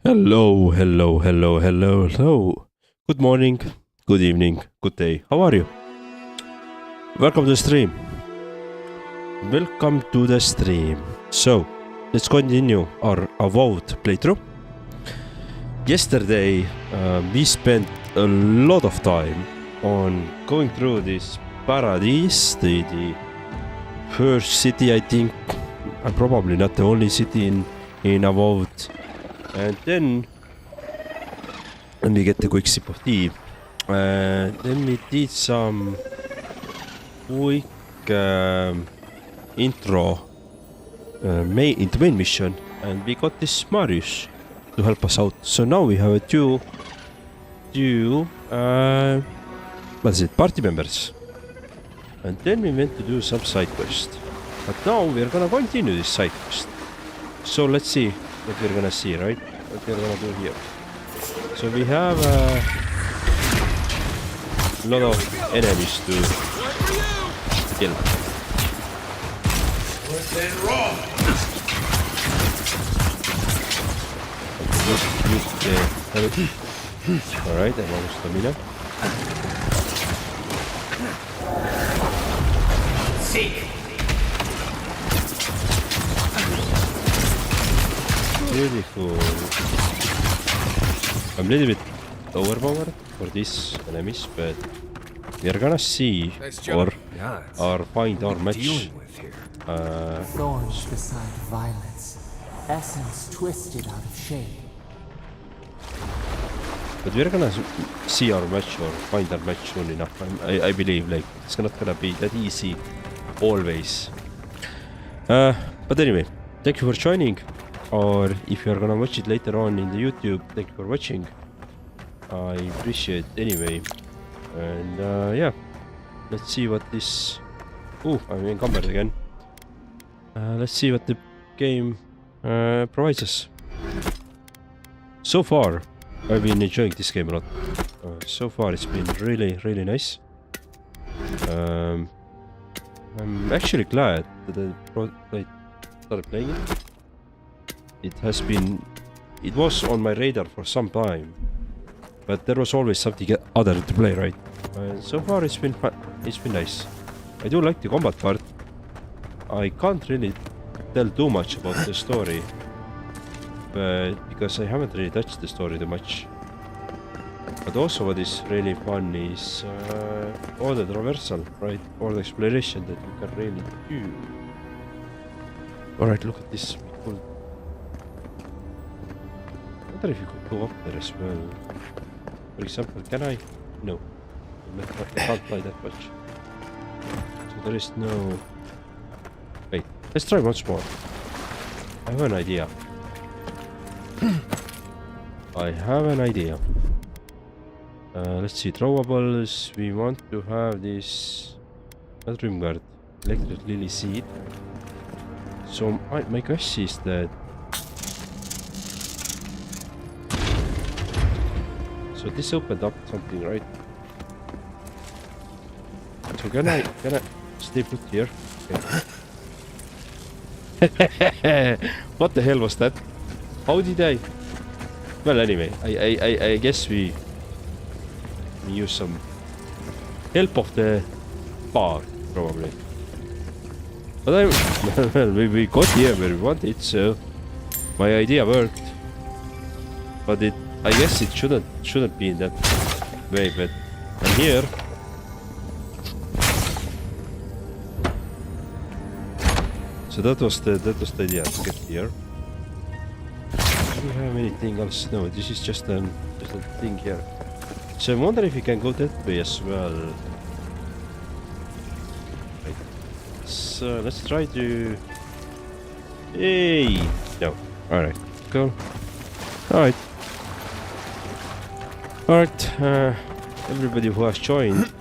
Hello, hello, hello, hello, hello. Good morning, good evening, good day. How are you? Welcome to the stream. Welcome to the stream. So, let's continue our Avowed playthrough. Yesterday, we spent a lot of time on going through this Paradise, the first city, I think. And probably not the only city in Avowed. And then we get a quick sip of tea. Then we did some quick intro into main mission, and we got this Marius to help us out. So now we have a two what is it, party members. And then we went to do some side quest. But now we're gonna continue this side quest. So let's see what we're gonna see, right? What we're gonna do here. So we have a lot of enemies to kill. Alright, I want stamina. Seek. Beautiful. I'm a little bit overpowered for these enemies, but we are gonna see or find our match. Thorns beside violence, essence twisted out of shape. But we're gonna see our match or find our match soon enough. I believe like it's not gonna be that easy always. But anyway, thank you for joining. Or if you're gonna watch it later on in the YouTube, thank you for watching. I appreciate it anyway. And yeah, let's see what this... Oh, I'm encumbered again. Let's see what the game provides us. So far, I've been enjoying this game a lot. So far, it's been really, really nice. I'm actually glad that I started playing it. It was on my radar for some time, but there was always something other to play, right? So far it's been fun. It's been nice. I do like the combat part. I can't really tell too much about the story, but because I haven't really touched the story too much. But also what is really fun is all the traversal, right? All the exploration that you can really do. Alright, look at this. Cool. I wonder if you could go up there as well. For example, can I? No. I can't fly that much. So there is no... Wait, let's try once more. I have an idea. I have an idea. Let's see, throwables. We want to have this... Not Rim Guard. Electric Lily Seed. So my question is that... So this opened up something, right? So can I stay put here? Okay. What the hell was that? How did I? Well, anyway, I guess we use some help of the bar probably. But well, we got here where we wanted, so my idea worked. But I guess it shouldn't be in that way, but I'm here. So that was the idea to get here. Do we have anything else? No, this is just a thing here. So I wonder if we can go that way as well. Right. So let's try to... Hey! No. Alright. Cool. Alright. Alright. Everybody who has joined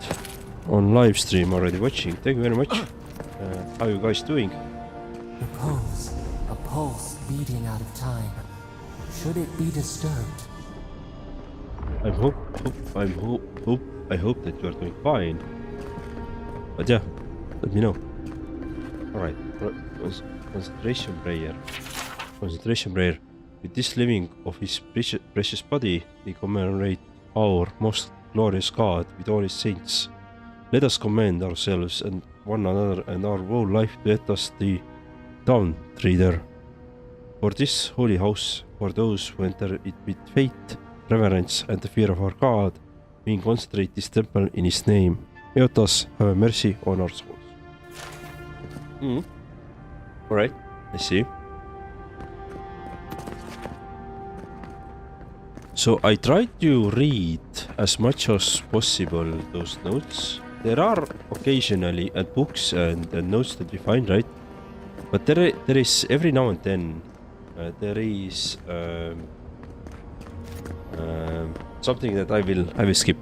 on Livestream already watching, thank you very much. How are you guys doing? A pulse beating out of time. Should it be disturbed? I hope that you are doing fine. But yeah, let me know. Alright, concentration prayer. With this living of his precious body, we commemorate our most glorious God with all his saints. Let us commend ourselves and one another and our whole life to us the Dawn Treader. For this holy house, for those who enter it with faith, reverence, and the fear of our God, we concentrate this temple in his name. Let us have mercy on our souls. Alright, I see. So I tried to read as much as possible those notes. There are occasionally books and notes that we find, right? But there is every now and then there is something that I will skip.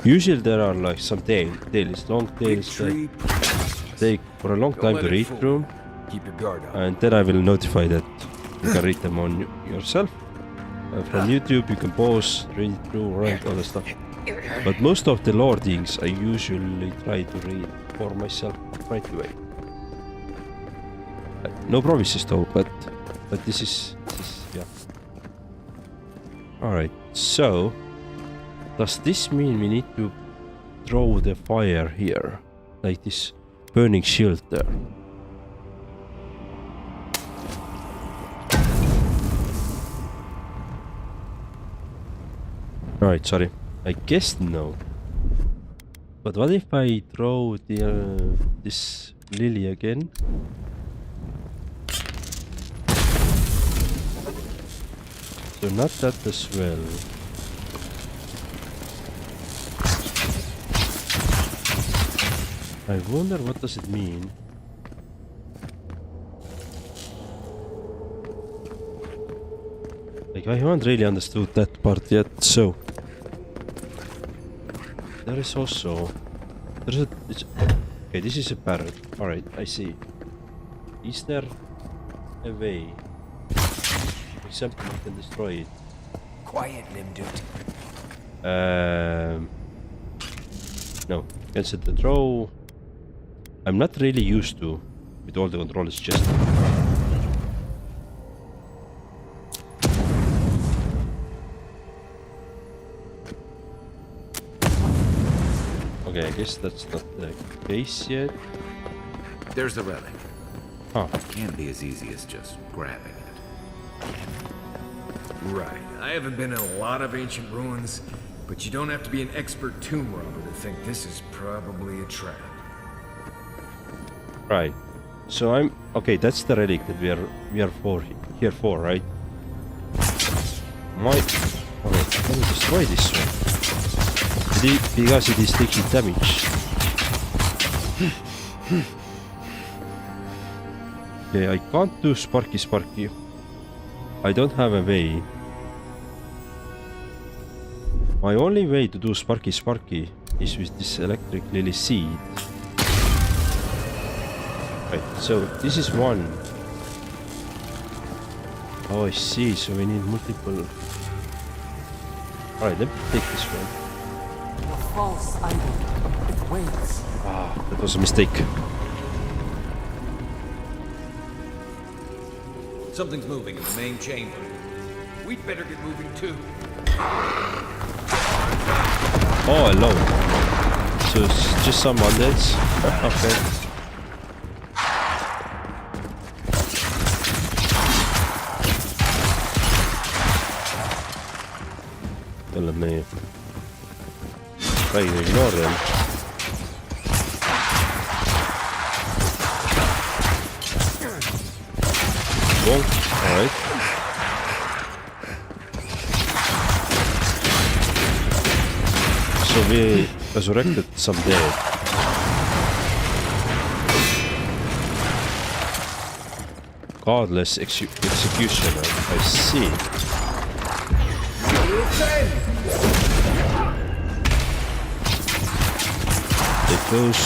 Usually there are like some tales, long tales that take for a long time to read through. Keep your guard up. And then I will notify that you can read them on yourself. From YouTube you can pause, read through, write all the stuff. But most of the lore things I usually try to read for myself right away. No promises though, but this is yeah. Alright, so does this mean we need to throw the fire here? Like this burning shield there? Alright, sorry. I guess no. But what if I throw the this lily again? So not that as well. I wonder what does it mean? Like I haven't really understood that part yet, so there is also okay, this is a parrot. Alright, I see. Is there a way? For example, you can destroy it. Quiet, Limdude. No. Cancel the throw. I'm not really used to with all the controls just. Okay, I guess that's not the case yet. There's the relic. Huh. Can't be as easy as just grabbing it. Right. I haven't been in a lot of ancient ruins, but you don't have to be an expert tomb robber to think this is probably a trap. Right. So I'm okay. That's the relic that we are here for, right? Alright, let me destroy this one. Because it is taking damage. Okay, I can't do Sparky. I don't have a way. My only way to do Sparky is with this electric lily seed. Right, so this is one. Oh, I see, so we need multiple. Alright, let me take this one. A false idol. It waits. Ah, that was a mistake. Something's moving in the main chamber. We'd better get moving too. Oh, hello. So it's just some undeads. Okay. Well, let me try to ignore them. Bonk. Alright. So we resurrected some dead. Godless executioner. I see. Take those.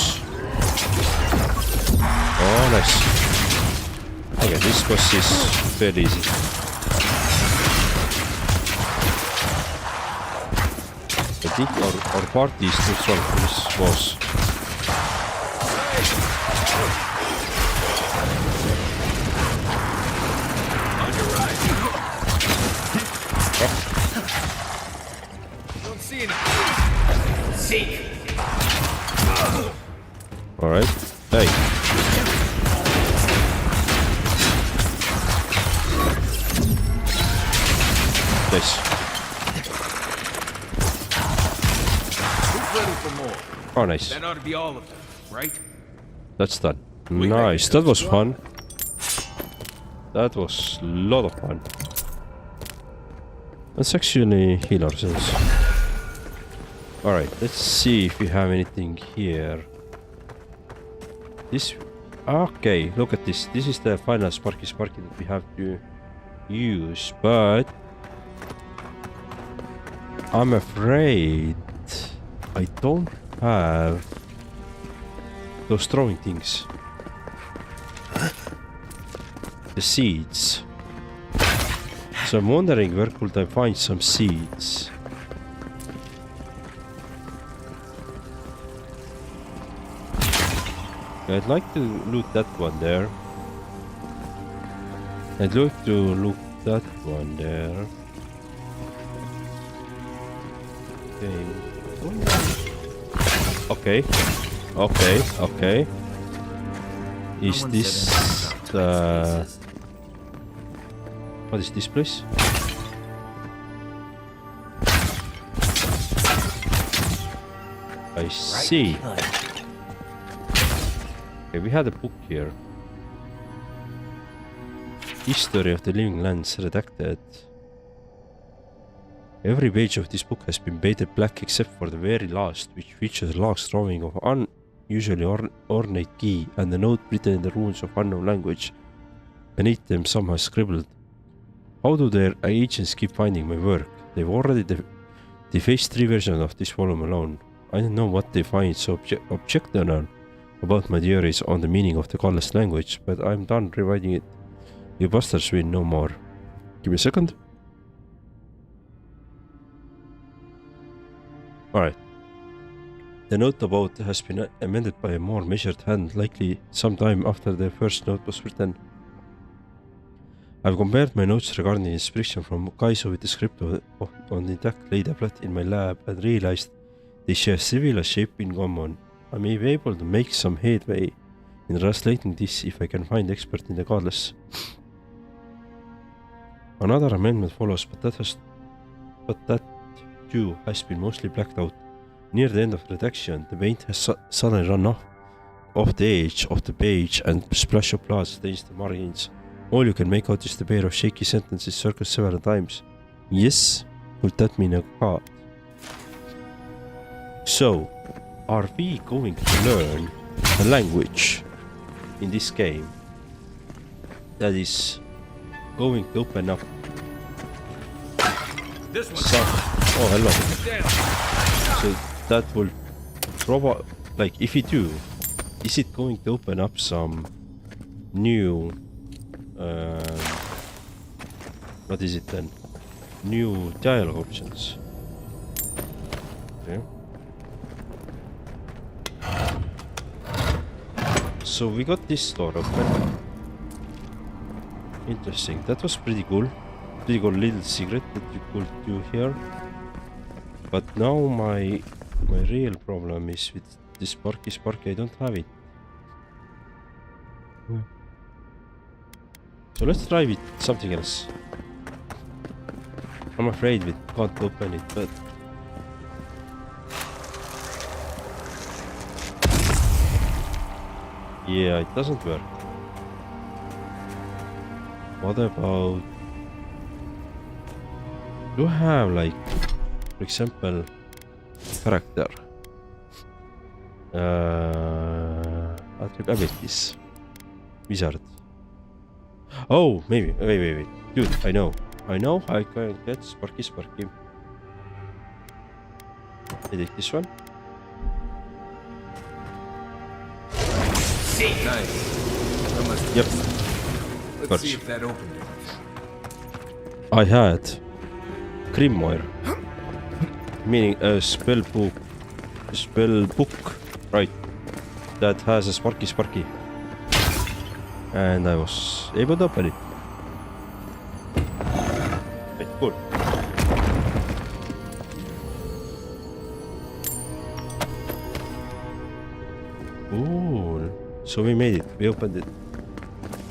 Oh, nice. Okay, this boss is very easy. I think our party is too strong for this boss. All right. Hey. Nice. Who's ready for more? Oh, nice. That ought to be all of them, right? That's done. We made Nice. it. That was fun. That was a lot of fun. Let's actually heal ourselves. Alright, let's see if we have anything here. This... Okay, look at this. This is the final Sparky that we have to use, but... I'm afraid I don't have those throwing things. The seeds. So I'm wondering where could I find some seeds. I'd like to loot that one there. I'd like to loot that one there. Okay. Okay. Okay. Is this the... What is this place? I see. Okay, we had a book here. History of the Living Lands redacted. Every page of this book has been painted black except for the very last, which features a large drawing of unusually ornate key and a note written in the runes of unknown language. Beneath them somehow scribbled. How do their agents keep finding my work? They've already defaced 3 versions of this volume alone. I don't know what they find so objectionable about my theories on the meaning of the godless language, but I'm done rewriting it. You bastards will know more. Give me a second. Alright. The note about has been amended by a more measured hand, likely sometime after the first note was written. I've compared my notes regarding the inspiration from Kaizo with the script on the intact clay tablet in my lab and realized they share similar shape in common. I may be able to make some headway in translating this if I can find expert in the godless. Another amendment follows, but that too has been mostly blacked out. Near the end of the redaction, the paint has suddenly run off the edge of the page and splash of blood stains the margins. All you can make out is the pair of shaky sentences circled several times. Yes? Would that mean a god? So, are we going to learn a language in this game that is going to open up This one. some... Oh, hello. So that will probably... Like, if we do, is it going to open up some new... what is it then? New dialogue options. Okay. So we got this door open. Interesting. That was pretty cool. Pretty cool little secret that you could do here. But now my real problem is with this Sparky. I don't have it. So let's try with something else. I'm afraid we can't open it, but... Yeah, it doesn't work. What about... Do I have, like, for example, character? Abilities. Wizard. Oh, maybe. Wait. Dude, I know I can get Sparky. I take this one. Nice. Yep. Let's see if that opened it. I had Grimoire, meaning a spell book, right? That has a Sparky, and I was able to open it. Right, cool. Cool. So we made it. We opened it.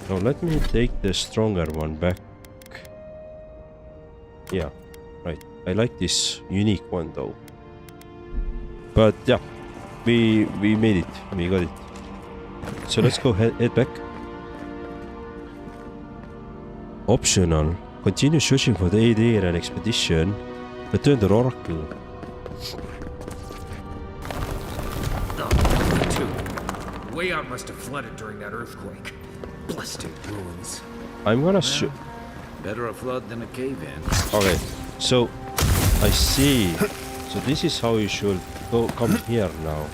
Now let me take the stronger one back. Yeah, right. I like this unique one though. But yeah, we made it. We got it. So let's go head back. Optional. Continue searching for the AD and expedition. Return the Oracle. The way out must have flooded during that earthquake. Blasted ruins. I'm gonna Better a flood than a cave-in. Okay, so I see. So this is how you should come here now.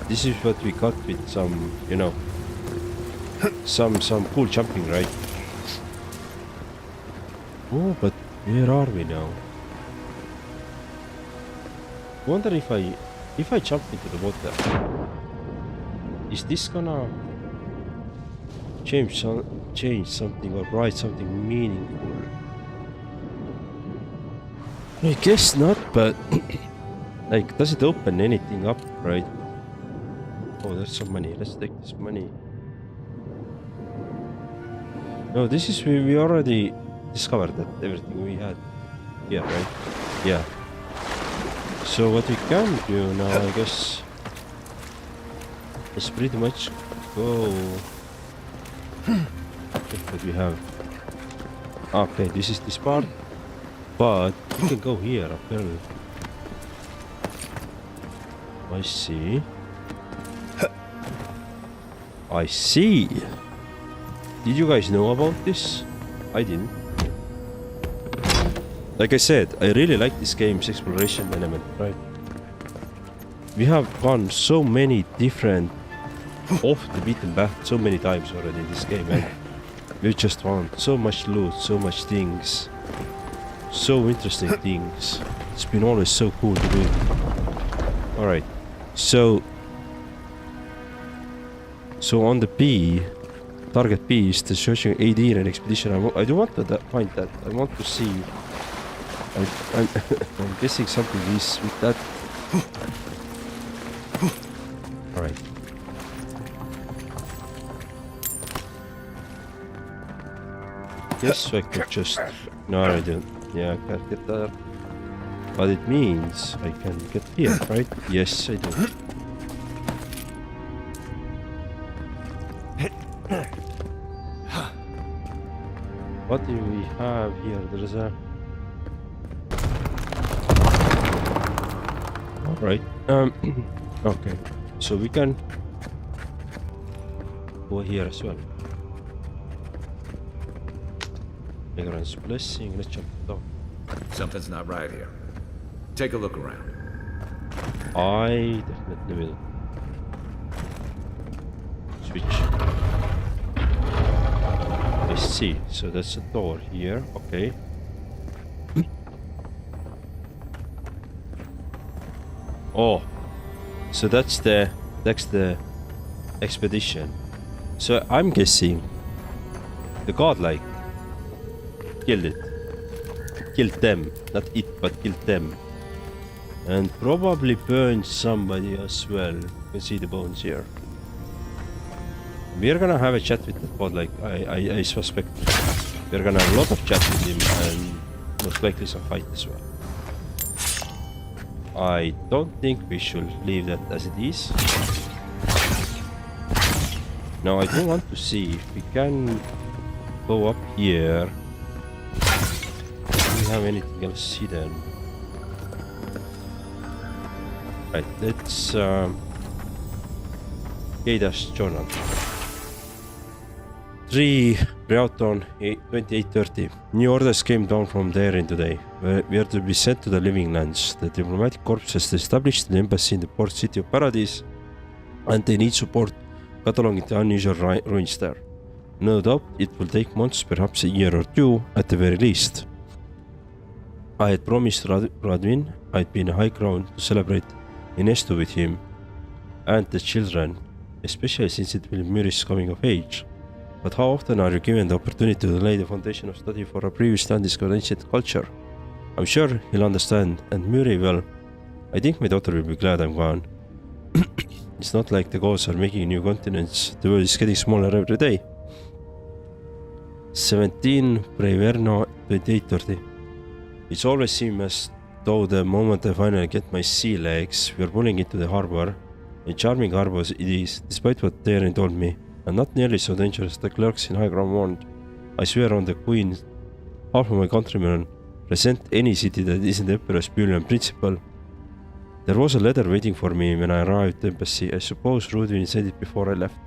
This is what we got with some, you know, some cool jumping, right? Oh, but where are we now? Wonder if I jump into the water, is this gonna change something or write something meaningful? I guess not, but like, does it open anything up, right? Oh, there's some money. Let's take this money. No, this is we already discovered that everything we had here, right? Yeah. So what we can do now, I guess, is pretty much go. What we have? Okay, this is this part, but we can go here apparently. I see. I see. Did you guys know about this? I didn't. Like I said, I really like this game's exploration element, right? We have gone so many different off the beaten path so many times already in this game, and we just found so much loot, so much things, so interesting things. It's been always so cool to do it. Alright, so on the B, target B is the searching AD and expedition. I don't want to find that. I want to see. I'm guessing something is with that. Alright. Yes, I could just... No, I don't. Yeah, I can't get there. But it means I can get here, right? Yes, I do. What do we have here? There's a... Alright. Okay. So we can go here as well. Ignorance blessing. Let's jump down. Something's not right here. Take a look around. I definitely will. Switch. I see. So that's a door here. Okay. Oh. So that's the expedition. So I'm guessing the godlike killed it. Killed them. Not it, but killed them. And probably burned somebody as well. You can see the bones here. We're gonna have a chat with that godlike. I suspect. We're gonna have a lot of chat with him and most likely some fight as well. I don't think we should leave that as it is. Now I do want to see if we can go up here. Do we have anything else hidden? Right, let's Gaida's journal. 3 Breauton 2830. New orders came down from Daring today. We are to be sent to the Living Lands. The diplomatic corps has established an embassy in the port city of Paradise, and they need support cataloging the unusual ruins there. No doubt it will take months, perhaps a year or two at the very least. I had promised Radwin I'd be in high ground to celebrate Inesto with him and the children, especially since it will be Muri's coming of age. But how often are you given the opportunity to lay the foundation of study for a previously undiscovered ancient culture? I'm sure he'll understand, and Muri, well, I think my daughter will be glad I'm gone. It's not like the gods are making new continents. The world is getting smaller every day. 17 Breverno 2830. It's always seemed as though the moment I finally get my sea legs, we are pulling into the harbor. A charming harbor it is, despite what Darren told me, and not nearly so dangerous as the clerks in High Ground warned. I swear on the Queen, half of my countrymen resent any city that isn't the Emperor's brilliant principle. There was a letter waiting for me when I arrived at the embassy. I suppose Rudwin said it before I left.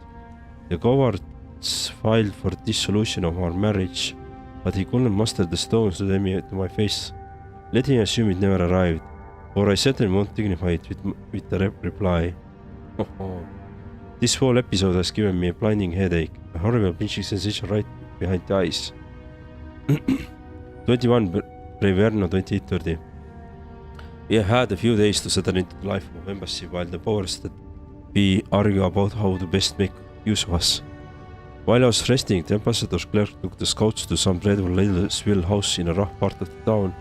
The guards filed for dissolution of our marriage, but he couldn't muster the stones to them to my face. Let him assume it never arrived, or I certainly won't dignify it with the reply. This whole episode has given me a blinding headache, a horrible pinching sensation right behind the eyes. 21 Breverno 2830. We had a few days to settle into the life of embassy while the powers that be argue about how to best make use of us. While I was resting, the ambassador's clerk took the scouts to some dreadful little civil house in a rough part of the town.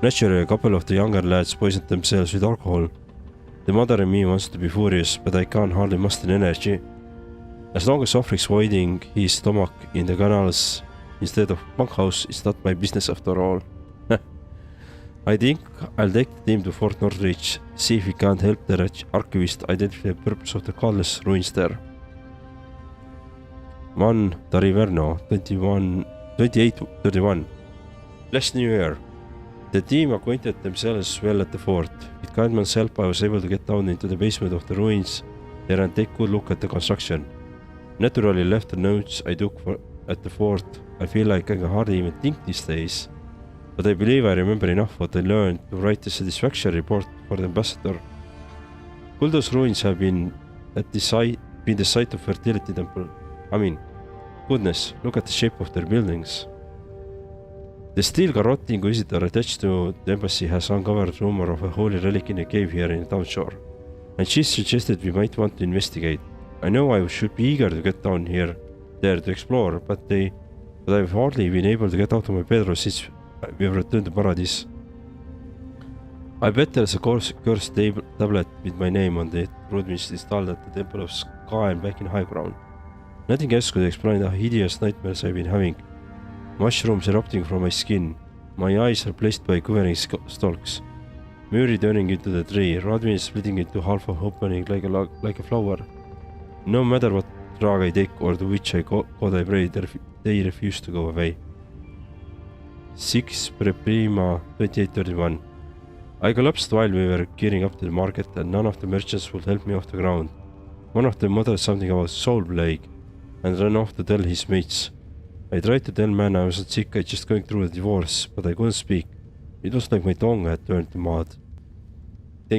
Naturally, a couple of the younger lads poisoned themselves with alcohol. The mother in me wants to be furious, but I can't hardly muster energy. As long as Offric's voiding his stomach in the canals instead of bunkhouse, it's not my business after all. I think I'll take the team to Fort Northridge, see if we can't help the archivist identify the purpose of the godless ruins there. 1 Dariverno 2831. Blessed New Year. The team acquainted themselves well at the fort. With Kindman's help, I was able to get down into the basement of the ruins there and take a good look at the construction. Naturally left the notes I took at the fort. I feel like I can hardly even think these days, but I believe I remember enough what I learned to write a satisfactory report for the ambassador. All those ruins have been the site of fertility temple. I mean, goodness, look at the shape of their buildings. The steel garrote inquisitor attached to the embassy has uncovered rumor of a holy relic in a cave here in the town shore, and she suggested we might want to investigate. I know I should be eager to get down there to explore, but I've hardly been able to get out of my bedroom since we've returned to Paradise. I bet there's a cursed tablet with my name on it, Rudwin's installed at the Temple of Sky back in High Ground. Nothing else could explain the hideous nightmares I've been having. Mushrooms erupting from my skin, my eyes replaced by quivering stalks, Muri turning into the tree, Rudwin splitting into half of opening like a flower. No matter what drug I take or to which I God I pray, they refuse to go away. 6 Prima 2831. I collapsed while we were gearing up to the market and none of the merchants would help me off the ground. One of them muttered something about soul plague and ran off to tell his mates. I tried to tell man I wasn't sick, I just going through a divorce, but I couldn't speak. It was like my tongue had turned to mud. The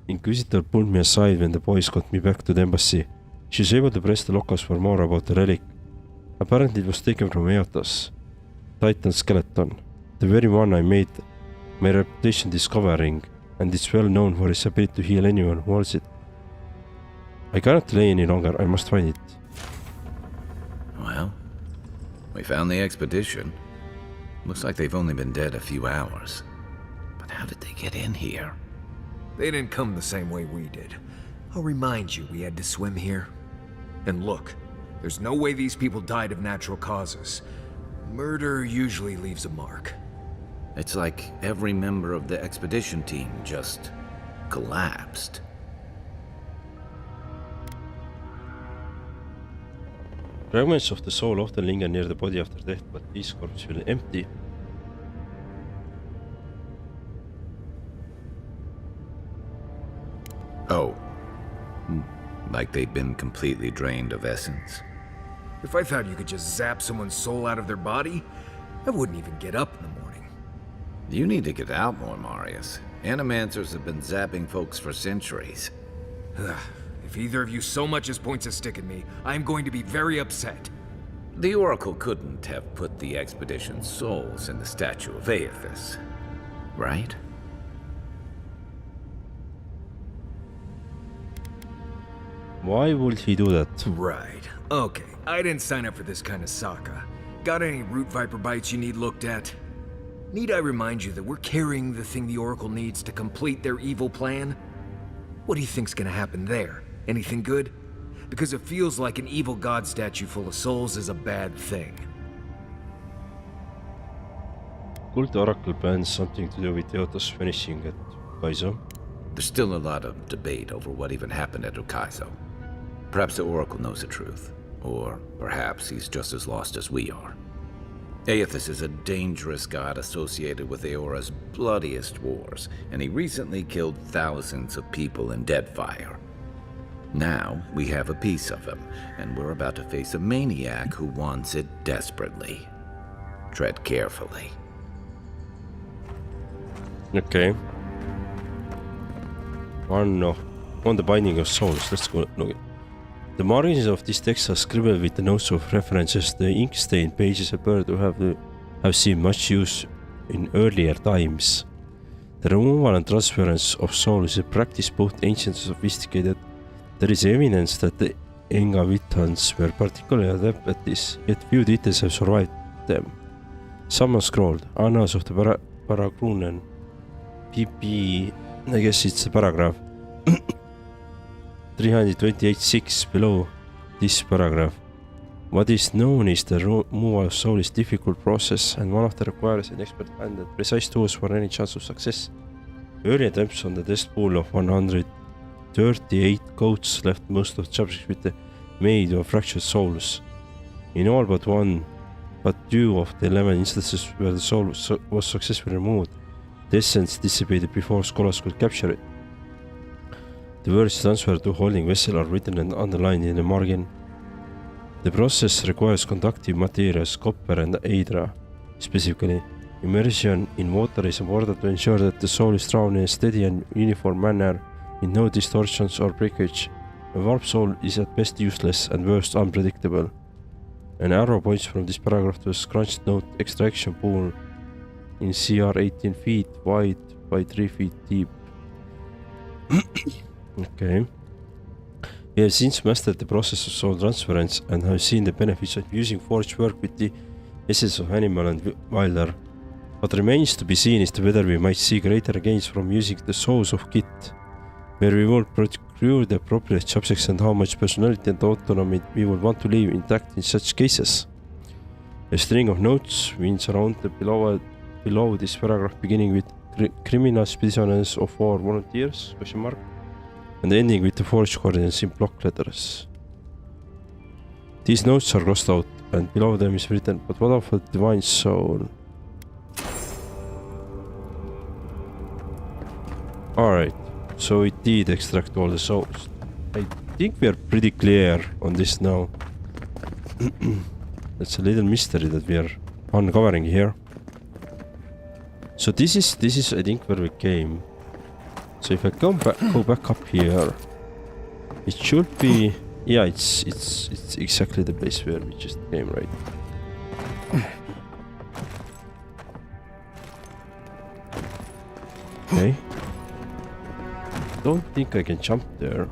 Inquisitor pulled me aside when the boys got me back to the embassy. She was able to press the locals for more about the relic. Apparently it was taken from Eotas, Titan skeleton, the very one I made my reputation discovering, and it's well known for its ability to heal anyone who holds it. I cannot delay any longer, I must find it. Well, we found the expedition. Looks like they've only been dead a few hours. But how did they get in here? They didn't come the same way we did. I'll remind you we had to swim here. And look, there's no way these people died of natural causes. Murder usually leaves a mark. It's like every member of the expedition team just collapsed. Fragments of the soul often linger near the body after death, but these corpses feel empty. Oh. Like they'd been completely drained of essence. If I thought you could just zap someone's soul out of their body, I wouldn't even get up in the morning. You need to get out more, Marius. Animancers have been zapping folks for centuries. If either of you so much as points a stick at me, I'm going to be very upset. The Oracle couldn't have put the expedition's souls in the statue of Aethys, right? Why would he do that? Right. Okay, I didn't sign up for this kind of saga. Got any root viper bites you need looked at? Need I remind you that we're carrying the thing the Oracle needs to complete their evil plan? What do you think's gonna happen there? Anything good? Because it feels like an evil god statue full of souls is a bad thing. Cult Oracle plans something to do with Teodos finishing at Kaizo. There's still a lot of debate over what even happened at Ukaizo. Perhaps the Oracle knows the truth, or perhaps he's just as lost as we are. Aethys is a dangerous god associated with Eora's bloodiest wars, and he recently killed thousands of people in Deadfire. Now, we have a piece of him, and we're about to face a maniac who wants it desperately. Tread carefully. Okay. On the Binding of Souls. Let's go look. The margins of this text are scribbled with the notes of references. The ink-stained pages appear to have seen much use in earlier times. The removal and transference of souls is a practice both ancient and sophisticated. There is evidence that the Engavitans were particularly adept at this, yet few details have survived them. Some are scrolled. Annals of the Paragrunen. PP, I guess it's the paragraph. 328.6 below this paragraph. What is known is the removal of soul is a difficult process and one of the requires an expert hand and precise tools for any chance of success. Early attempts on the test pool of 138 goats left most of the subjects with the maid or fractured souls. In all but two of the 11 instances where the soul was successfully removed, the essence dissipated before scholars could capture it. The words transferred to holding vessel are written and underlined in the margin. The process requires conductive materials, copper and hydra. Specifically, immersion in water is important to ensure that the soul is drawn in a steady and uniform manner with no distortions or breakage. A warp soul is at best useless and worst unpredictable. An arrow points from this paragraph to a scrunched note extraction pool in CR 18 feet wide by 3 feet deep. Okay. We have since mastered the process of soul transference and have seen the benefits of using forged work with the essence of animal and wilder. What remains to be seen is whether we might see greater gains from using the souls of Kit, where we will procure the appropriate subjects and how much personality and autonomy we will want to leave intact in such cases. A string of notes winds around the below this paragraph, beginning with criminals, prisoners of war, volunteers, ? And ending with the forged coordinates in block letters. These notes are crossed out, and below them is written, but what of the divine soul? Alright, so it did extract all the souls. I think we are pretty clear on this now. It's a little mystery that we are uncovering here. So this is I think where we came. So if I go back up here, it should be, yeah, it's exactly the place where we just came, right? Okay. Don't think I can jump there.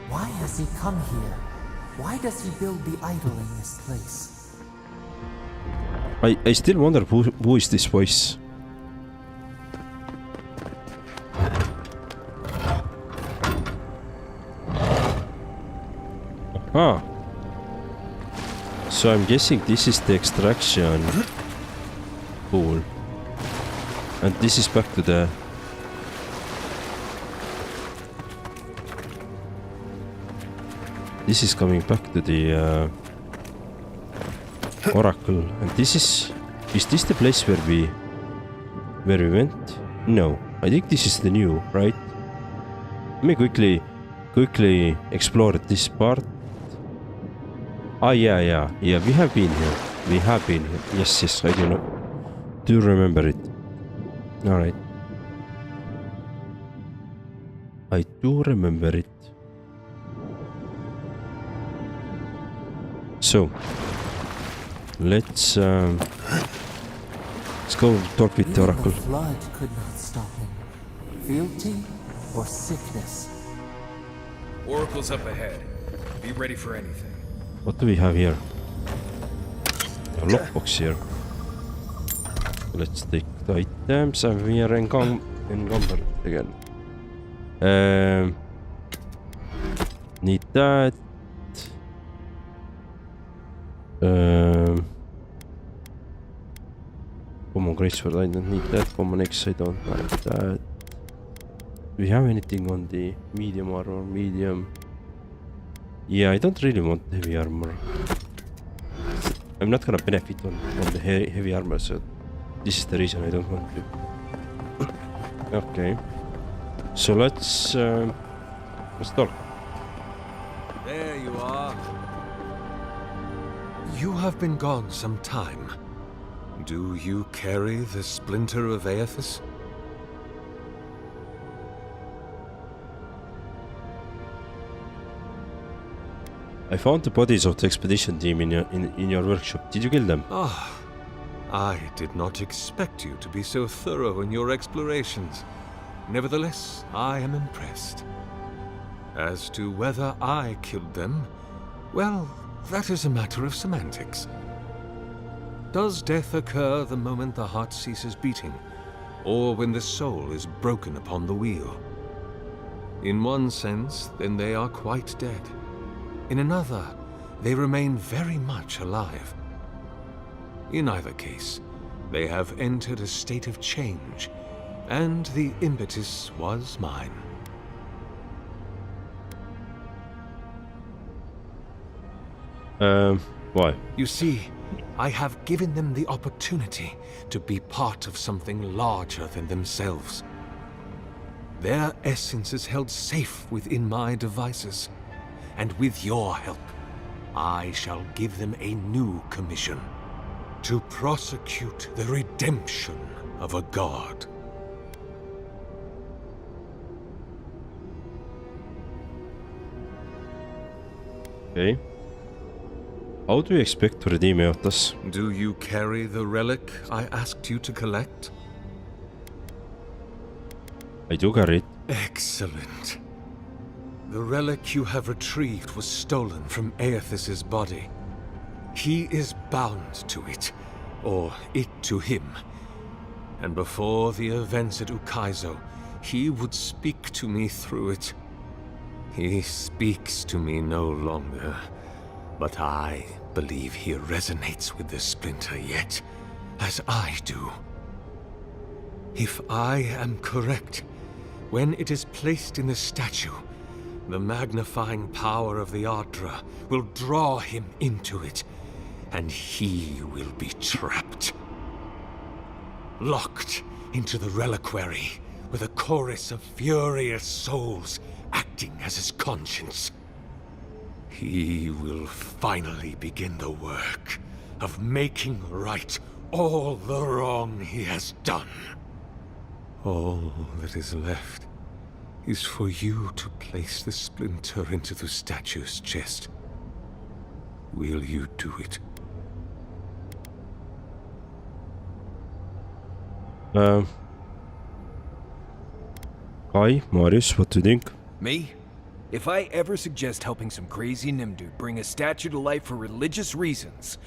Why has he come here? Why does he build the idol in this place? I still wonder who is this voice. Ah. So I'm guessing this is the extraction pool. And this is back to the... This is coming back to the Oracle. And this is this the place where we went? No. I think this is the new, right? Let me quickly explore this part. Ah, yeah, we have been here. Yes, I do remember it. Alright. I do remember it. So, let's go talk with the Oracle. The flood could not stop him. Fealty or sickness? Oracle's up ahead. Be ready for anything. What do we have here? A lockbox here. Let's take the items and we are encumbered again. Need that. Common Graceful, I don't need that. Common X, I don't like that. Do we have anything on the medium armor? Medium. Yeah, I don't really want heavy armor. I'm not gonna benefit on the heavy armor, so this is the reason I don't want to. Okay. So let's talk. There you are. You have been gone some time. Do you carry the splinter of Aethys? I found the bodies of the expedition team in your workshop. Did you kill them? Ah, I did not expect you to be so thorough in your explorations. Nevertheless, I am impressed. As to whether I killed them, well, that is a matter of semantics. Does death occur the moment the heart ceases beating, or when the soul is broken upon the wheel? In one sense, then they are quite dead. In another, they remain very much alive. In either case, they have entered a state of change, and the impetus was mine. Why? You see, I have given them the opportunity to be part of something larger than themselves. Their essence is held safe within my devices, and with your help, I shall give them a new commission: to prosecute the redemption of a god. Okay. How do you expect to redeem Aethys? Do you carry the relic I asked you to collect? I do carry it. Excellent. The relic you have retrieved was stolen from Aethys' body. He is bound to it, or it to him. And before the events at Ukaizo, he would speak to me through it. He speaks to me no longer, but I believe he resonates with the splinter yet, as I do. If I am correct, when it is placed in the statue, the magnifying power of the Ardra will draw him into it, and he will be trapped. Locked into the reliquary with a chorus of furious souls acting as his conscience. He will finally begin the work of making right all the wrong he has done. All that is left is for you to place the splinter into the statue's chest. Will you do it? Hi, Marius, what do you think? Me? If I ever suggest helping some crazy Nimdu bring a statue to life for religious reasons,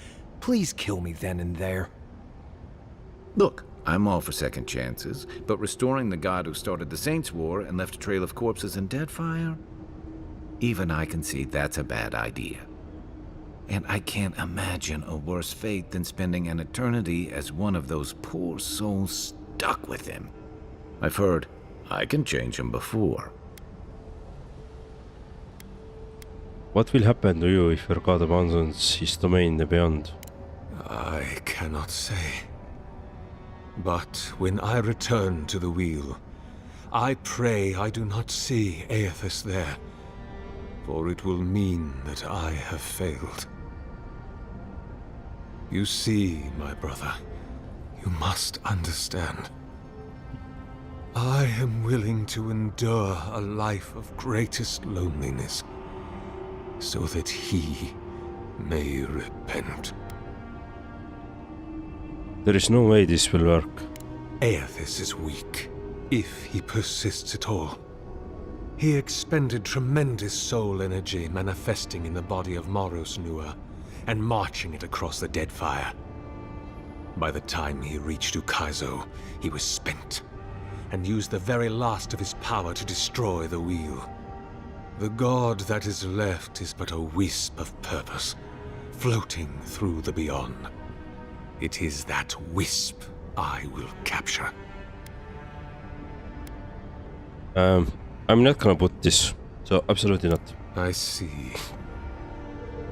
please kill me then and there. Look, I'm all for second chances, but restoring the god who started the Saints' War and left a trail of corpses and Deadfire? Even I can see that's a bad idea. And I can't imagine a worse fate than spending an eternity as one of those poor souls stuck with him. I've heard I can change him before. What will happen to you if your god abandons his domain beyond? I cannot say. But when I return to the wheel, I pray I do not see Aethys there, for it will mean that I have failed. You see, my brother, you must understand. I am willing to endure a life of greatest loneliness, so that he may repent. There is no way this will work. Aethys is weak, if he persists at all. He expended tremendous soul energy manifesting in the body of Moros Nua and marching it across the Deadfire. By the time he reached Ukaizo, he was spent. and use the very last of his power to destroy the wheel. The god that is left is but a wisp of purpose, floating through the beyond. It is that wisp I will capture. I'm not gonna put this, so absolutely not. I see.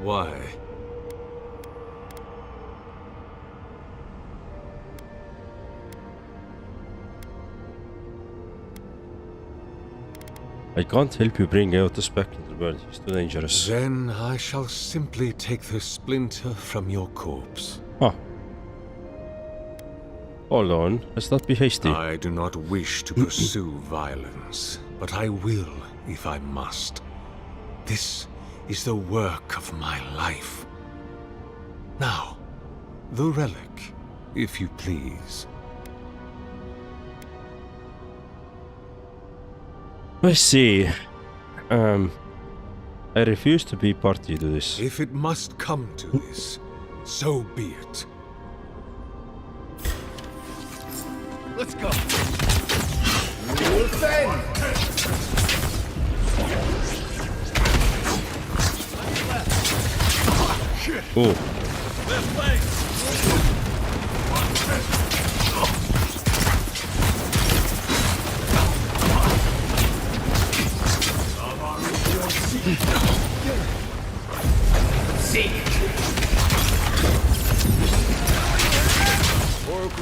Why? I can't help you bring Eotus back into the world. It's too dangerous. Then I shall simply take the splinter from your corpse. Huh. Hold on, let's not be hasty. I do not wish to pursue violence, but I will if I must. This is the work of my life. Now, the relic, if you please. Let's see. I refuse to be party to this. If it must come to this, so be it. Let's go. Oh.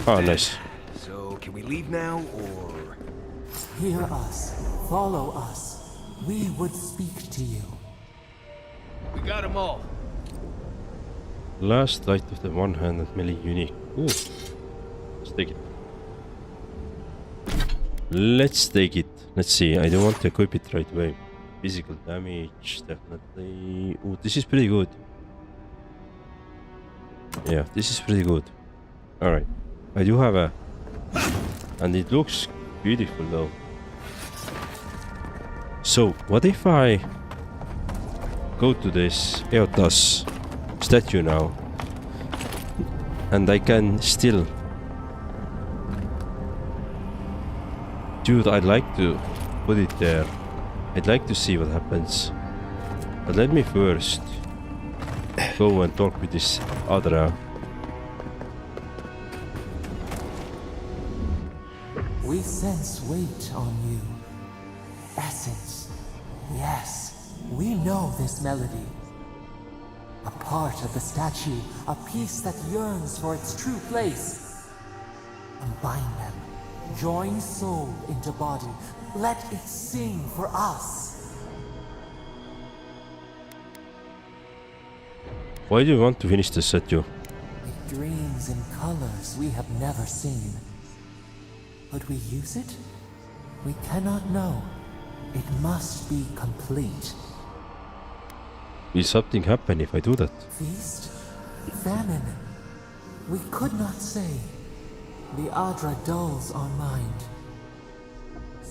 Oh, nice. So, can we leave now, or...? Hear us. Follow us. We would speak to you. We got them all. Last light of the one-handed melee unique. Ooh. Let's take it. Let's take it. Let's see. I don't want to equip it right away. Physical damage, definitely. Ooh, this is pretty good. Yeah, this is pretty good. Alright. I do have a... And it looks beautiful though. So, what if I go to this Eotas statue now, and I can still... Dude, I'd like to put it there. I'd like to see what happens. But let me first go and talk with this Adra. We sense weight on you. Essence. Yes, we know this melody. A part of the statue, a piece that yearns for its true place. Combine them. Join soul into body. Let it sing for us. Why do you want to finish the statue? It dreams in colors we have never seen. Would we use it? We cannot know. It must be complete. Will something happen if I do that? Feast? Famine? We could not say. The Adra dulls our mind.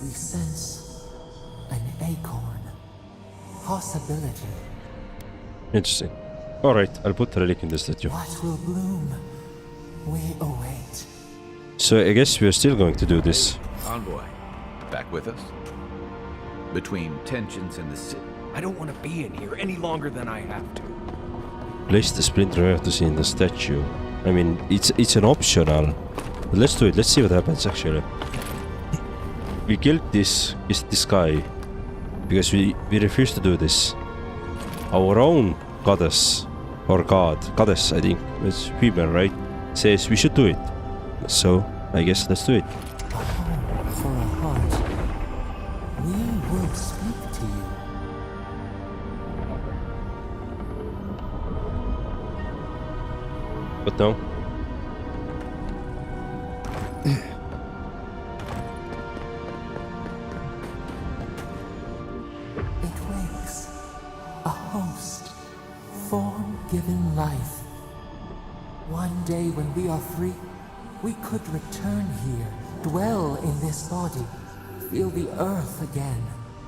We sense an acorn. Possibility. Interesting. Alright, I'll put the relic in the statue. What will bloom? We await. So I guess we're still going to do this. Envoy, back with us? Between tensions in the city. I don't want to be in here any longer than I have to. Place the splinter Eotus in the statue. I mean, it's an optional. But let's do it. Let's see what happens actually. We killed this guy because we refused to do this. Our own goddess or goddess, I think it's female, right? Says we should do it. So I guess let's do it. A home for a heart. We will speak to you. But no. It wakes. A host. Form-given life. One day when we are free, we could return here, dwell in this body, feel the earth again.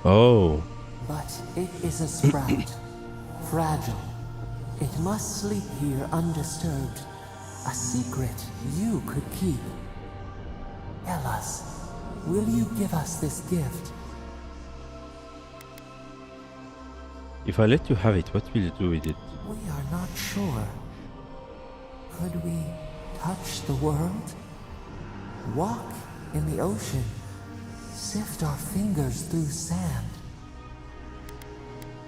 Oh. But it is a sprout. Fragile. It must sleep here undisturbed. A secret you could keep. Tell us, will you give us this gift? If I let you have it, what will you do with it? We are not sure. Could we touch the world? Walk in the ocean? Sift our fingers through sand?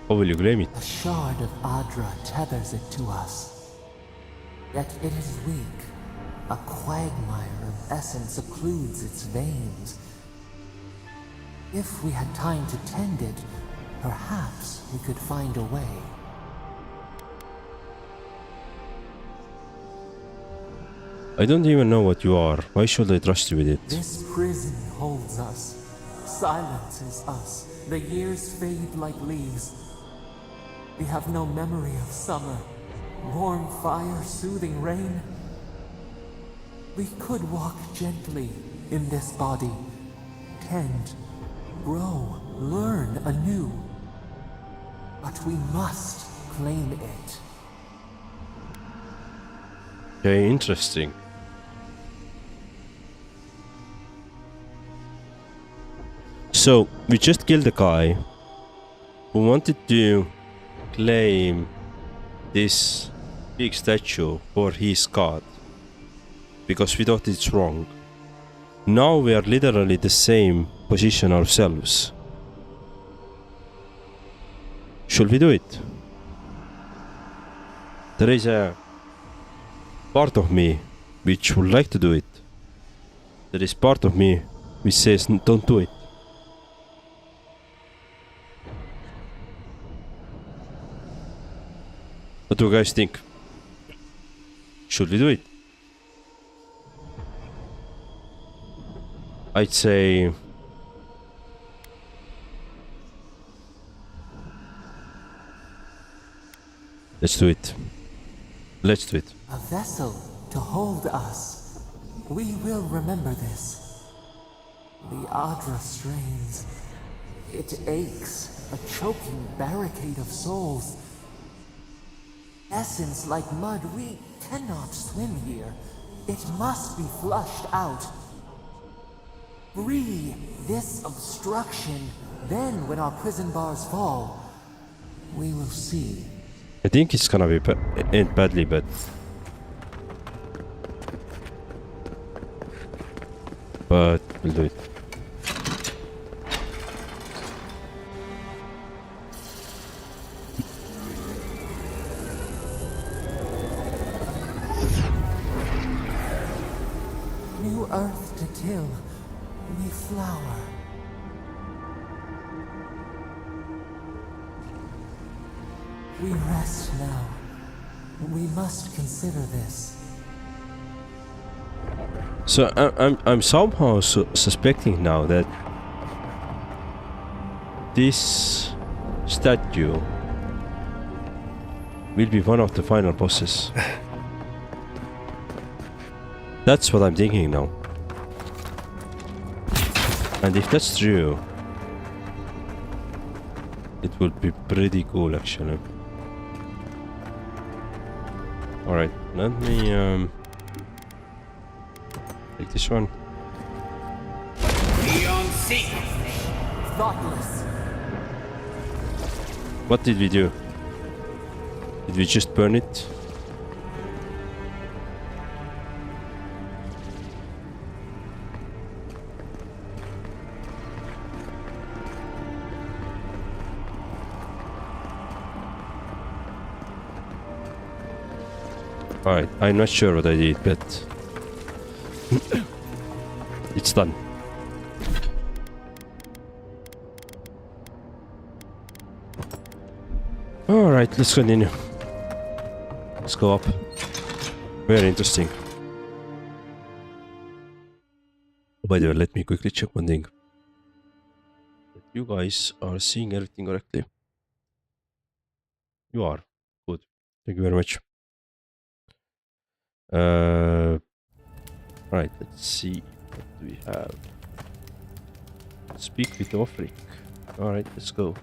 How will you claim it? A shard of Adra tethers it to us. Yet it is weak. A quagmire of essence occludes its veins. If we had time to tend it, perhaps we could find a way. I don't even know what you are. Why should I trust you with it? This prison holds us, silences us. The years fade like leaves. We have no memory of summer, warm fire, soothing rain. We could walk gently in this body, tend, grow, learn anew. But we must claim it. Okay, interesting. So, we just killed a guy who wanted to claim this big statue for his god because we thought it's wrong. Now we are literally the same position ourselves. Should we do it? There is a part of me which would like to do it. There is part of me which says don't do it. What do you guys think? Should we do it? I'd say let's do it. Let's do it. A vessel to hold us. We will remember this. The Adra strains. It aches, a choking barricade of souls. Essence like mud, we cannot swim here. It must be flushed out. Free this obstruction. Then, when our prison bars fall, we will see. I think it's gonna be end badly, but we'll do it. New earth to till, we flower. We rest now. We must consider this. So I'm somehow suspecting now that this statue will be one of the final bosses. That's what I'm thinking now. And if that's true, it will be pretty cool actually. Alright, let me take this one. Thoughtless. What did we do? Did we just burn it? Alright, I'm not sure what I did, but it's done. Alright, let's continue. Let's go up. Very interesting. By the way, let me quickly check one thing. You guys are seeing everything correctly. You are. Good. Thank you very much. Right, let's see. What do we have? Speak with Ofric. Alright, let's go.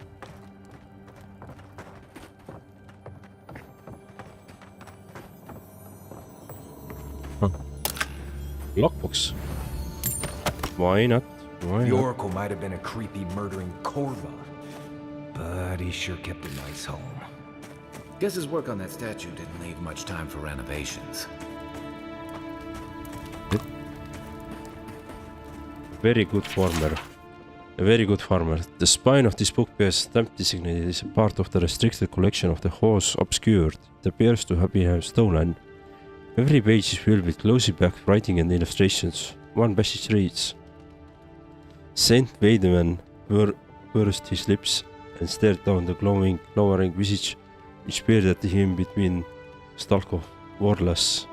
Lockbox. Why not? Why The not? Oracle might have been a creepy, murdering Corva, but he sure kept a nice home. Guess his work on that statue didn't leave much time for renovations. Very good farmer. A very good farmer. The spine of this book bears stamp designated is a part of the restricted collection of the horse obscured. It appears to have been stolen. Every page is filled with closely backed writing and illustrations. One passage reads: Saint Weideman pursed his lips and stared down the glowing, lowering visage which peered at him between stalk of warless.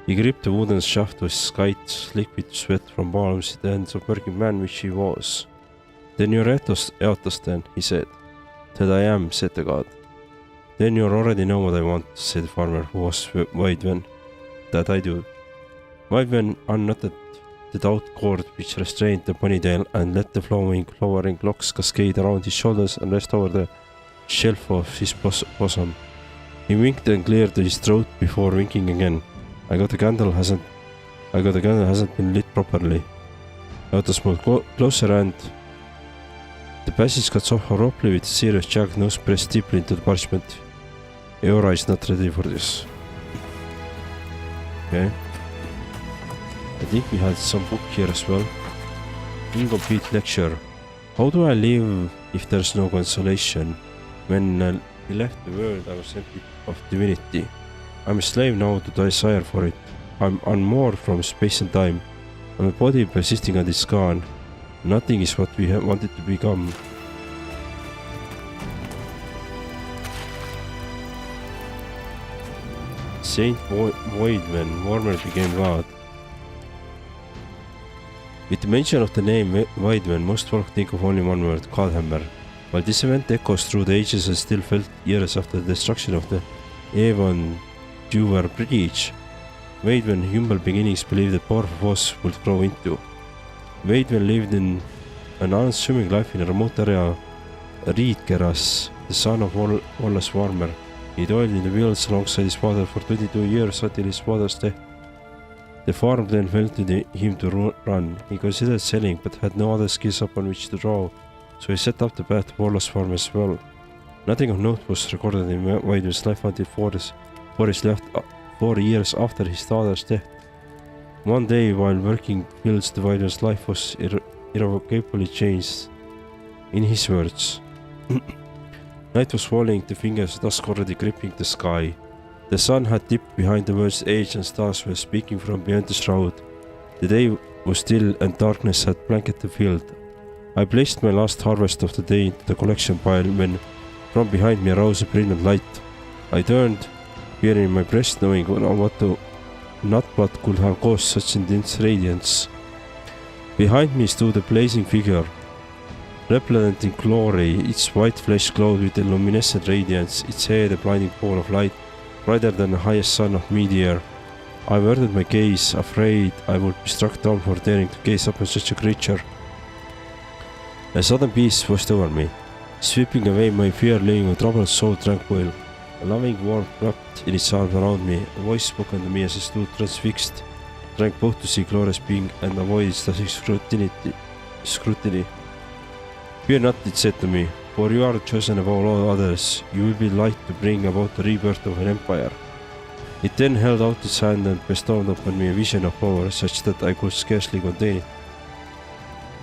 He gripped the wooden shaft with skies, liquid sweat from palms at the hands of working man which he was. Then you're Eotos then, he said. That I am, said the god. Then you already know what I want, said the farmer who was Weidwen. That I do. Weidwen unknotted the taut cord which restrained the ponytail and let the flowering locks cascade around his shoulders and rest over the shelf of his bosom. He winked and cleared his throat before winking again. I got the candle hasn't been lit properly. Eotos moved closer and the passage got so abruptly with a serious jagged nose pressed deeply into the parchment. Eora is not ready for this. Okay. I think we had some book here as well. Incomplete lecture. How do I live if there's no consolation? When we left the world I was empty of divinity. I'm a slave now to desire for it. I'm unmoored from space and time. I'm a body persisting on this scan. Nothing is what we have wanted to become. Saint Weidwen, warmer became god. With the mention of the name Weidwen, most folk think of only one word, Godhammer. While this event echoes through the ages and still felt years after the destruction of the Avon Duver Bridge, Weidwen humble beginnings believed that powerful force would grow into. Weidwen lived in an unassuming life in a remote area, Riedgeras, the son of Wallace Warmer. He toiled in the fields alongside his father for 22 years until his father's death. The farm then fell to him to run. He considered selling but had no other skills upon which to draw, so he set up the path to Wallace Farm as well. Nothing of note was recorded in Weidwen's life until 4 years after his father's death. One day, while working fields, Weidwen's life was irrevocably changed. In his words, night was falling, the fingers of dusk already gripping the sky. The sun had dipped behind the world's edge and stars were speaking from beyond the shroud. The day was still and darkness had blanketed the field. I placed my last harvest of the day into the collection pile when from behind me arose a brilliant light. I turned, fear in my breast, knowing not what could have caused such intense radiance. Behind me stood a blazing figure, resplendent in glory, its white flesh glowed with a luminescent radiance, its hair a blinding ball of light, brighter than the highest sun of mid-year. I averted my gaze, afraid I would be struck down for daring to gaze upon such a creature. A sudden peace washed over me, sweeping away my fear, leaving my troubled soul tranquil. A loving warmth wrapped in its arms around me. A voice spoke unto me as I stood transfixed, trying both to see glorious being and avoid its scrutiny. Fear not, it said to me, for you are chosen above all others. You will be light to bring about the rebirth of an empire. It then held out its hand and bestowed upon me a vision of power such that I could scarcely contain it.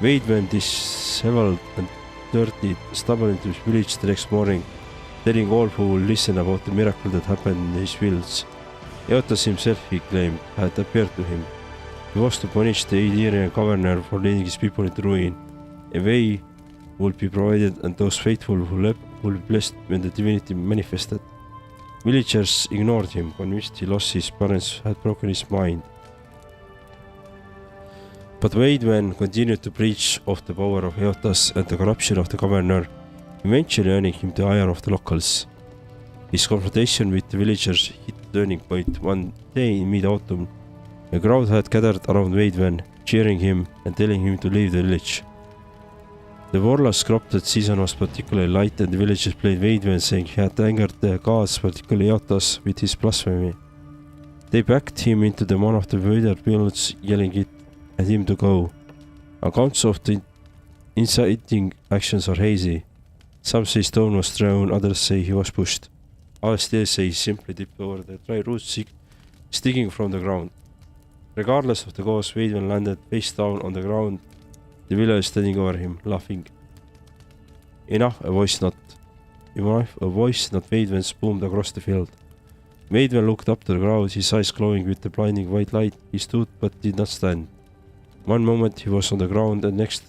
Weidwen, disheveled and dirty, stumbled into his village the next morning, telling all who will listen about the miracle that happened in his fields. Eotos himself, he claimed, had appeared to him. He was to punish the Illyrian governor for leading his people into ruin. A way would be provided and those faithful who will be blessed when the divinity manifested. Villagers ignored him, convinced he lost his parents, had broken his mind. But Weidwen continued to preach of the power of Eotos and the corruption of the governor, eventually earning him the ire of the locals. His confrontation with the villagers hit a turning point one day in mid-autumn. A crowd had gathered around Weidwen, cheering him and telling him to leave the village. The warless crop that season was particularly light and the villagers played Weidwen, saying he had angered the gods, particularly Eotos, with his blasphemy. They backed him into one of the withered fields, yelling at him to go. Accounts of the inciting actions are hazy. Some say stone was thrown, others say he was pushed. Others still say he simply dipped over the dry roots sticking from the ground. Regardless of the cause, Waidman landed face down on the ground, the village standing over him, laughing. Enough, a voice not Waidman's boomed across the field. Waidman looked up to the crowd, his eyes glowing with the blinding white light. He stood but did not stand. One moment he was on the ground, and next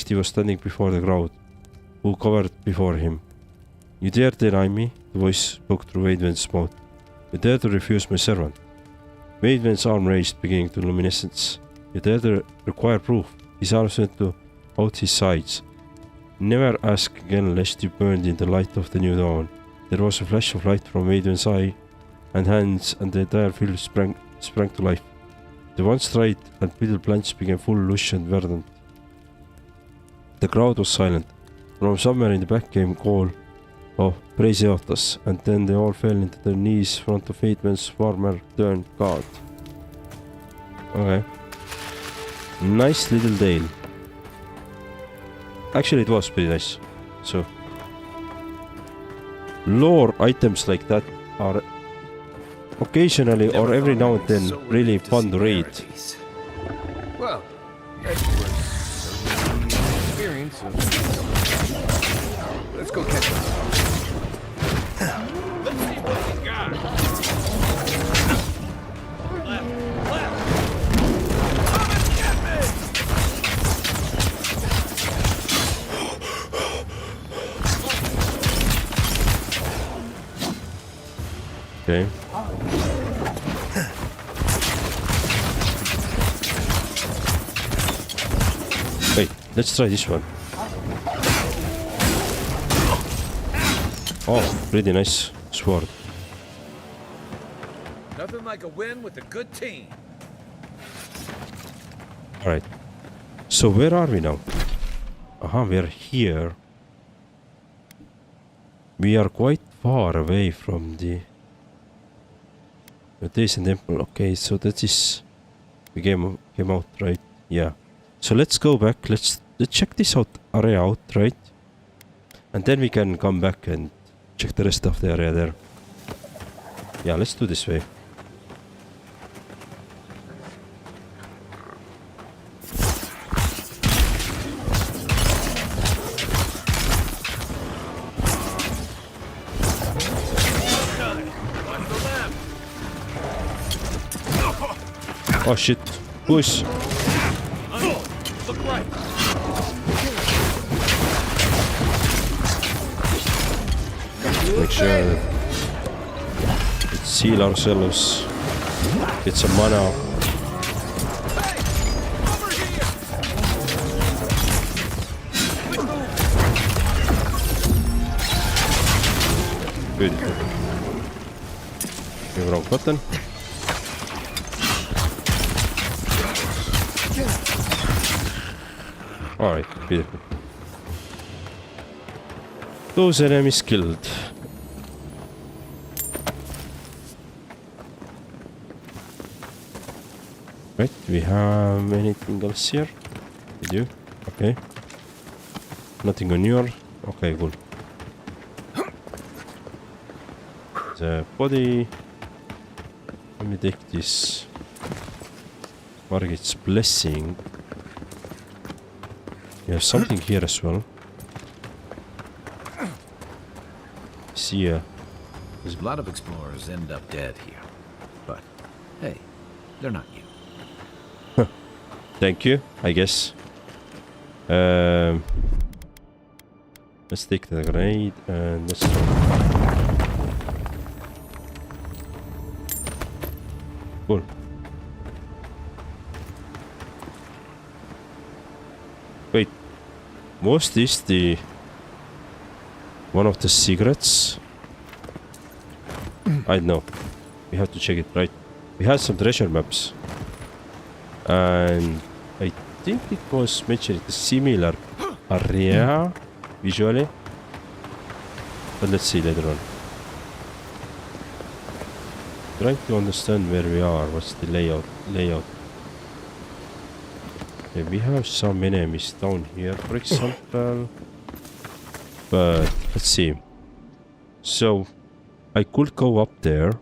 he was standing before the crowd, who covered before him. You dare deny me? The voice spoke through Waidman's mouth. You dare to refuse my servant? Waidman's arm raised, beginning to luminescence. You dare to require proof? His arms went to out his sides. Never ask again lest you burned in the light of the new dawn. There was a flash of light from Waidman's eye and hands, and the entire field sprang to life. The once dried and brittle plants became full, lush and verdant. The crowd was silent. From somewhere in the back came a call of praise Eotas, and then they all fell into their knees in front of Waidman's farmer turned god. Okay. Nice little dale. Actually, it was pretty nice. So, lore items like that are occasionally or every now and then really fun to read. Well, that was certainly an experience of... Let's go catch him. Let's see what he's got. Left. Come and get me! Okay. Wait, let's try this one. Oh, pretty nice sword. Nothing like a win with a good team. Alright. So where are we now? We're here. We are quite far away from the Meditation Temple. Okay, so that is... We came out, right? Yeah. So let's go back. Let's check this area out, right? And then we can come back and check the rest of the area there. Yeah, let's do this way. Oh shit. Push. Look right. Make sure let's heal ourselves. Get some mana. Good. Okay, wrong button. Alright, beautiful. Those enemies killed. Right, do we have anything else here? We do? Okay. Nothing on your... Okay, cool. The body... Let me take this... Margit's blessing. We have something here as well. See ya. A lot of explorers end up dead here. But, hey, they're not you. Thank you, I guess. Let's take the grenade and let's... Cool. Wait. Was this the... one of the secrets? I don't know. We have to check it, right? We had some treasure maps. And I think it was mentioned a similar area visually. But let's see later on. Trying to understand where we are, what's the layout. Okay, we have some enemies down here, for example. But let's see. So I could go up there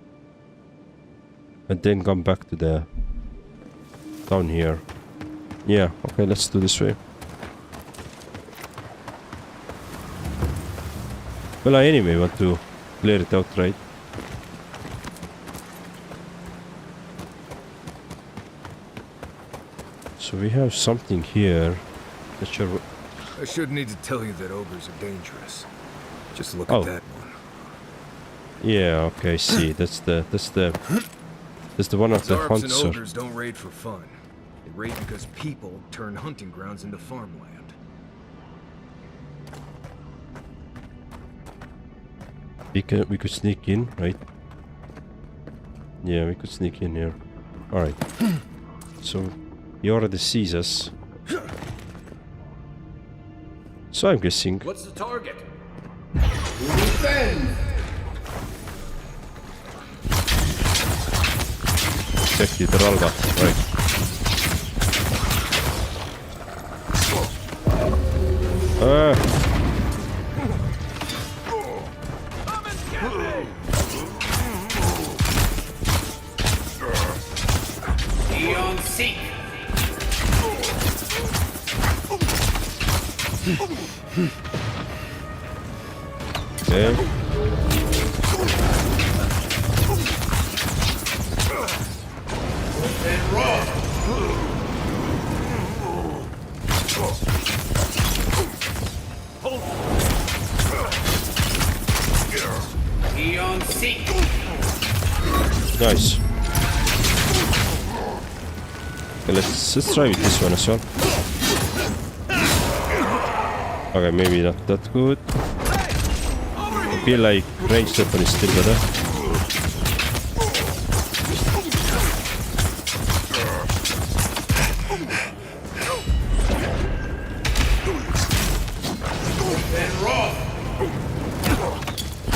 and then come back to the down here. Yeah, okay, let's do this way. Well, I anyway want to clear it out, right? So we have something here. Not sure what... I shouldn't need to tell you that ogres are dangerous. Just look Oh. at that one. Yeah, okay, I see. That's the one of the Zarps and hunts. ogres don't raid for fun. They raid because people turn hunting grounds into farmland. We could sneak in, right? Yeah, we could sneak in here. All right. So he already sees us. So I'm guessing. What's the target? Exactly, the Ralva, right. Okay. Nice. Okay, let's try with this one as well. Okay, maybe not that good. I feel like ranged weapon is still better.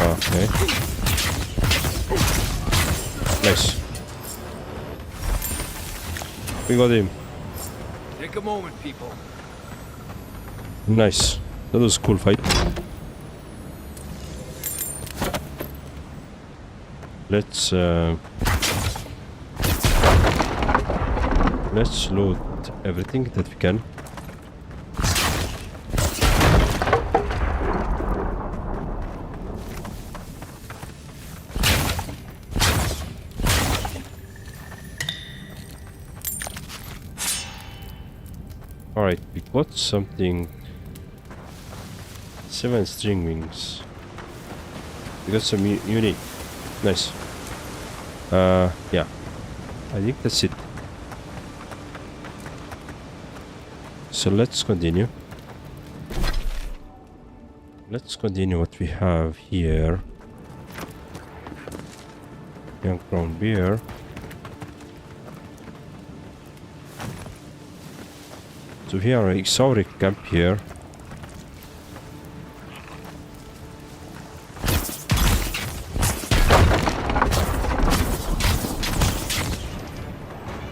Okay. Nice. We got him. Take a moment, people. Nice. That was a cool fight. Let's loot everything that we can. Alright, we got something. 7 string wings. We got some unique. Nice. Yeah. I think that's it. So let's continue. Let's continue what we have here. Young brown bear. So we have an exotic camp here.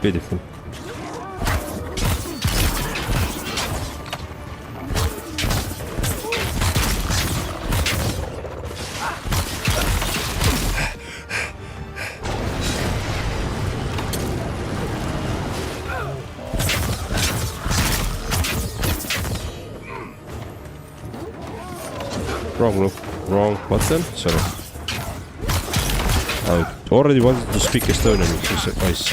Beautiful. Wrong button. Sorry. I already wanted to speak Estonian, which is nice.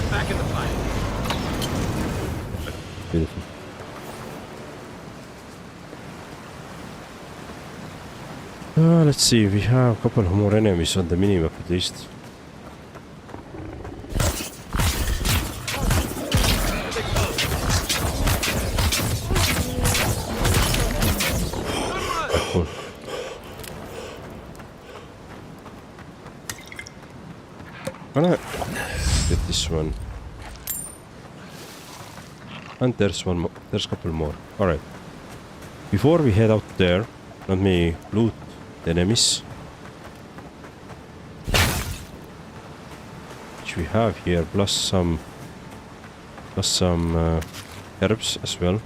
Back in the fight. Beautiful. Let's see. We have a couple more enemies on the minimap at least. Cool. Gonna get this one. And there's one more. There's a couple more. Alright. Before we head out there, let me loot the enemies. which we have here, plus some herbs as well.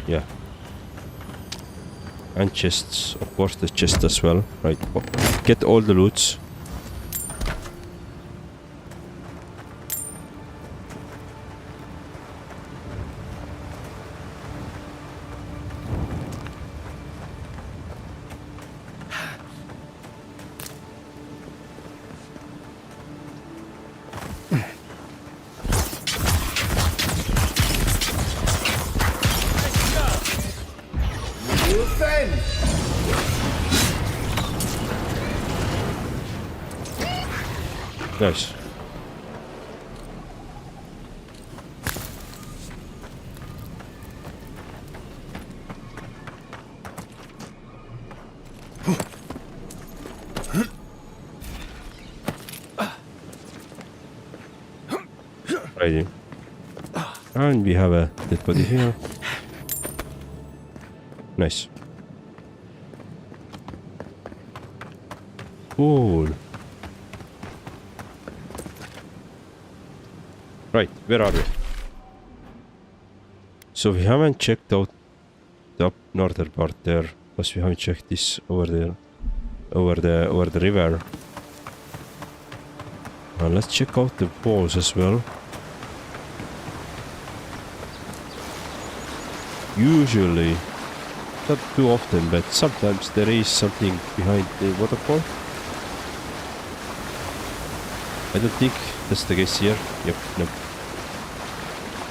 Yeah. And chests, of course the chest as well, right? Get all the loots. Nice. Righty. And we have a dead body here. Nice. Cool. Right, where are we? So we haven't checked out the up northern part there, plus we haven't checked this over there, over the river. Let's check out the walls as well. Usually, not too often, but sometimes there is something behind the waterfall. I don't think that's the case here. Yep, nope.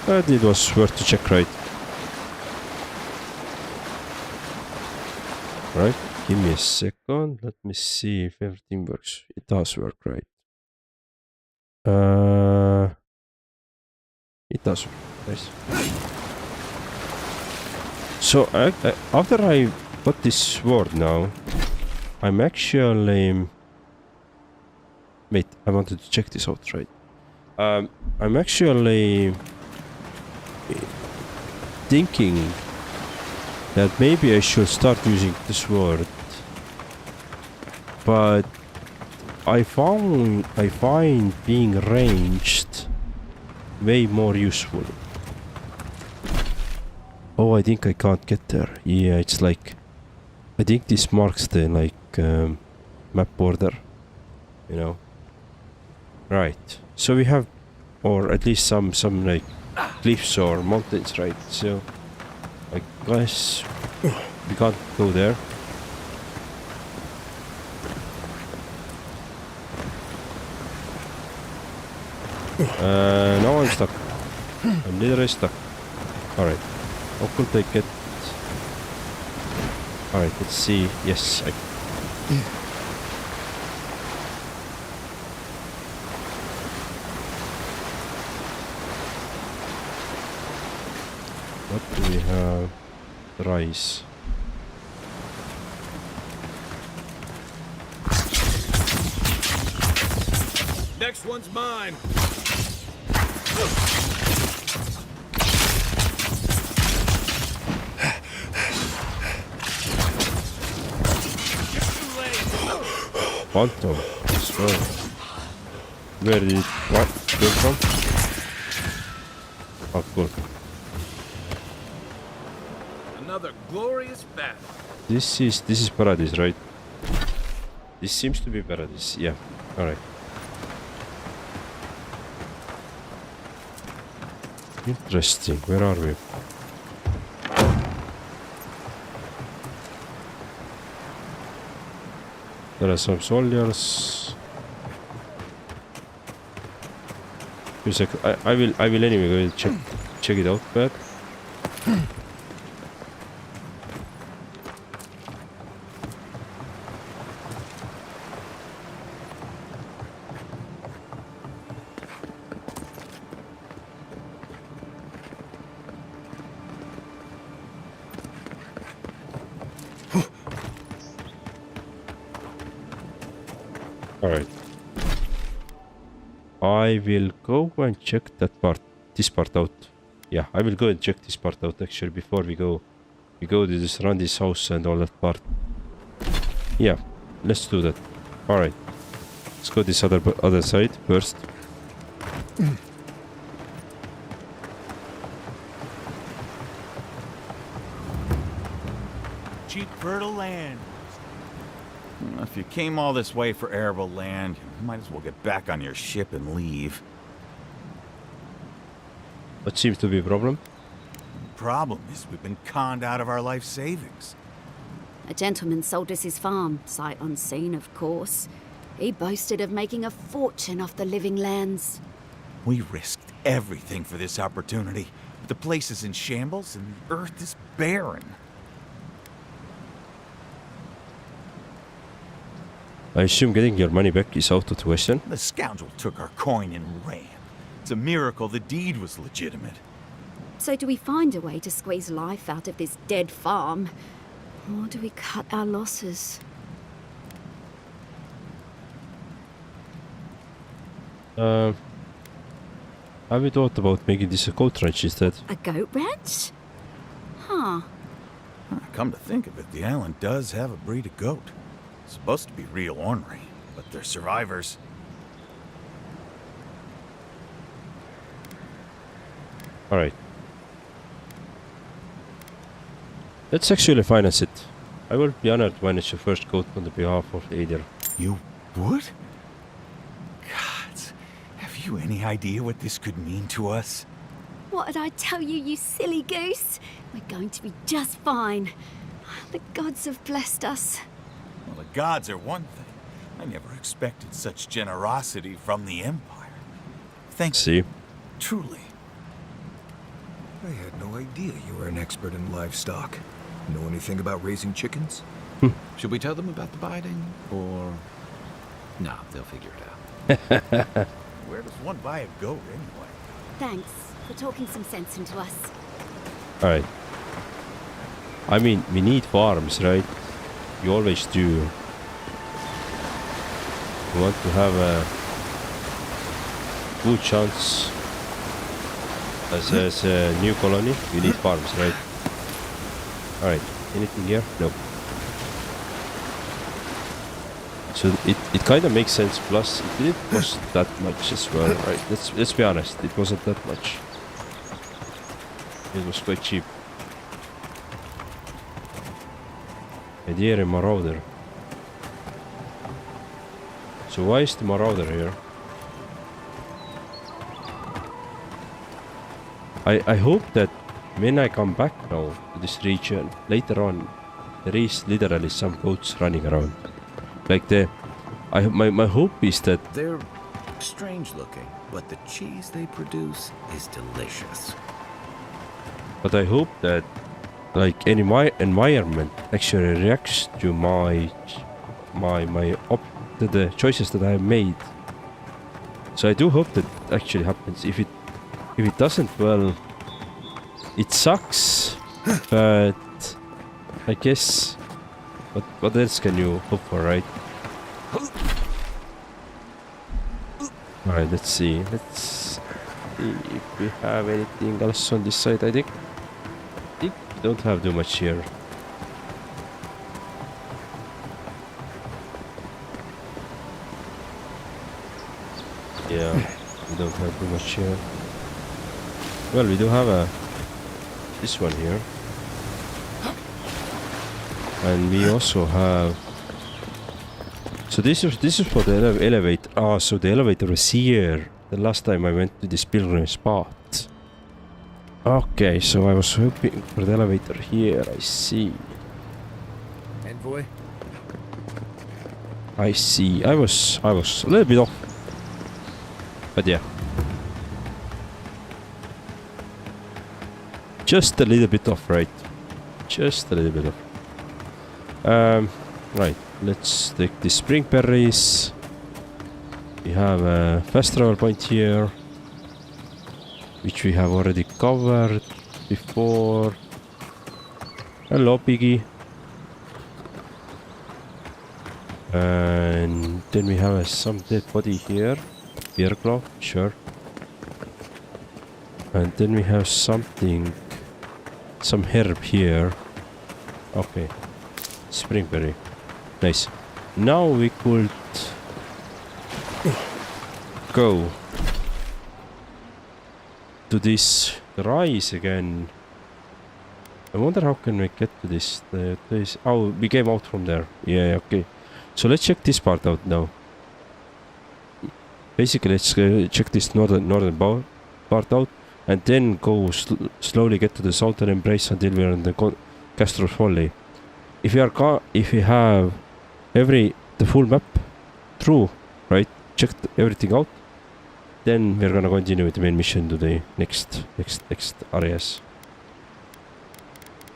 But it was worth to check, right? Right, give me a second. Let me see if everything works. It does work, right? It does work. Nice. So after I got this sword now, I'm actually... Wait, I wanted to check this out, right? I'm actually thinking that maybe I should start using the sword, but I find being ranged way more useful. Oh, I think I can't get there. Yeah, it's like, I think this marks the like map border, you know. Right, so we have, or at least some like cliffs or mountains, right? So I guess we can't go there. Now I'm stuck. I'm literally stuck. Alright, how could I get... Alright, let's see. Yes, I... What do we have? Rice. Next one's mine. Phantom. So, where did it come from? Oh, cool. Another glorious battle. This is paradise, right? This seems to be paradise. Yeah. All right. Interesting. Where are we? There are some soldiers. Wait a second. I will anyway go check it out, but alright. I will go and check that part, this part out. Yeah, I will go and check this part out actually before we go to this Randy's house and all that part. Yeah, let's do that. Alright. Let's go this other side first. Cheap fertile land. If you came all this way for arable land, you might as well get back on your ship and leave. What seems to be a problem? The problem is we've been conned out of our life savings. A gentleman sold us his farm, sight unseen, of course. He boasted of making a fortune off the living lands. We risked everything for this opportunity, but the place is in shambles and the earth is barren. I assume getting your money back is out of the question. The scoundrel took our coin and ran. It's a miracle the deed was legitimate. So do we find a way to squeeze life out of this dead farm? Or do we cut our losses? Have you thought about making this a goat ranch instead? A goat ranch? Huh. Come to think of it, the island does have a breed of goat. It's supposed to be real ornery, but they're survivors. Alright. Let's actually finance it. I will be honored when it's your first goat on the behalf of Aether. You would? Gods, have you any idea what this could mean to us? What did I tell you, you silly goose? We're going to be just fine. The gods have blessed us. Well, the gods are one thing. I never expected such generosity from the Empire. Thank See? you. Truly. I had no idea you were an expert in livestock. Know anything about raising chickens? Should we tell them about the biding, or... No, they'll figure it out. Where does one buy a goat anyway? Thanks for talking some sense into us. Alright. I mean, we need farms, right? You always do. You want to have a good chance as a new colony. You need farms, right? Alright. Anything here? Nope. So it kind of makes sense. Plus, it didn't cost that much as well, right? Let's be honest. It wasn't that much. It was quite cheap. A deer and marauder. So why is the marauder here? I hope that when I come back now to this region later on, there is literally some goats running around. Like my hope is that They're strange looking, but the cheese they produce is delicious. but I hope that like any my environment actually reacts to to the choices that I have made. So I do hope that actually happens. If it doesn't, well, it sucks. But I guess what else can you hope for, right? Alright, let's see. Let's see if we have anything else on this side. I think we don't have too much here. Yeah, we don't have too much here. Well, we do have this one here. And we also have... So this is for the elevator. Ah, so the elevator was here. The last time I went to this pilgrim spot. Okay, so I was hoping for the elevator here. I see. Envoy? I see. I was a little bit off. But yeah. Just a little bit off, right? Just a little bit off. Right. Let's take the spring berries. We have a fast travel point here, which we have already covered before. Hello, piggy. And then we have some dead body here. Bear glove, sure. And then we have something, some herb here. Okay, springberry. Nice. Now we could go to this rise again. I wonder how can we get to this. Oh, we came out from there. Yeah, okay. So let's check this part out now. Basically, let's check this northern part out, and then go slowly get to the southern embrace until we are in the Castro's Folly. If we have the full map through, right? Checked everything out, then we're gonna continue with the main mission to the next areas.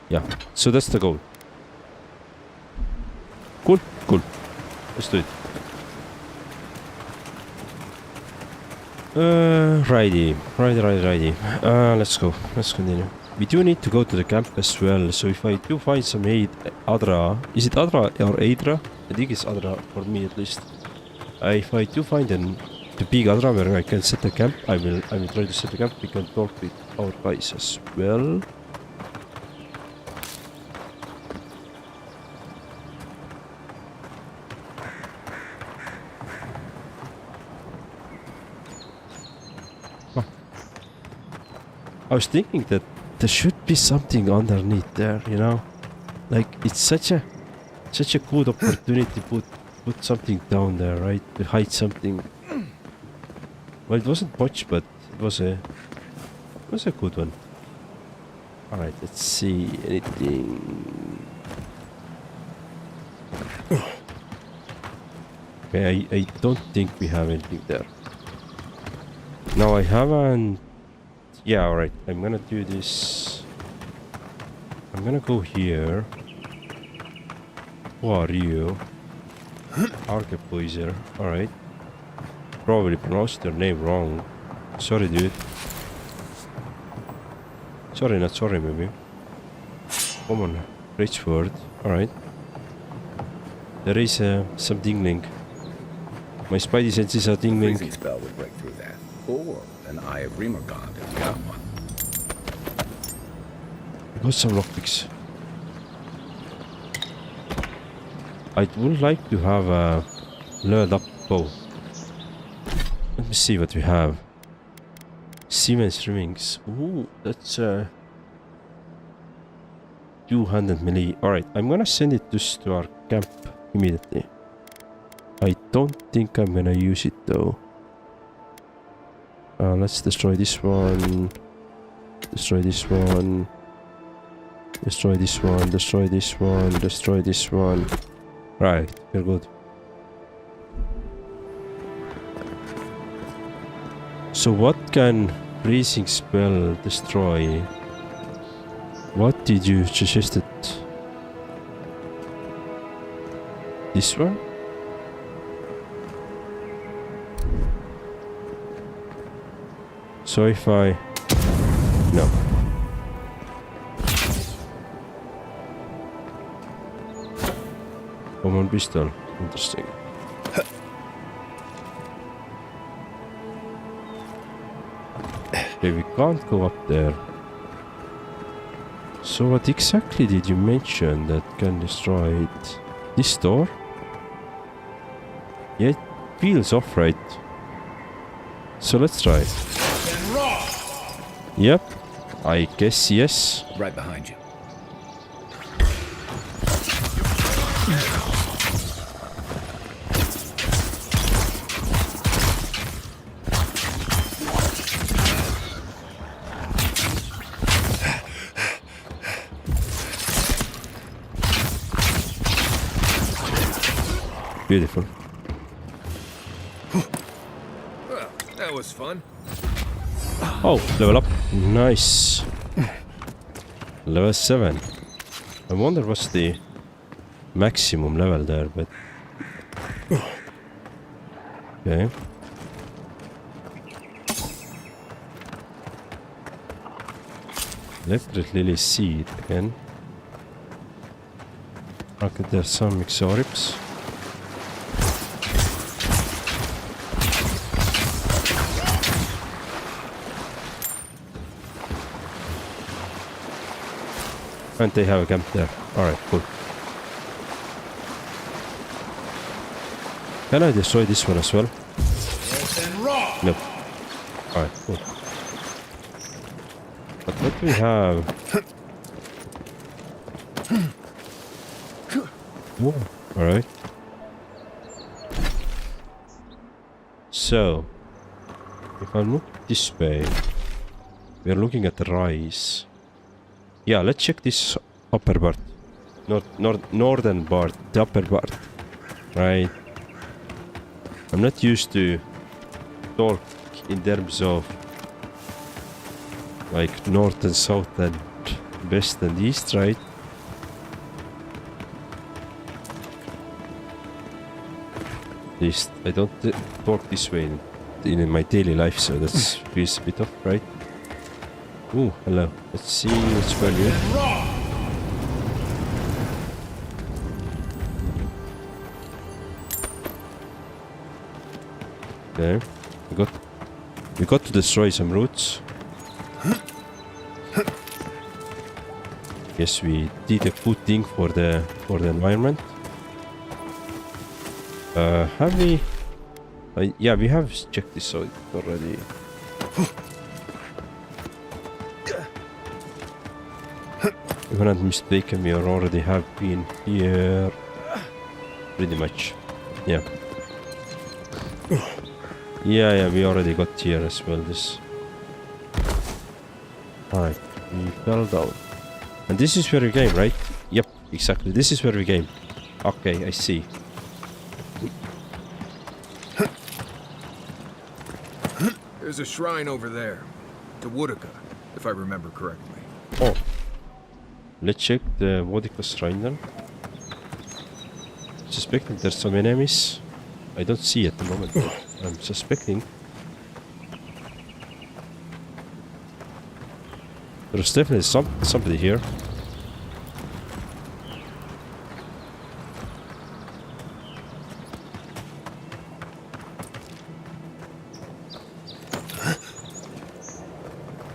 Yeah, so that's the goal. Cool. Let's do it. Righty. Let's go. Let's continue. We do need to go to the camp as well. So if I do find some Adra, is it Adra or Adra? I think it's Adra for me at least. If I do find the big Adra where I can set the camp, I will try to set the camp. We can talk with our guys as well. I was thinking that there should be something underneath there, you know, like it's such a good opportunity to put something down there, right? To hide something. Well, it wasn't much, but it was a good one. All right, let's see anything. Okay, I don't think we have anything there. No, I haven't. Yeah, alright, I'm gonna do this. I'm gonna go here. Who are you? Arkepoiser, alright. Probably pronounced your name wrong. Sorry, dude. Sorry, not sorry, maybe. Come on, Richford, alright. There is some tingling. My spidey senses are tingling. Freezing spell would break through that. Or an Eye of Remergond if you got one. I got some lockpicks. I would like to have a leveled up bow. Let me see what we have. Siemens rings. Ooh, that's 200 melee. Alright, I'm gonna send it just to our camp immediately. I don't think I'm gonna use it though. Let's destroy this one. Destroy this one. Destroy this one. Destroy this one. Destroy this one. Right, we're good. So what can freezing spell destroy? What did you suggest it? This one? So if I... No. Common pistol. Interesting. Okay, we can't go up there. So what exactly did you mention that can destroy it? This door? Yeah, it feels off, right? So let's try. Yep, I guess yes. Right behind you. Beautiful. Well, that was fun. Oh, level up. Nice. Level 7. I wonder what's the maximum level there, but... Okay. Electric Lily Seed again. Okay, there's some Exoribs. And they have a camp there. Alright, cool. Can I destroy this one as well? And raw. Nope. Alright, cool. But what do we have? Oh, alright. So, if I look this way, we are looking at the rise. Yeah, let's check this upper part. Northern part, the upper part. Right. I'm not used to talk in terms of like north and south and west and east, right? At least I don't talk this way in my daily life, so that's feels a bit off, right? Ooh, hello. Let's see what's going on. Okay, we got to destroy some roots. Yes, we did a good thing for the environment. Have we? Yeah, we have checked this out already. If I'm not mistaken, we already have been here. Pretty much. Yeah. Yeah, we already got here as well, this. Alright, we fell down. And this is where we came, right? Yep, exactly. This is where we came. Okay, I see. There's a shrine over there. To Woodaka, if I remember correctly. Oh. Let's check the Wodika shrine then. Suspecting there's some enemies. I don't see at the moment, but I'm suspecting. There's definitely somebody here.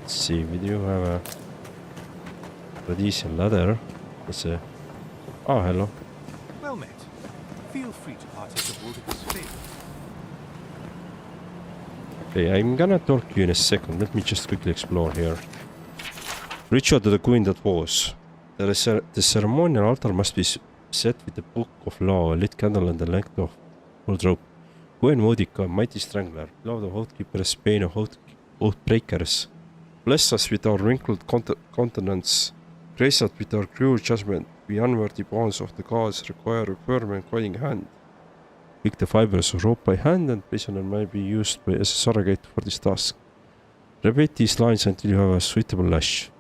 Let's see, we do have a Rhodesian ladder. It's a... Oh, hello. Well met. Feel free to partake of Wodika's fate. Okay, I'm gonna talk to you in a second. Let me just quickly explore here. Ritual to the queen that was. The ceremonial altar must be set with the book of law, a lit candle and the length of old rope. Queen Wodika, mighty strangler, beloved of oathkeepers, bane of oathbreakers. Bless us with our wrinkled countenance. Grace us with our cruel judgment. We unworthy bonds of the gods require a firm and guiding hand. Pick the fibers of rope by hand, and prisoner may be used as a surrogate for this task. Repeat these lines until you have a suitable lash.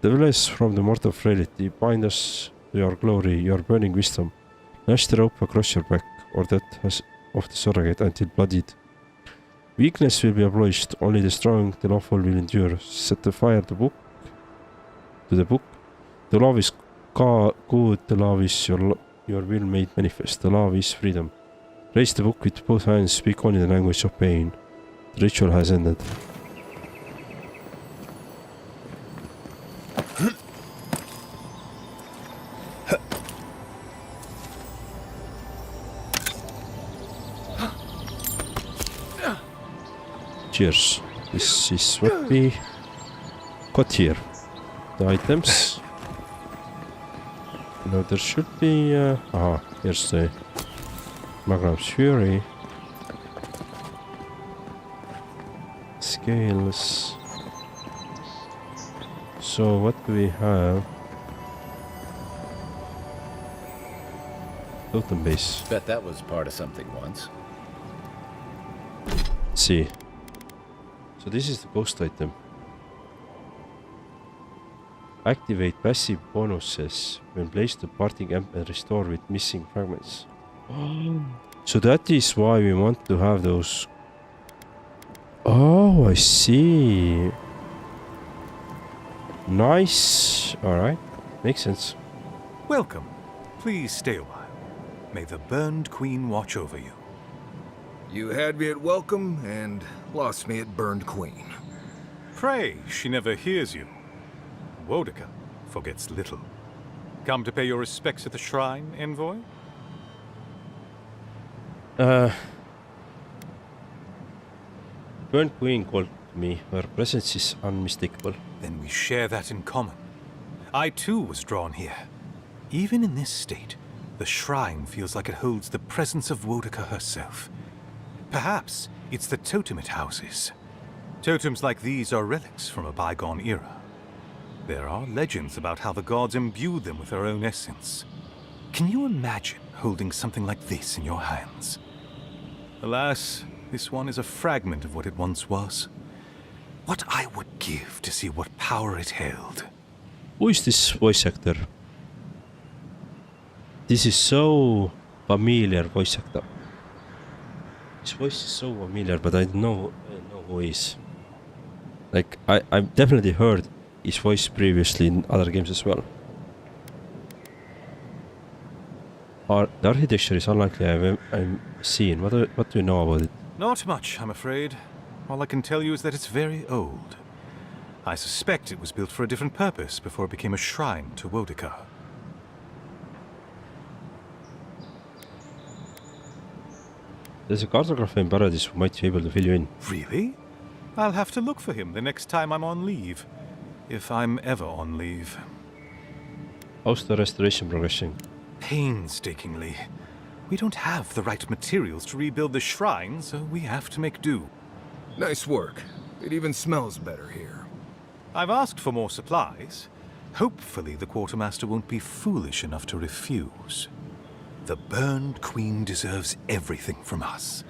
Deliver us from the mortal frailty. Bind us to your glory, your burning wisdom. Lash the rope across your back, or that of the surrogate until bloodied. Weakness will be abolished. Only the strong, the lawful will endure. Set the fire to the book. The law is good. The law is your will made manifest. The law is freedom. Raise the book with both hands, speak only the language of pain. The ritual has ended. Cheers. This is what we got here. The items. Now there should be... here's the Magram's Fury. Scales. So what do we have? Totem base. Bet that was part of something once. Let's see. So this is the ghost item. Activate passive bonuses when placed to parting amp and restore with missing fragments. So that is why we want to have those. Oh, I see. Nice. Alright. Makes sense. Welcome. Please stay a while. May the Burned Queen watch over you. You had me at welcome and lost me at Burned Queen. Pray, she never hears you. Wodika forgets little. Come to pay your respects at the shrine, envoy? Burnt Queen called me. Her presence is unmistakable. Then we share that in common. I too was drawn here. Even in this state, the shrine feels like it holds the presence of Wodeka herself. Perhaps it's the totem it houses. Totems like these are relics from a bygone era. There are legends about how the gods imbued them with their own essence. Can you imagine holding something like this in your hands? Alas, this one is a fragment of what it once was. What I would give to see what power it held. Who is this voice actor? This is so familiar voice actor. His voice is so familiar, but I don't know who he is. Like, I've definitely heard his voice previously in other games as well. The architecture is unlikely I've seen. What do you know about it? Not much, I'm afraid. All I can tell you is that it's very old. I suspect it was built for a different purpose before it became a shrine to Wodeka. There's a cartographer in Paradise who might be able to fill you in. Really? I'll have to look for him the next time I'm on leave. If I'm ever on leave. How's the restoration progressing? Painstakingly. We don't have the right materials to rebuild the shrine, so we have to make do. Nice work. It even smells better here. I've asked for more supplies. Hopefully the quartermaster won't be foolish enough to refuse. The Burned Queen deserves everything from us.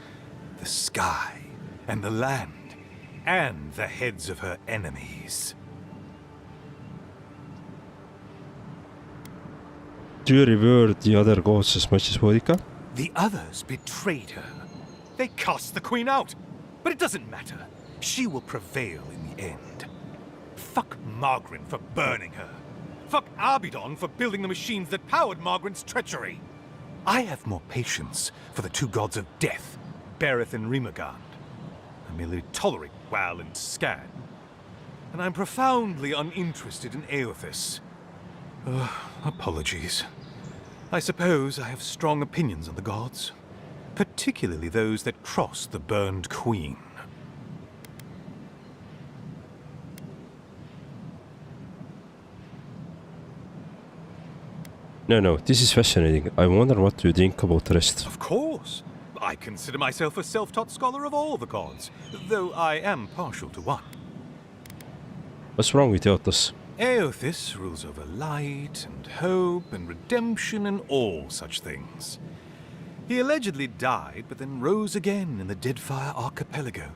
The sky, and the land, and the heads of her enemies. Do you revere the other gods as much as Wodeka? The others betrayed her. They cast the Queen out. But it doesn't matter. She will prevail in the end. Fuck Margaret for burning her. Fuck Abidon for building the machines that powered Margaret's treachery. I have more patience for the two gods of death, Berith and Rimagand. I merely tolerate Wal and Scan. And I'm profoundly uninterested in Aothis. Apologies. I suppose I have strong opinions on the gods, particularly those that cross the Burned Queen. No, this is fascinating. I wonder what you think about the rest. Of course. I consider myself a self-taught scholar of all the gods, though I am partial to one. What's wrong with Aothis? Aothis rules over light and hope and redemption and all such things. He allegedly died, but then rose again in the Deadfire Archipelago.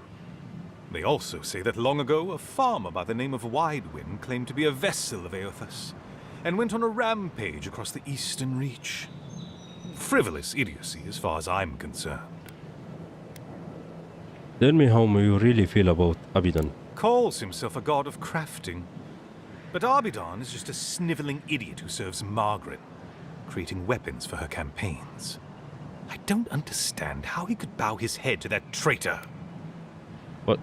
They also say that long ago, a farmer by the name of Widewind claimed to be a vessel of Aothis, and went on a rampage across the Eastern Reach. Frivolous idiocy as far as I'm concerned. Tell me how you really feel about Abidon. Calls himself a god of crafting. But Abidon is just a sniveling idiot who serves Margaret, creating weapons for her campaigns. I don't understand how he could bow his head to that traitor. What?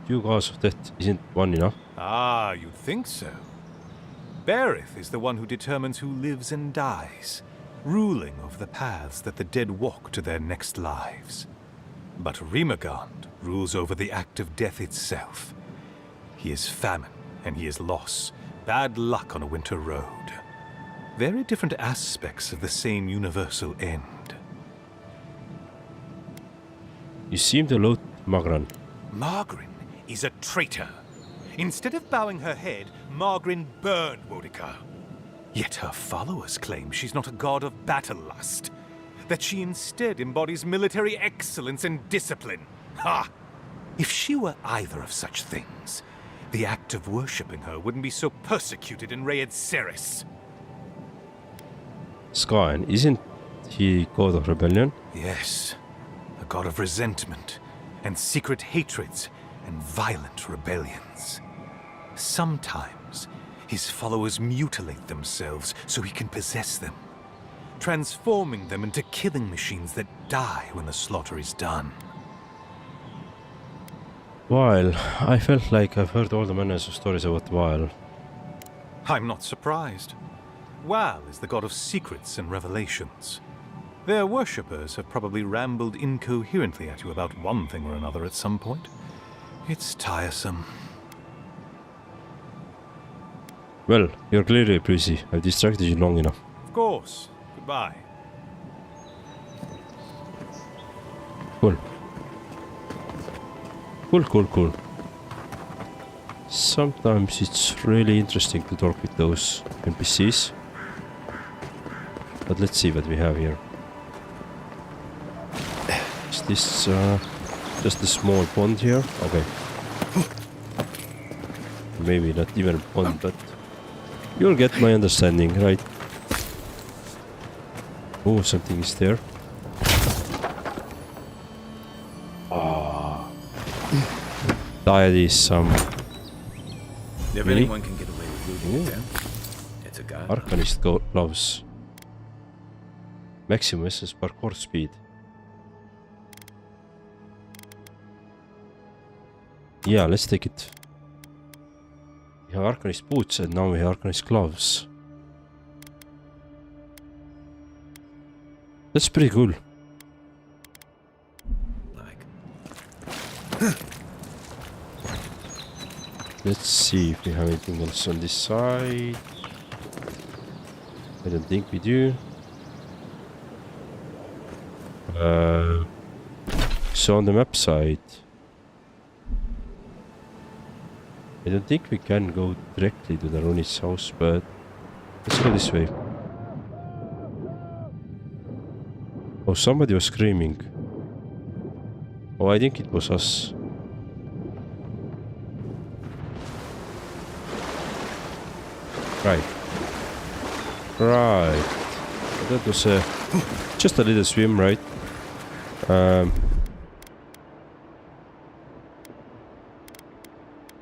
Two gods of death isn't one enough? Ah, you'd think so. Berith is the one who determines who lives and dies, ruling over the paths that the dead walk to their next lives. But Rimagand rules over the act of death itself. He is famine, and he is loss, bad luck on a winter road. Very different aspects of the same universal end. You seem to loathe Magran. Margaret is a traitor. Instead of bowing her head, Margaret burned Wodeka. Yet her followers claim she's not a god of battle lust, that she instead embodies military excellence and discipline. Ha! If she were either of such things, the act of worshipping her wouldn't be so persecuted in Rayed Ceres. Scion, isn't he god of rebellion? Yes, a god of resentment, and secret hatreds, and violent rebellions. Sometimes, his followers mutilate themselves so he can possess them, transforming them into killing machines that die when the slaughter is done. While I felt like I've heard all the manners of stories about While. I'm not surprised. Wal is the god of secrets and revelations. Their worshippers have probably rambled incoherently at you about one thing or another at some point. It's tiresome. Well, you're clearly busy. I've distracted you long enough. Of course. Goodbye. Cool. Cool. Sometimes it's really interesting to talk with those NPCs. But let's see what we have here. Is this just a small pond here? Okay. Maybe not even a pond, but you'll get my understanding, right? Oh, something is there. That is some If Really? anyone can get away with looting them, it's a god. Arcanist gloves. Maximum SS parkour speed. Yeah, let's take it. We have Arcanist boots and now we have Arcanist gloves. That's pretty cool. Like, Let's see if we have anything else on this side. I don't think we do. So on the map side, I don't think we can go directly to the Ronit's house, but let's go this way. Oh, somebody was screaming. Oh, I think it was us. Right. That was just a little swim, right?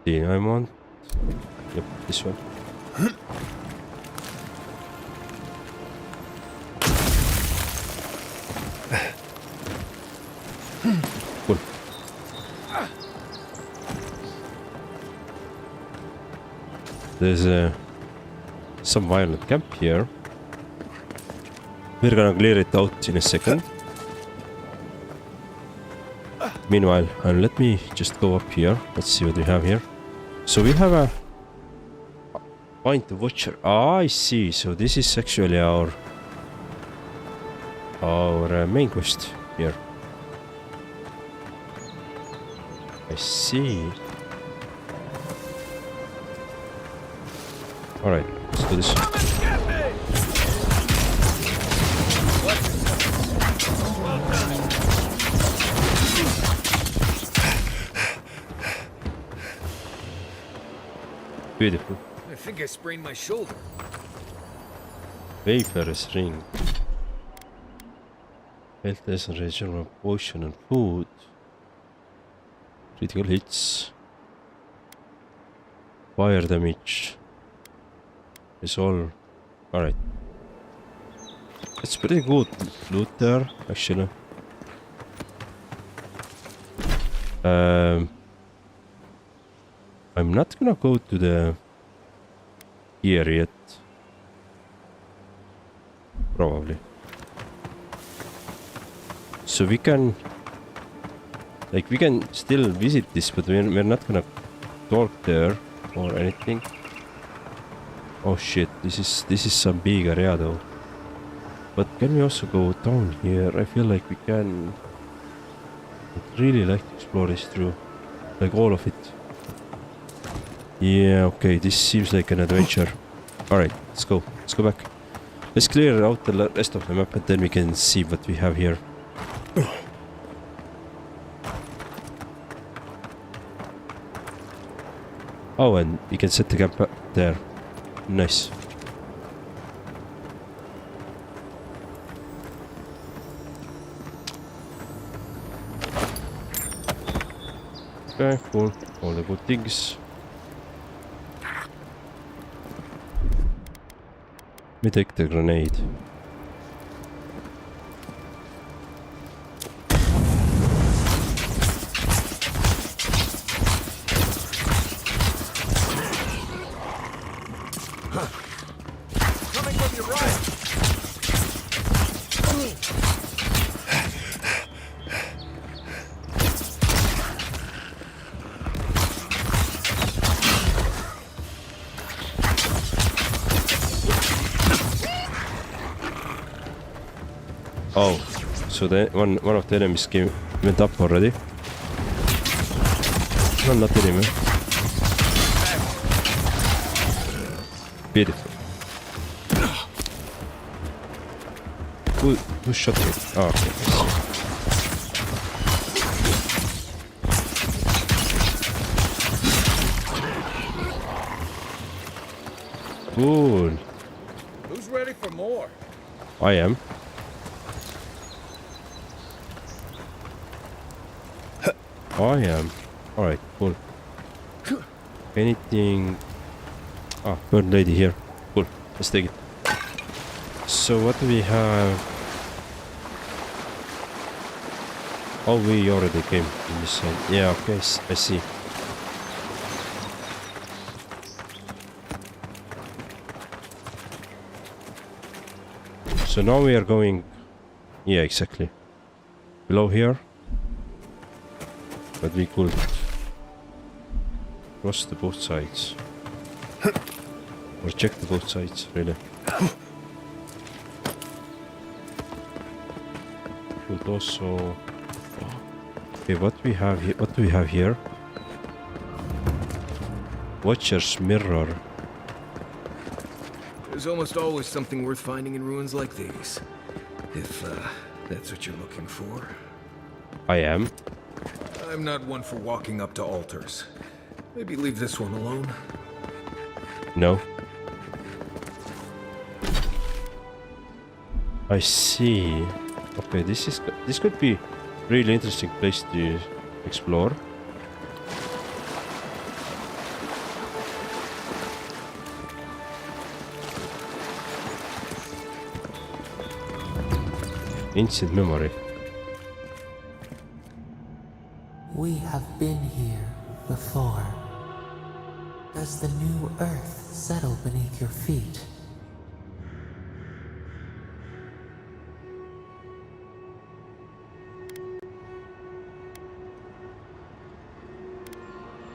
I'm on. Yep, this one. Cool. There's some violent camp here. We're gonna clear it out in a second. Meanwhile, let me just go up here. Let's see what we have here. So we have a Find the Watcher. Ah, I see. So this is actually our main quest here. I see. All right, let's do this. Beautiful. I think I sprained my shoulder. Wayfarer's ring. Health and regional potion and food. Critical hits. Fire damage. Is all. Alright. It's pretty good loot there, actually. I'm not gonna go to the here yet. Probably. So we can still visit this, but we're not gonna talk there or anything. Oh shit, this is some big area though. But can we also go down here? I feel like we can. I'd really like to explore this through. Like all of it. Yeah, okay, this seems like an adventure. Alright, let's go. Let's go back. Let's clear out the rest of the map and then we can see what we have here. Oh, and we can set the camp there. Nice. Okay, cool. All the good things. Let me take the grenade. Coming from your right. Oh, so the one of the enemies went up already. No, not anymore. Beautiful. Who shot you? Oh, okay. Cool. Who's ready for more? I am. I am. Alright, cool. Anything... Ah, bird lady here. Cool, let's take it. So what do we have? Oh, we already came in this side. Yeah, okay, I see. So now we are going... Yeah, exactly. Below here. But we could cross the both sides. Or check the both sides, really. Could also... Okay, what we have here? What do we have here? Watcher's mirror. There's almost always something worth finding in ruins like these. If that's what you're looking for. I am. I'm not one for walking up to altars. Maybe leave this one alone. No. I see. Okay, this could be really interesting place to explore. Ancient memory. We have been here before. Does the new earth settle beneath your feet?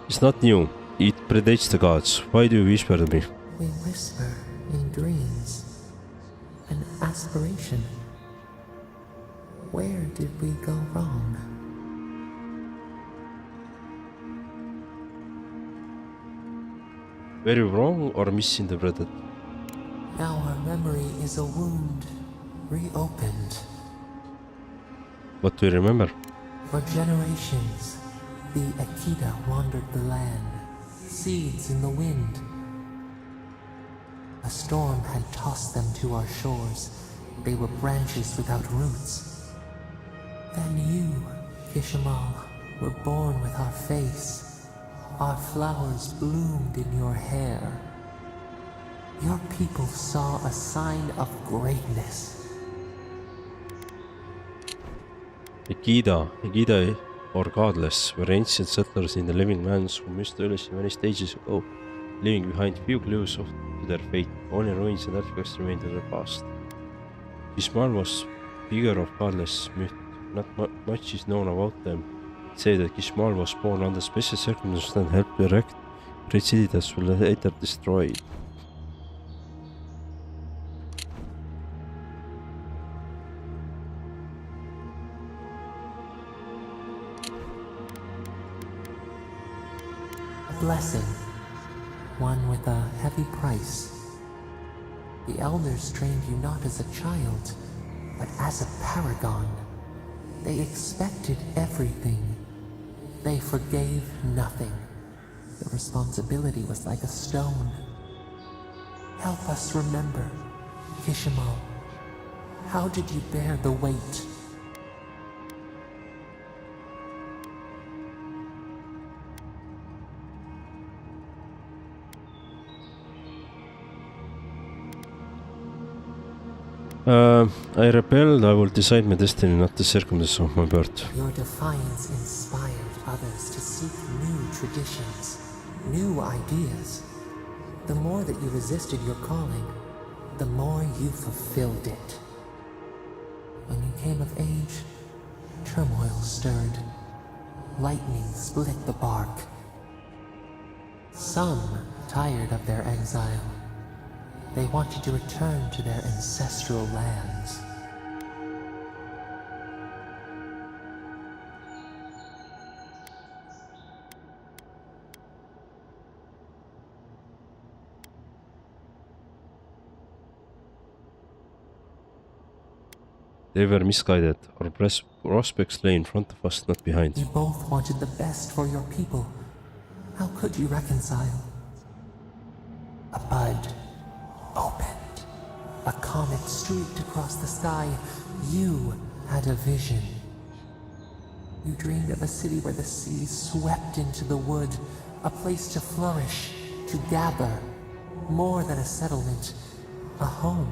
It's not new. It predates the gods. Why do you whisper to me? We whisper in dreams. An aspiration. Where did we go wrong? Very wrong or misinterpreted? Now our memory is a wound, reopened. What do you remember? For generations, the Akita wandered the land, seeds in the wind. A storm had tossed them to our shores. They were branches without roots. Then you, Kishimal, were born with our face. Our flowers bloomed in your hair. Your people saw a sign of greatness. Akita or godless were ancient settlers in the living lands who missed the earliest many stages ago, leaving behind few clues to their fate. Only ruins and artifacts remained of their past. Kishimal was figure of godless myth. Not much is known about them. Say that Kishimal was born under special circumstances and helped erect great city that was later destroyed. A blessing, one with a heavy price. The elders trained you not as a child, but as a paragon. They expected everything. They forgave nothing. The responsibility was like a stone. Help us remember, Kishimal. How did you bear the weight? I rebelled. I will decide my destiny, not the circumstances of my birth. Your defiance inspired others to seek new traditions, new ideas. The more that you resisted your calling, the more you fulfilled it. When you came of age, turmoil stirred. Lightning split the bark. Some tired of their exile. They wanted to return to their ancestral lands. They were misguided. Our prospects lay in front of us, not behind. You both wanted the best for your people. How could you reconcile? A bud opened. A comet streaked across the sky. You had a vision. You dreamed of a city where the sea swept into the wood, a place to flourish, to gather, more than a settlement, a home.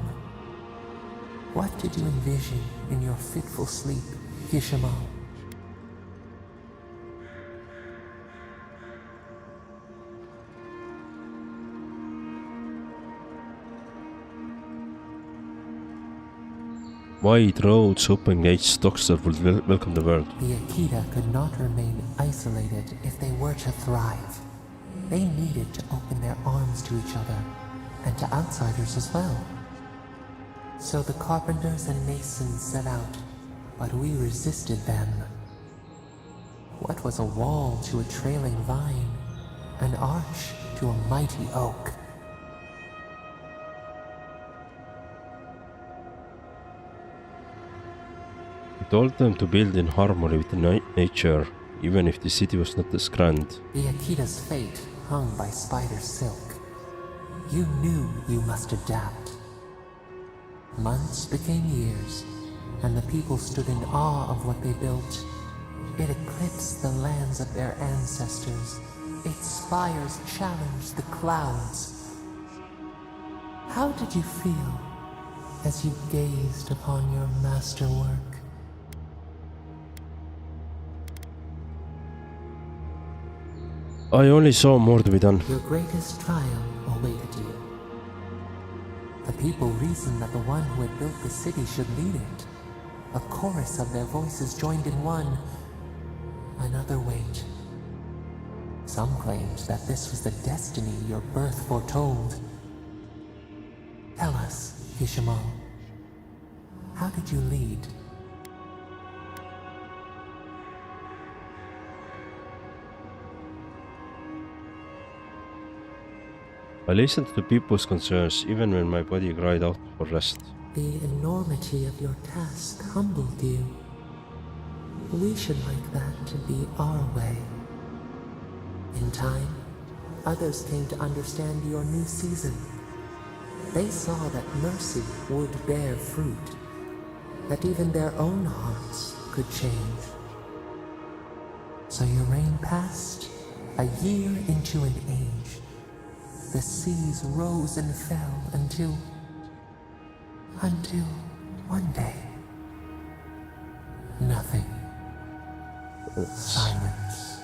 What did you envision in your fitful sleep, Kishimo? Wide roads, open gates, docks that would welcome the world. The Akita could not remain isolated if they were to thrive. They needed to open their arms to each other, and to outsiders as well. So the carpenters and masons set out, but we resisted them. What was a wall to a trailing vine? An arch to a mighty oak? We told them to build in harmony with nature, even if the city was not as grand. The Akita's fate hung by spider silk. You knew you must adapt. Months became years, and the people stood in awe of what they built. It eclipsed the lands of their ancestors. Its spires challenged the clouds. How did you feel as you gazed upon your masterwork? I only saw more to be done. Your greatest trial awaited you. The people reasoned that the one who had built the city should lead it. A chorus of their voices joined in one. Another wait. Some claimed that this was the destiny your birth foretold. Tell us, Kishimo, how did you lead? I listened to people's concerns even when my body cried out for rest. The enormity of your task humbled you. We should like that to be our way. In time, others came to understand your new season. They saw that mercy would bear fruit, that even their own hearts could change. So your reign passed, a year into an age. The seas rose and fell until one day, nothing. Silence.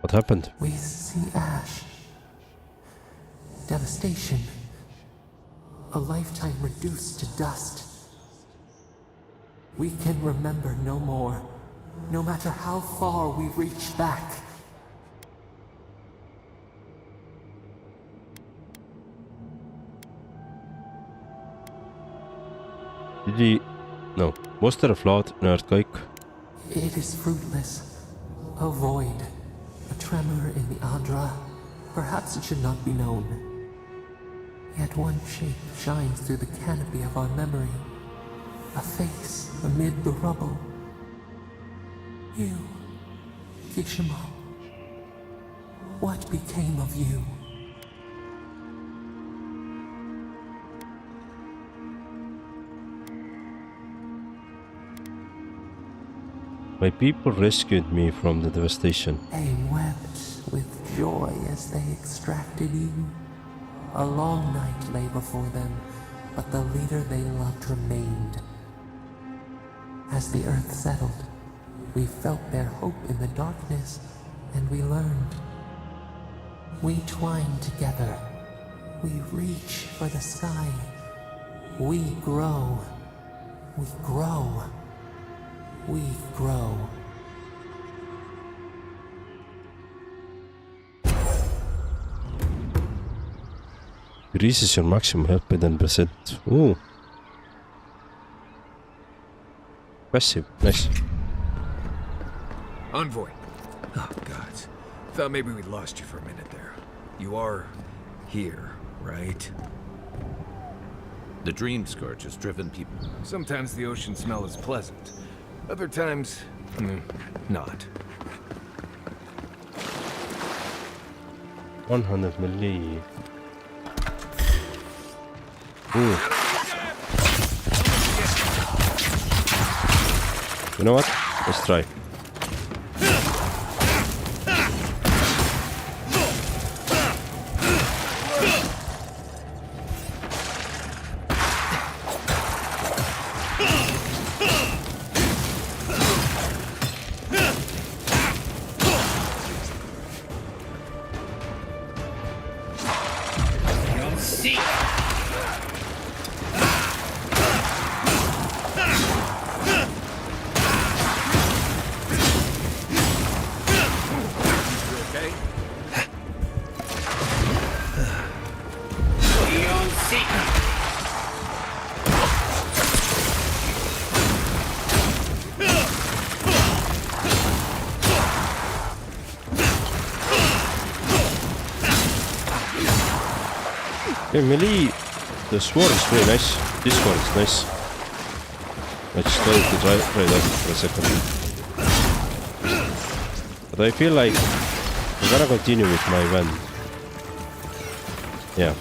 What happened? We see ash, devastation, a lifetime reduced to dust. We can remember no more, no matter how far we reach back. Did he... No. Was there a flood, an earthquake? It is fruitless. A void. A tremor in the Adra. Perhaps it should not be known. Yet one shape shines through the canopy of our memory. A face amid the rubble. You, Kishimo. What became of you? My people rescued me from the devastation. They wept with joy as they extracted you. A long night lay before them, but the leader they loved remained. As the earth settled, we felt their hope in the darkness, and we learned. We twine together. We reach for the sky. We grow. We grow. We grow. Increases your maximum health by 10%. Ooh. Passive. Nice. Envoy. Oh, God. Thought maybe we'd lost you for a minute there. You are here. right? The dream scourge has driven people. Sometimes the ocean smell is pleasant. Other times, not. 100 milli. Ooh. You know what? Let's try. Okay, melee, the sword is very nice. This one is nice. I just started to try that for a second. But I feel like I'm gonna continue with my wand. Yeah.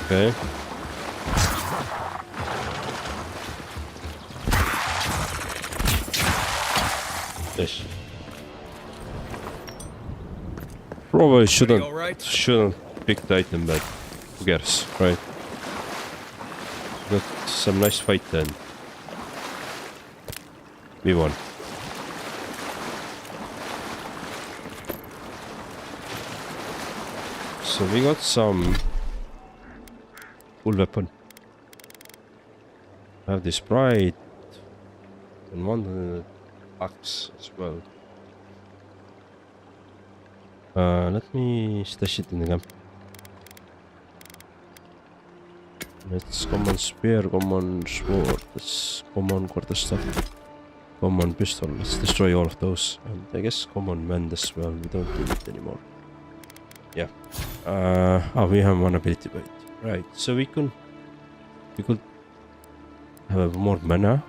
Okay. Yes. Probably shouldn't pick the item, but who cares, right? Got some nice fight then. We won. So we got some cool weapon. I have this bright and one axe as well. Let me stash it in the camp. Let's common spear, common sword, let's common quarterstaff, common pistol. Let's destroy all of those, and I guess common mend as well. We don't need it anymore. Yeah. We have one ability point. Right. So we could have more mana.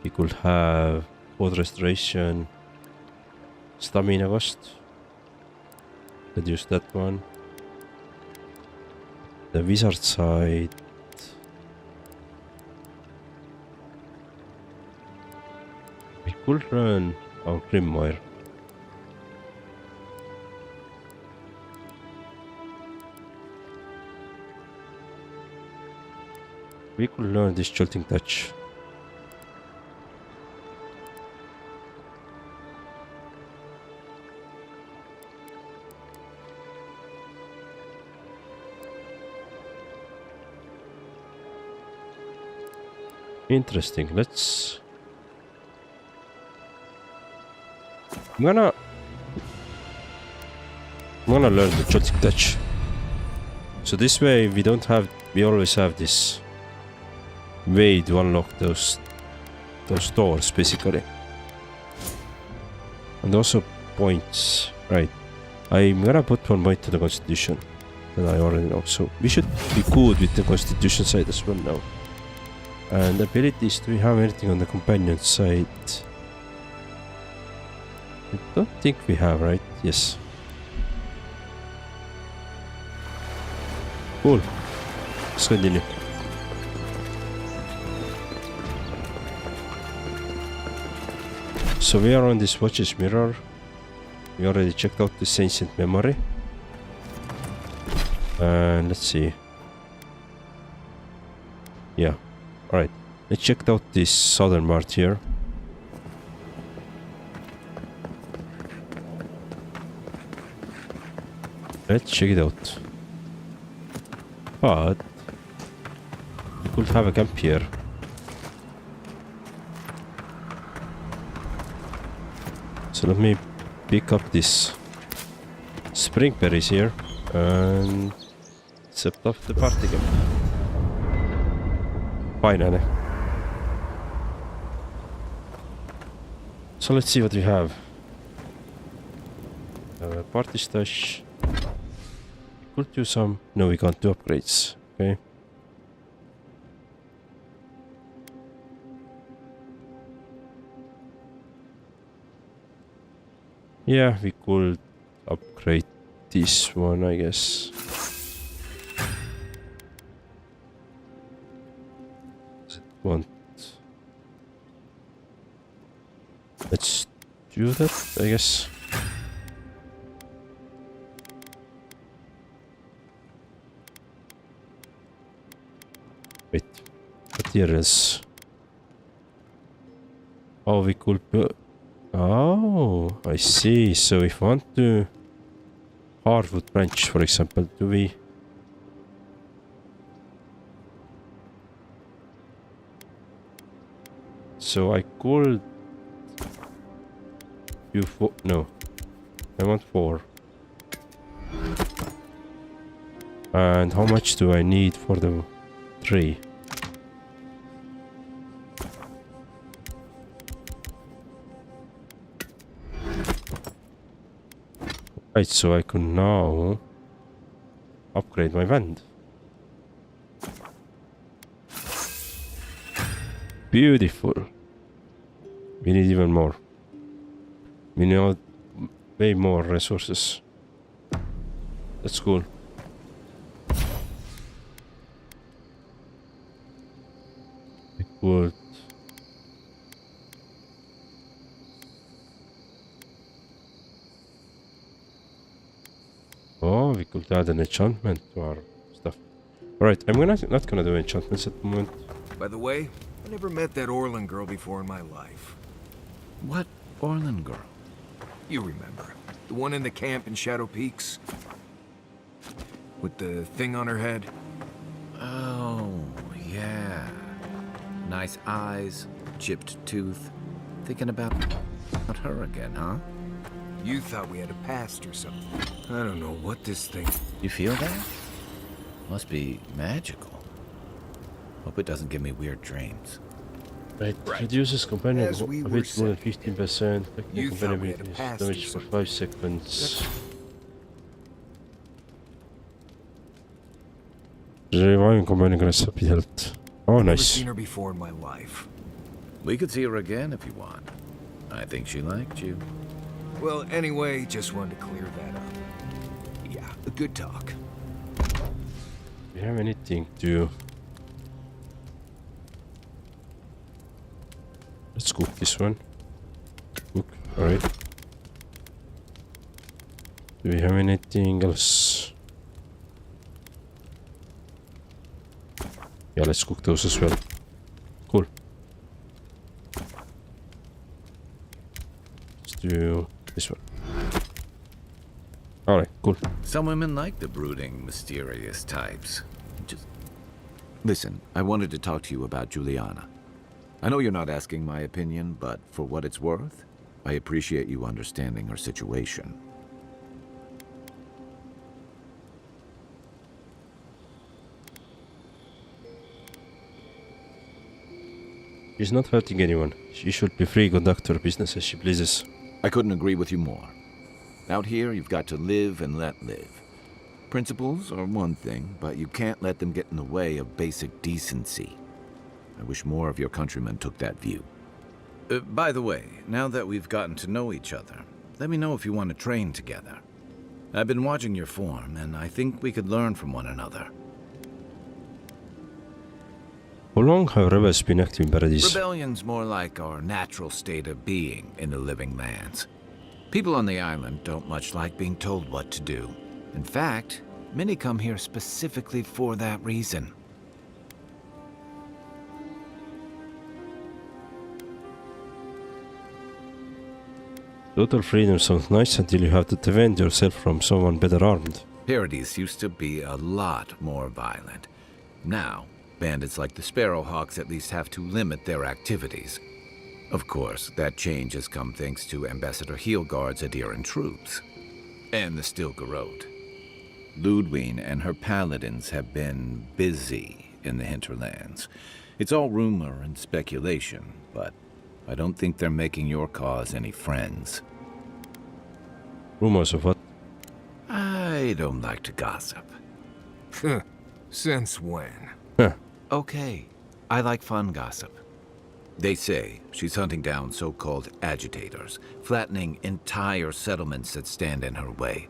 We could have both restoration, stamina cost. Reduce that one. The wizard side. We could run our Grimoire. We could learn this jolting touch. Interesting. Let's. I'm gonna learn the jolting touch. So this way we always have this way to unlock those doors basically. And also points, right? I'm gonna put 1 point to the constitution that I already know. So we should be good with the constitution side as well now. And abilities, do we have anything on the companion side? I don't think we have, right? Yes. Cool. Let's continue. So we are on this watch's mirror. We already checked out this ancient memory. And let's see. Yeah. Alright. Let's check out this southern part here. Let's check it out. But we could have a camp here. So let me pick up this spring berries here and set up the party camp. Finally. So let's see what we have. Party stash. Could do some. No, we can't do upgrades. Okay. Yeah, we could upgrade this one, I guess. Does it want? Let's do that, I guess. Wait, materials. Oh, we could put. Oh, I see. So if I want to hardwood branch, for example, do we? So I could do 4. No, I want 4. And how much do I need for the 3? Right, so I can now upgrade my wand. Beautiful. We need even more. We need way more resources. That's cool. We could. Oh, we could add an enchantment to our stuff. Alright, I'm not gonna do enchantments at the moment. By the way, I never met that Orlin girl before in my life. What Orlin girl? You remember. The one in the camp in Shadow Peaks? With the thing on her head? Oh, yeah. Nice eyes, chipped tooth. Thinking about her again, huh? You thought we had a past or something. I don't know what this thing... You feel that? Must be magical. Hope it doesn't give me weird dreams. Right, reduces companion As a we bit were more than saying, 15%. you thought Companion we had a is past damage or for 5 seconds. Reviving companion gonna stop it health. Oh, Never nice. seen her before in my life. We could see her again if you want. I think she liked you. Well, anyway, just wanted to clear that up. Yeah, a good talk. Do we have anything to... Let's cook this one. Cook, alright. Do we have anything else? Yeah, let's cook those as well. Cool. Let's do this one. Alright, cool. Some women like the brooding, mysterious types. Just... Listen, I wanted to talk to you about Juliana. I know you're not asking my opinion, but for what it's worth, I appreciate you understanding her situation. She's not hurting anyone. She should be free to conduct her business as she pleases. I couldn't agree with you more. Out here, you've got to live and let live. Principles are one thing, but you can't let them get in the way of basic decency. I wish more of your countrymen took that view. By the way, now that we've gotten to know each other, let me know if you want to train together. I've been watching your form, and I think we could learn from one another. How long have rebels been active in Paradise? Rebellion's more like our natural state of being in the living lands. People on the island don't much like being told what to do. In fact, Many come here specifically for that reason. Total freedom sounds nice until you have to defend yourself from someone better armed. Paradise used to be a lot more violent. Now, bandits like the Sparrowhawks at least have to limit their activities. Of course, that change has come thanks to Ambassador Heelguard's adherent troops. And the Steel Garrote. Ludwine and her paladins have been busy in the hinterlands. It's all rumor and speculation, but I don't think they're making your cause any friends. Rumors of what? I don't like to gossip. Since when? Huh. Okay, I like fun gossip. They say she's hunting down so-called agitators, flattening entire settlements that stand in her way.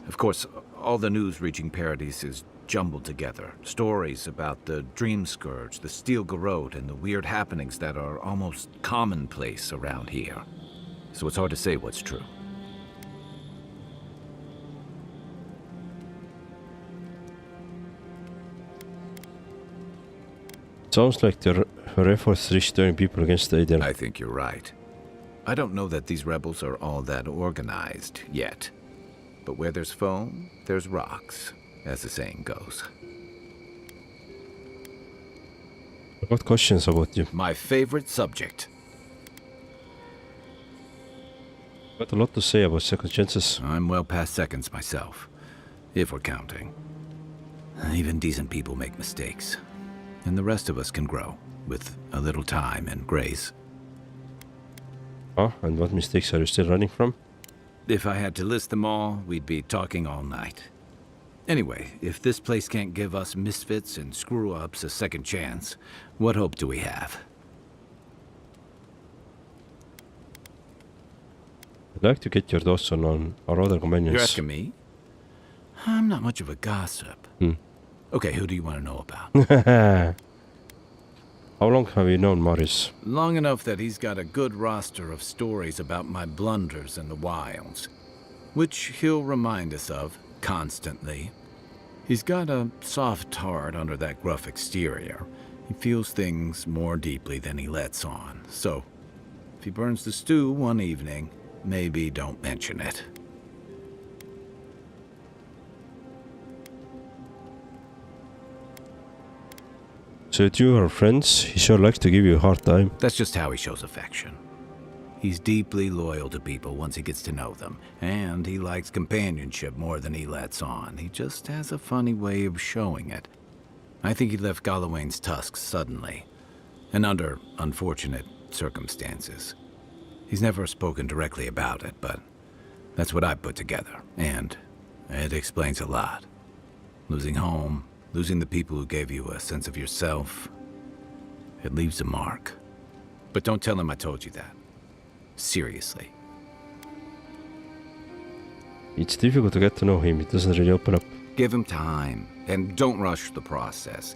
Of course, all the news reaching Paradise is jumbled together. Stories about the Dream Scourge, the Steel Garrote, and the weird happenings that are almost commonplace around here. So it's hard to say what's true. Sounds like her efforts reach turning people against the idea. I think you're right. I don't know that these rebels are all that organized yet. But where there's foam, there's rocks, as the saying goes. I got questions about you. My favorite subject. Got a lot to say about second chances. I'm well past seconds myself, if we're counting. Even decent people make mistakes. And the rest of us can grow, with a little time and grace. Huh? And what mistakes are you still running from? If I had to list them all, we'd be talking all night. Anyway, if this place can't give us misfits and screw-ups a second chance, what hope do we have? I'd like to get your thoughts on our other companions. You're asking me? I'm not much of a gossip. Okay, who do you want to know about? How long have you known Morris? Long enough that he's got a good roster of stories about my blunders in the wilds, which he'll remind us of constantly. He's got a soft heart under that gruff exterior. He feels things more deeply than he lets on, so if he burns the stew one evening, maybe don't mention it. So you are friends? He sure likes to give you a hard time. That's just how he shows affection. He's deeply loyal to people once he gets to know them, and he likes companionship more than he lets on. He just has a funny way of showing it. I think he left Galawain's tusks suddenly, and under unfortunate circumstances. He's never spoken directly about it, but that's what I put together, and it explains a lot. Losing home, losing the people who gave you a sense of yourself, it leaves a mark. But don't tell him I told you that. Seriously. It's difficult to get to know him. He doesn't really open up. Give him time, and don't rush the process.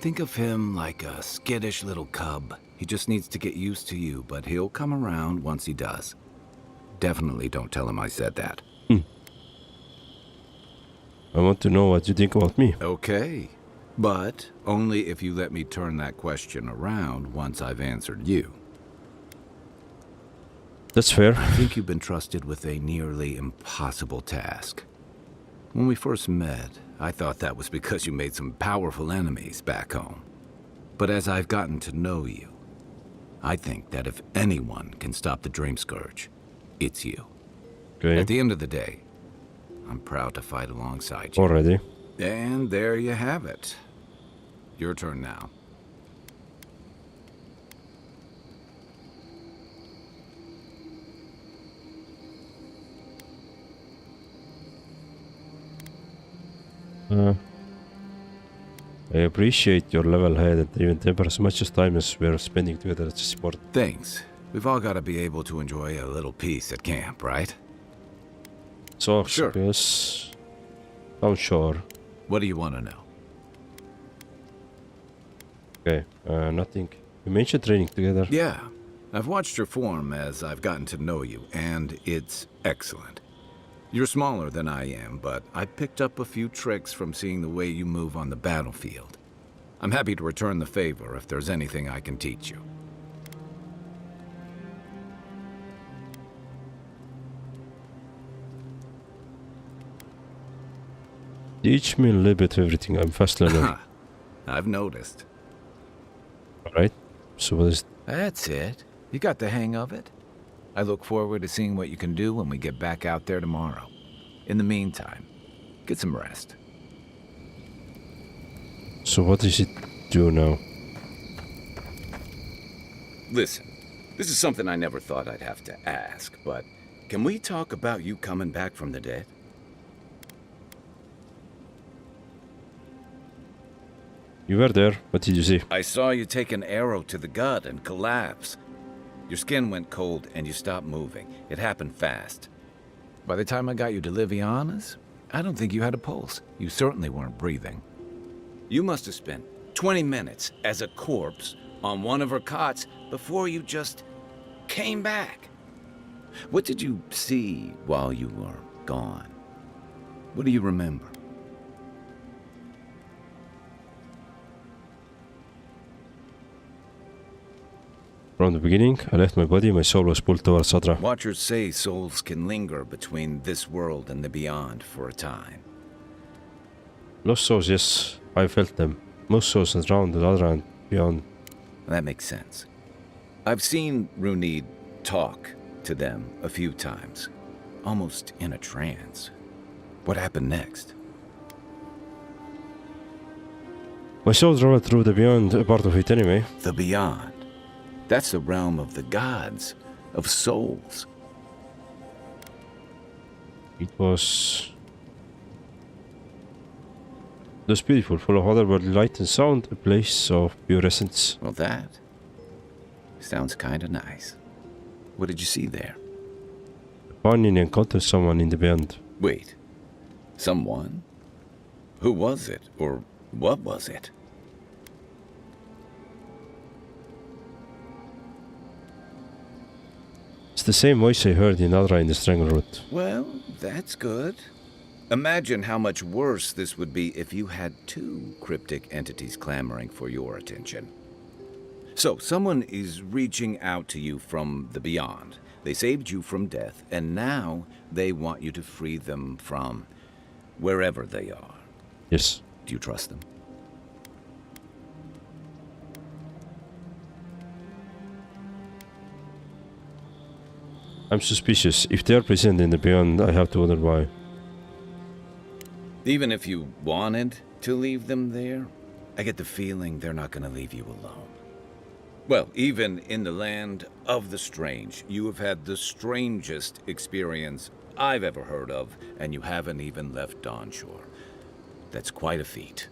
Think of him like a skittish little cub. He just needs to get used to you, but he'll come around once he does. Definitely don't tell him I said that. I want to know what you think about me. Okay, but only if you let me turn that question around once I've answered you. That's fair. I think you've been trusted with a nearly impossible task. When we first met, I thought that was because you made some powerful enemies back home. But as I've gotten to know you, I think that if anyone can stop the Dream Scourge, it's you. Okay. At the end of the day, I'm proud to fight alongside you. Already. And there you have it. Your turn now. I appreciate your level head and even temper as much as time as we're spending together as a sport. Thanks. We've all got to be able to enjoy a little peace at camp, right? So, Sure. yes. I'm sure. What do you want to know? Okay, nothing. You mentioned training together. Yeah, I've watched your form as I've gotten to know you, and it's excellent. You're smaller than I am, but I picked up a few tricks from seeing the way you move on the battlefield. I'm happy to return the favor if there's anything I can teach you. Teach me a little bit of everything. I'm fast learner. I've noticed. Alright. So what is... That's it. You got the hang of it. I look forward to seeing what you can do when we get back out there tomorrow. In the meantime, get some rest. So what does it do now? Listen, this is something I never thought I'd have to ask, but can we talk about you coming back from the dead? You were there. What did you see? I saw you take an arrow to the gut and collapse. Your skin went cold and you stopped moving. It happened fast. By the time I got you to Liviana's, I don't think you had a pulse. You certainly weren't breathing. You must have spent 20 minutes as a corpse on one of her cots before you just came back. What did you see while you were gone? What do you remember? From the beginning, I left my body, my soul was pulled towards Sadra. Watchers say souls can linger between this world and the beyond for a time. Lost souls, yes, I felt them. Most souls around the other and beyond. That makes sense. I've seen Runid talk to them a few times, almost in a trance. What happened next? My soul traveled through the beyond, a part of it anyway. The beyond. That's the realm of the gods, of souls. It was... It was beautiful, full of otherworldly light and sound, a place of pure essence. Well, that sounds kinda nice. What did you see there? Finding and encounter someone in the beyond. Wait. Someone? Who was it? Or what was it? It's the same voice I heard in Adra in the Strangleroot. Well, that's good. Imagine how much worse this would be if you had two cryptic entities clamoring for your attention. So, someone is reaching out to you from the beyond. They saved you from death, and now they want you to free them from wherever they are. Yes. Do you trust them? I'm suspicious. If they are present in the beyond, I have to wonder why. Even if you wanted to leave them there, I get the feeling they're not going to leave you alone. Well, even in the land of the strange, you have had the strangest experience I've ever heard of, and you haven't even left Dawnshore. That's quite a feat.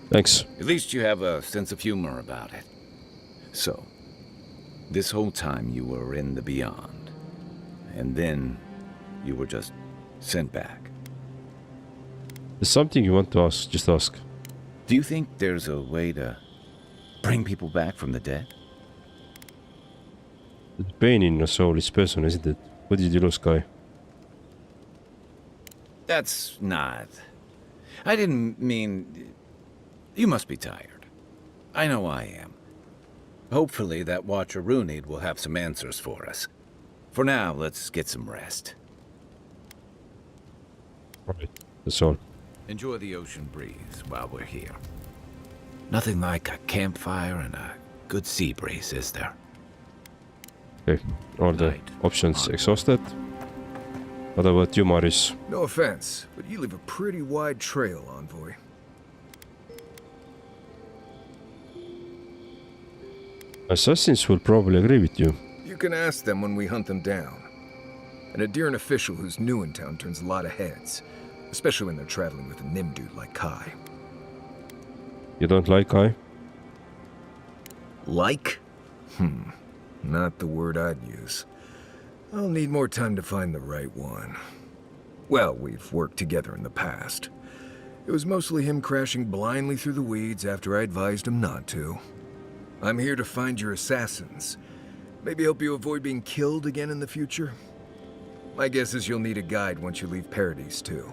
Thanks. At least you have a sense of humor about it. So, this whole time you were in the beyond, and then you were just sent back. There's something you want to ask, just ask. Do you think there's a way to bring people back from the dead? The pain in your soul is personal, isn't it? What did you lose, Kai? That's not... I didn't mean... You must be tired. I know I am. Hopefully that Watcher Runid will have some answers for us. For now, let's get some rest. Right, that's all. Enjoy the ocean breeze while we're here. Nothing like a campfire and a good sea breeze, is there? Okay, all the options exhausted. What about you, Maris? No offense, but you leave a pretty wide trail, Envoy. Assassins will probably agree with you. You can ask them when we hunt them down. An Adiran official who's new in town turns a lot of heads, especially when they're traveling with a Nim dude like Kai. You don't like Kai? Like? Not the word I'd use. I'll need more time to find the right one. Well, we've worked together in the past. It was mostly him crashing blindly through the weeds after I advised him not to. I'm here to find your assassins, Maybe help you avoid being killed again in the future? My guess is you'll need a guide once you leave Paradise, too.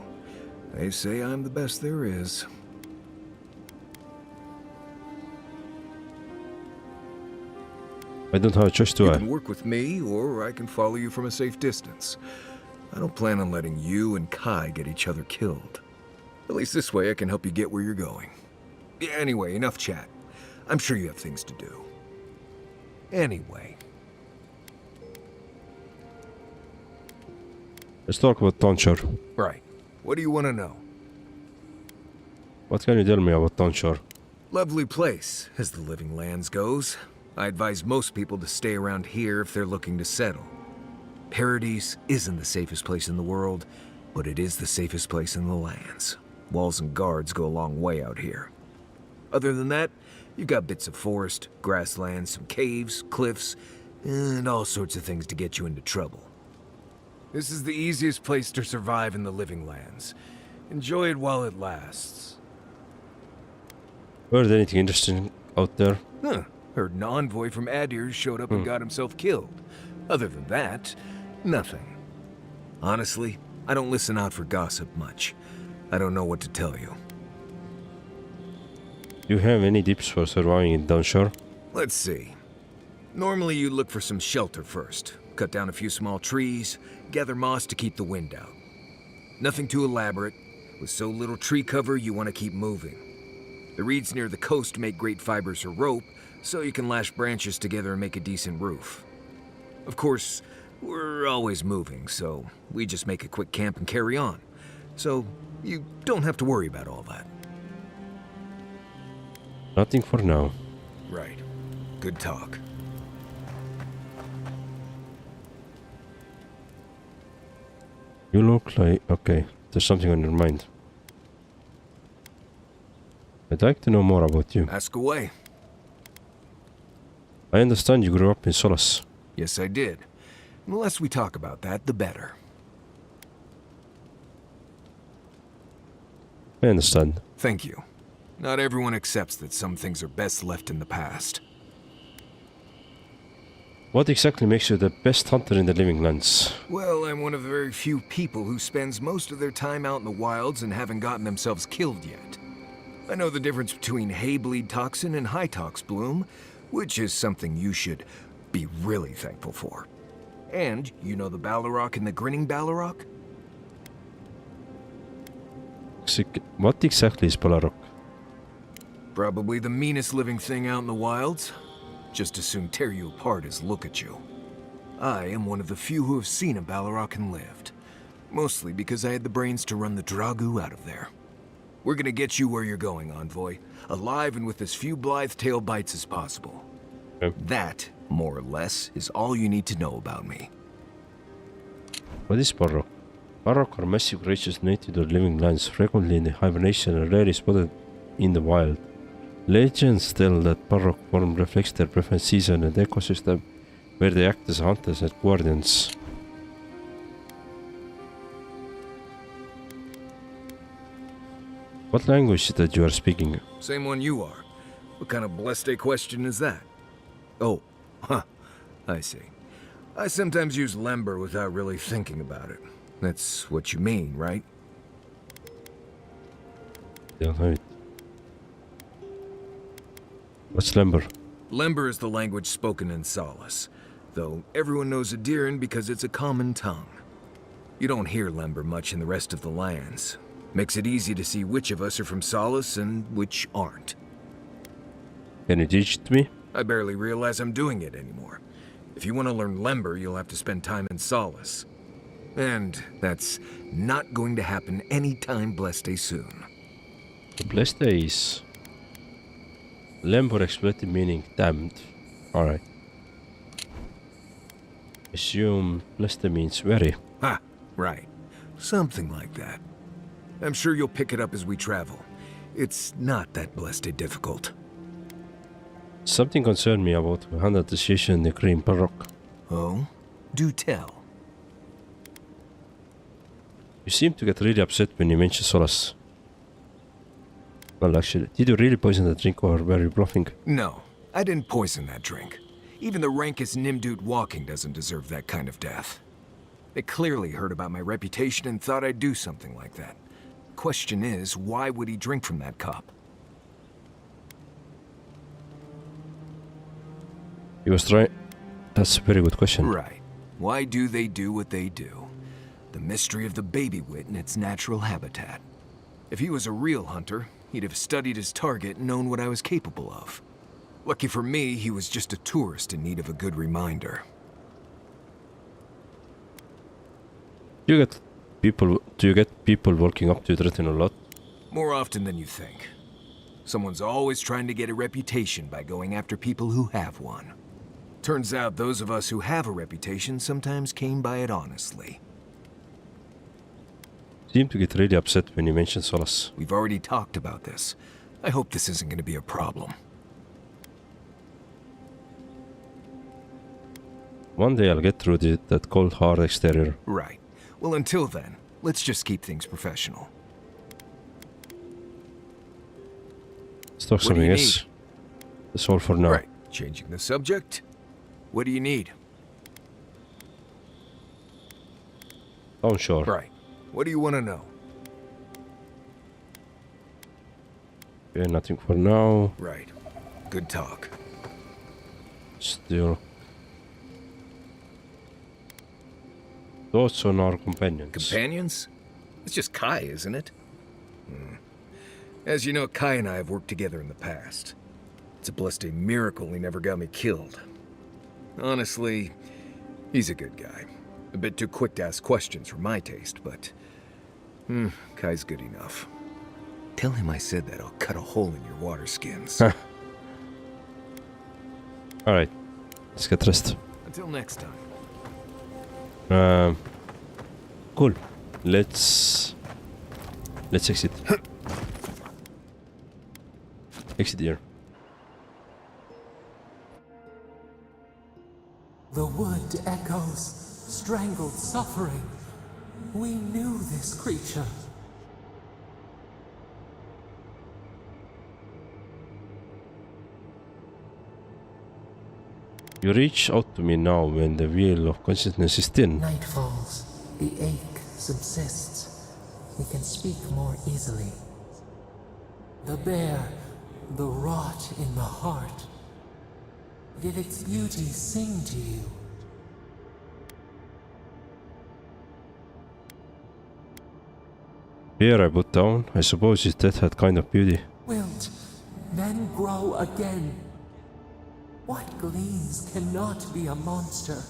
They say I'm the best there is. I don't have a choice, do You I? can work with me, or I can follow you from a safe distance. I don't plan on letting you and Kai get each other killed. At least this way I can help you get where you're going. Anyway, enough chat. I'm sure you have things to do. Anyway. Let's talk about Tonshore. Right. What do you want to know? What can you tell me about Tonshore? Lovely place, as the Living Lands goes. I advise most people to stay around here if they're looking to settle. Paradise isn't the safest place in the world, but it is the safest place in the lands. Walls and guards go a long way out here. Other than that, you've got bits of forest, grasslands, some caves, cliffs, and all sorts of things to get you into trouble. This is the easiest place to survive in the Living Lands. Enjoy it while it lasts. Heard anything interesting out there? Huh. Heard an envoy from Adir showed up and got himself killed. Other than that, nothing. Honestly, I don't listen out for gossip much. I don't know what to tell you. Do you have any tips for surviving in Tonshore? Let's see. Normally you look for some shelter first. Cut down a few small trees, gather moss to keep the wind out. Nothing too elaborate. With so little tree cover, you want to keep moving. The reeds near the coast make great fibers for rope, so you can lash branches together and make a decent roof. Of course, we're always moving, so we just make a quick camp and carry on. So you don't have to worry about all that. Nothing for now. Right. Good talk. You look like... Okay, there's something on your mind. I'd like to know more about you. Ask away. I understand you grew up in Solace. Yes, I did. The less we talk about that, the better. I understand. Thank you. Not everyone accepts that some things are best left in the past. What exactly makes you the best hunter in the Living Lands? Well, I'm one of the very few people who spends most of their time out in the wilds and haven't gotten themselves killed yet. I know the difference between hay-bleed toxin and high-tox bloom, which is something you should be really thankful for. And you know the Balrog and the Grinning Balrog? What exactly is Balrog? Probably the meanest living thing out in the wilds. Just as soon tear you apart as look at you. I am one of the few who have seen a Balrog and lived. Mostly because I had the brains to run the Dragu out of there. We're gonna get you where you're going, Envoy. Alive and with as few blithe tail bites as possible. Okay. That, more or less, is all you need to know about me. What is Balrog? Balrog are massive creatures native to the Living Lands, frequently in hibernation and rarely spotted in the wild. Legends tell that Balrog form reflects their preferred season and ecosystem, where they act as hunters and guardians. What language is it that you are speaking? Same one you are. What kind of blessed question is that? Oh, huh. I see. I sometimes use Lember without really thinking about it. That's what you mean, right? Don't know it. What's Lember? Lember is the language spoken in Solace, though everyone knows Adiran because it's a common tongue. You don't hear Lember much in the rest of the lands. Makes it easy to see which of us are from Solace and which aren't. Can you teach it to me? I barely realize I'm doing it anymore. If you want to learn Lember, you'll have to spend time in Solace. And that's not going to happen anytime blessed soon. The blessed is Lember expletive meaning damned. Alright. Assume blessed means very. Ha, right. Something like that. I'm sure you'll pick it up as we travel. It's not that blessed difficult. Something concerned me about hand association in the Green Balrog. Oh? Do tell. You seem to get really upset when you mention Solace. Well, actually, did you really poison the drink or were you bluffing? No, I didn't poison that drink. Even the rankest Nimdude walking doesn't deserve that kind of death. They clearly heard about my reputation and thought I'd do something like that. Question is, why would he drink from that cup? He was trying... That's a very good question. Right. Why do they do what they do? The mystery of the baby wit in its natural habitat. If he was a real hunter, he'd have studied his target and known what I was capable of. Lucky for me, he was just a tourist in need of a good reminder. Do you get people walking up to you threatening a lot? More often than you think. Someone's always trying to get a reputation by going after people who have one. Turns out those of us who have a reputation sometimes came by it honestly. Seem to get really upset when you mention Solas. We've already talked about this. I hope this isn't going to be a problem. One day I'll get through that cold hard exterior. Right. Well, until then, let's just keep things professional. Let's talk What do something you else. That's all for now. Right. Changing the subject. What do you need? Oh, sure. Right. What do you want to know? Okay, nothing for now. Right. Good talk. Still. Thoughts on our companions. Companions? It's just Kai, isn't it? As you know, Kai and I have worked together in the past. It's a blessed miracle he never got me killed. Honestly, he's a good guy. A bit too quick to ask questions for my taste, but... Kai's good enough. Tell him I said that I'll cut a hole in your water skins. Alright. Let's get dressed. Until next time. Cool. Let's exit. Exit here. The wood echoes, strangled suffering. We knew this creature. You reach out to me now when the wheel of consciousness is thin. Night falls, the ache subsists. We can speak more easily. The bear, the rot in the heart. Did its beauty sing to you? Here I put down. I suppose his death had kind of beauty. Wilt, then grow again. What gleams cannot be a monster?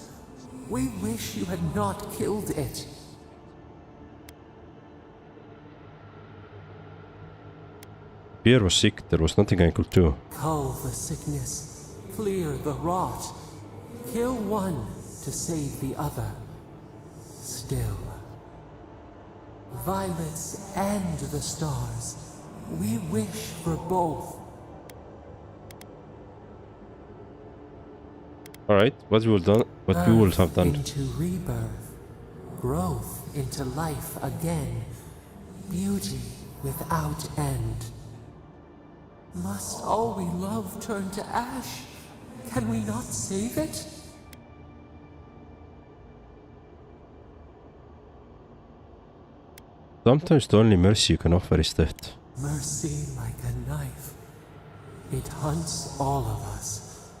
We wish you had not killed it. Pierre was sick. There was nothing I could do. Cull the sickness, clear the rot. Kill one to save the other. Still. Violets and the stars. We wish for both. Alright, what we will have done. Into rebirth, growth into life again, beauty without end. Must all we love turn to ash? Can we not save it? Sometimes the only mercy you can offer is death. Mercy like a knife. It hunts all of us.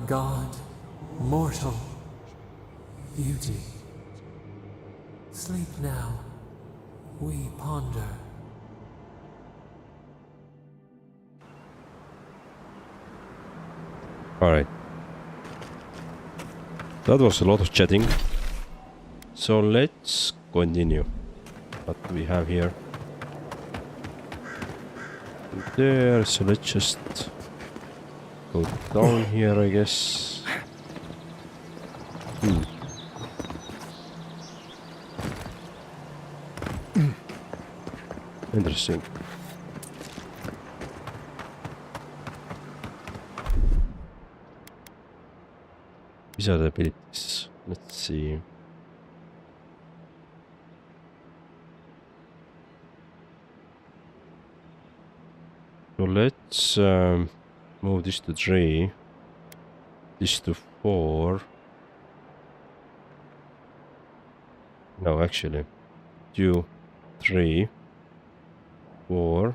God, mortal, beauty. Sleep now. We ponder. Alright. That was a lot of chatting. So let's continue. What do we have here? There, so let's just go down here, I guess. Interesting. These are the abilities. Let's see. So let's move this to 3. this to 4. No, actually. 2, 3, 4.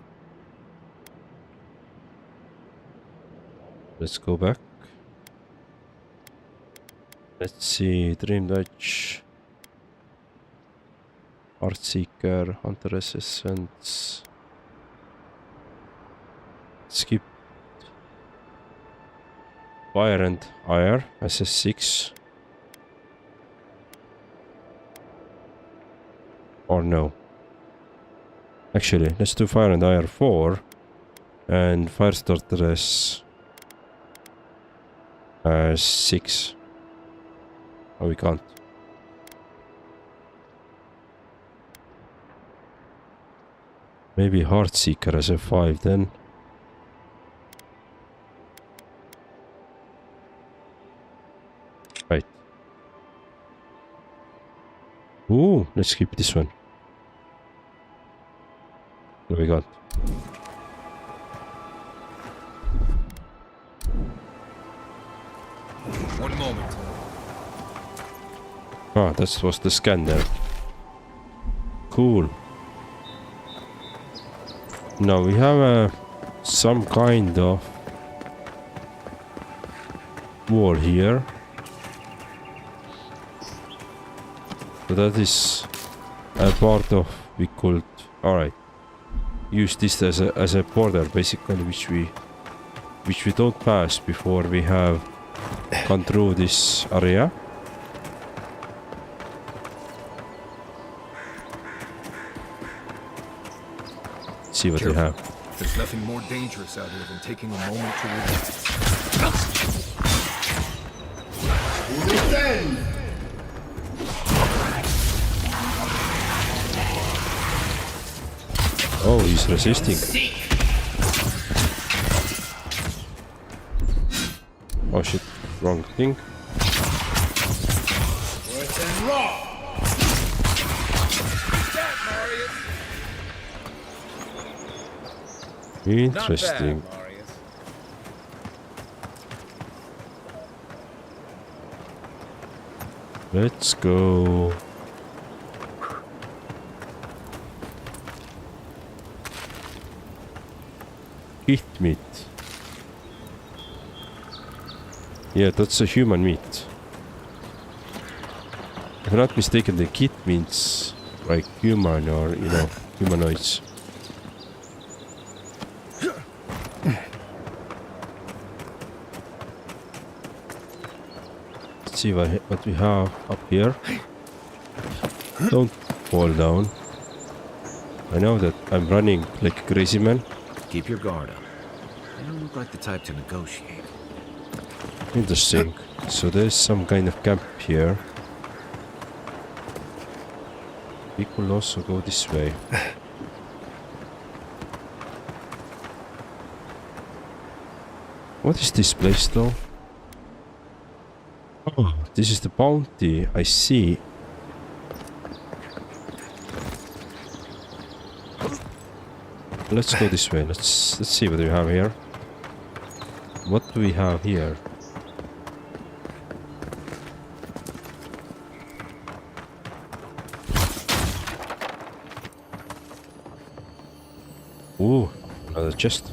Let's go back. Let's see. Dream Dutch. Heartseeker. Hunter Essence. Skip. Fire and Ire. SS6. Or no. Actually, let's do Fire and Ire 4. And Firestarter as 6. Oh, we can't. Maybe Heartseeker as a 5 then. Right. Ooh, let's skip this one. What do we got? One moment. Ah, that was the scan there. Cool. Now we have some kind of wall here. So that is a part of, we could, alright, use this as a border basically, which we don't pass before we have gone through this area. Let's see what we have. There's nothing more dangerous out here than taking a moment to relax. Oh, he's resisting. Oh shit, wrong thing. Interesting. Let's go. Kit meat. Yeah, that's a human meat. If I'm not mistaken, the kit means like human or, you know, humanoids. Let's see what we have up here. Don't fall down. I know that I'm running like a crazy man. Keep your guard up. You don't look like the type to negotiate. Interesting. So there's some kind of camp here. We could also go this way. What is this place though? Oh, this is the bounty. I see. Let's go this way. Let's see what we have here. What do we have here? Ooh, another chest.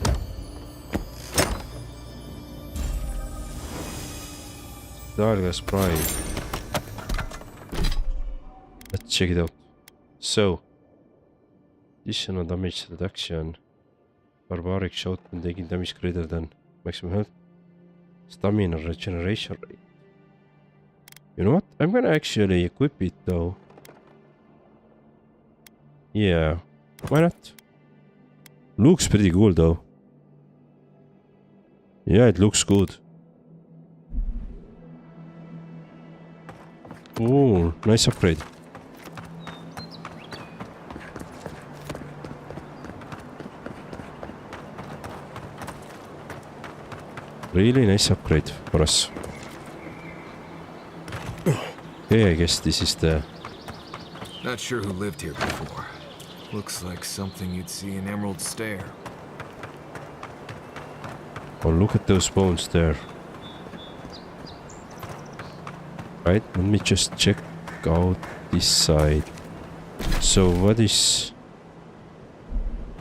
Dargas Prime. Let's check it out. So, additional damage reduction. Barbaric shotgun taking damage greater than maximum health. Stamina regeneration rate. You know what? I'm gonna actually equip it though. Yeah, why not? Looks pretty cool though. Yeah, it looks good. Ooh, nice upgrade. Really nice upgrade for us. Okay, I guess this is the... Not sure who lived here before. Looks like something you'd see in Emerald Stair. Oh, look at those bones there. Right, let me just check out this side. So what is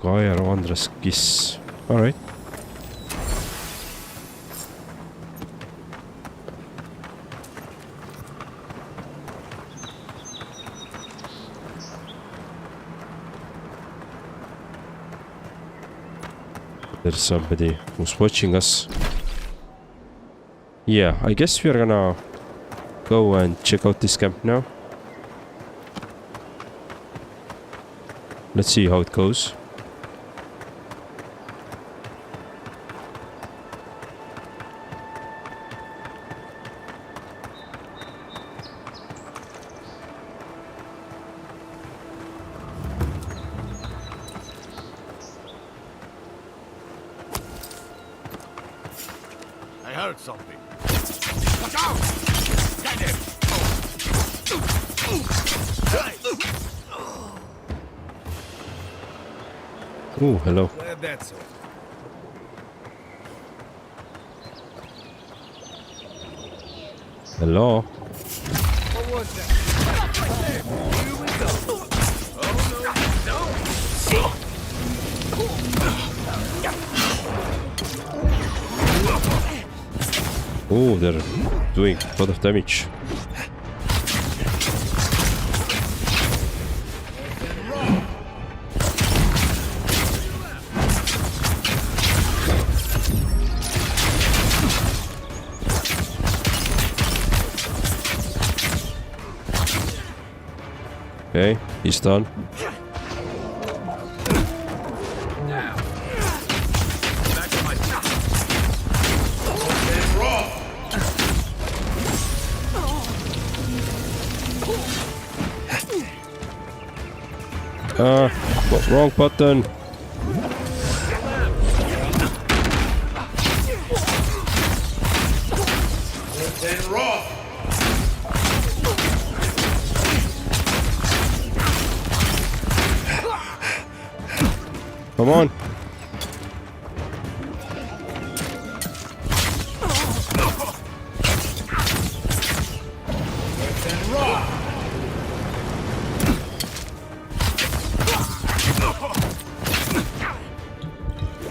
Gaia Andras Kiss? Alright. There's somebody who's watching us. Yeah, I guess we're gonna go and check out this camp now. Let's see how it goes. I heard something. Watch out! Get him! Oh, hello. Glad that's all. Hello. What was that? Here we go. Oh no, Oh, they're doing a lot of damage. Okay, he's done. Wrong button. Come on.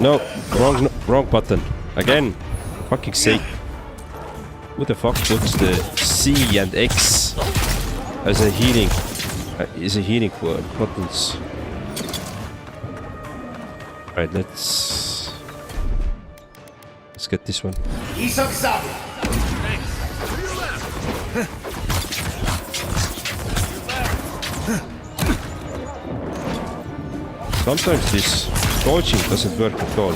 No, wrong button. Again. Fucking sake. Who the fuck puts the C and X as a healing buttons? Right, let's get this one. Sometimes this dodging doesn't work at all.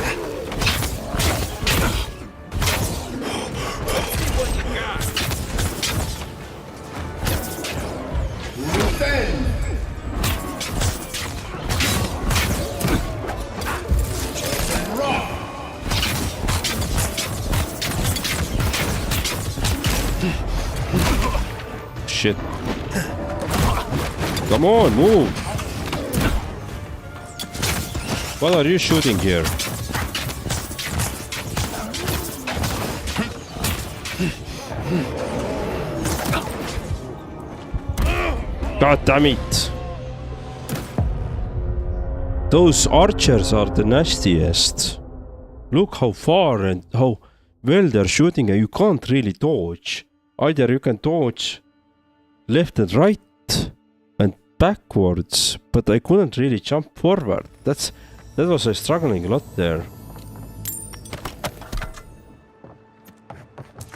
Shit. Come on, move! What are you shooting here? God damn it! Those archers are the nastiest. Look how far and how well they're shooting, and you can't really dodge. Either you can dodge left and right and backwards, but I couldn't really jump forward. That was struggling a lot there.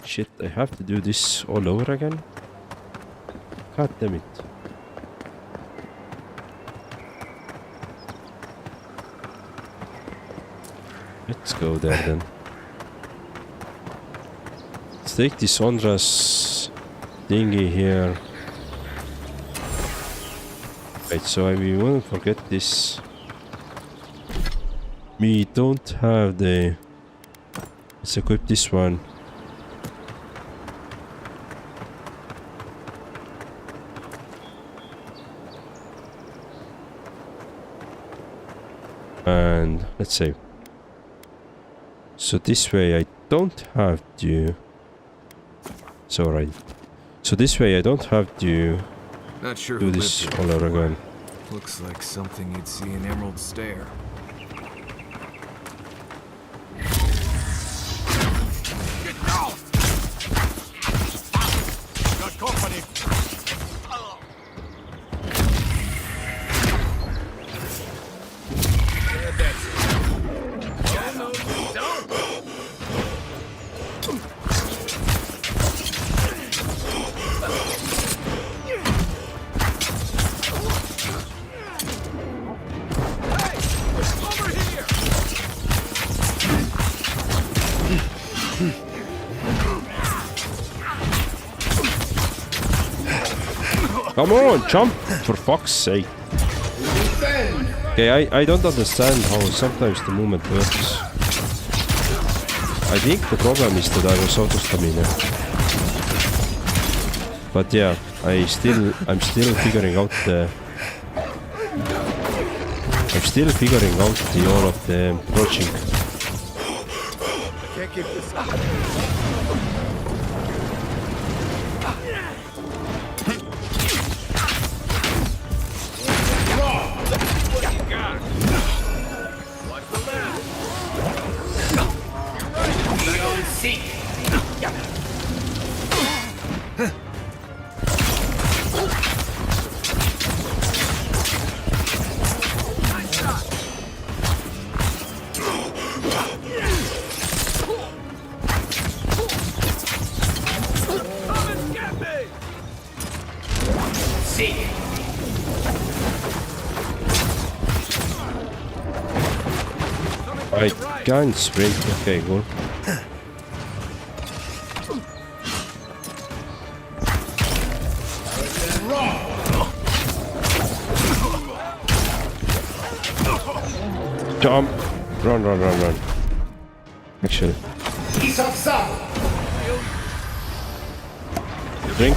Shit, I have to do this all over again. God damn it. Let's go there then. Let's take this Ondra's thingy here. Right, so we won't forget this. We don't have the... Let's equip this one. And let's see. So this way I don't have to... It's alright. So this way I don't have to Not sure do who this lived all here over before. again. Looks like something you'd see in Emerald Stair. Get down! Got company! Come on, jump! For fuck's sake. Okay, I don't understand how sometimes the movement works. I think the problem is that I was auto-stamina. But yeah, I'm still figuring out the... I'm still figuring out the all of the approaching. Can't keep this up. I can't sprint. Okay, cool. Jump! Run, run, run, run. Actually. Drink.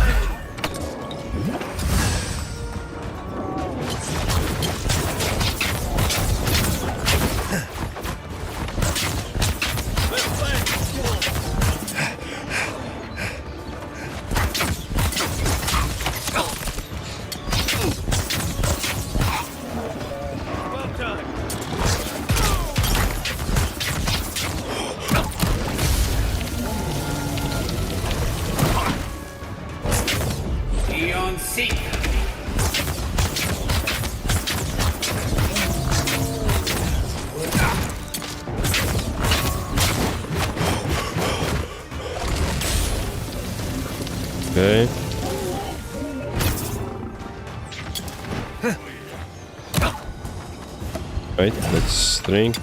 Okay. Right, let's drink.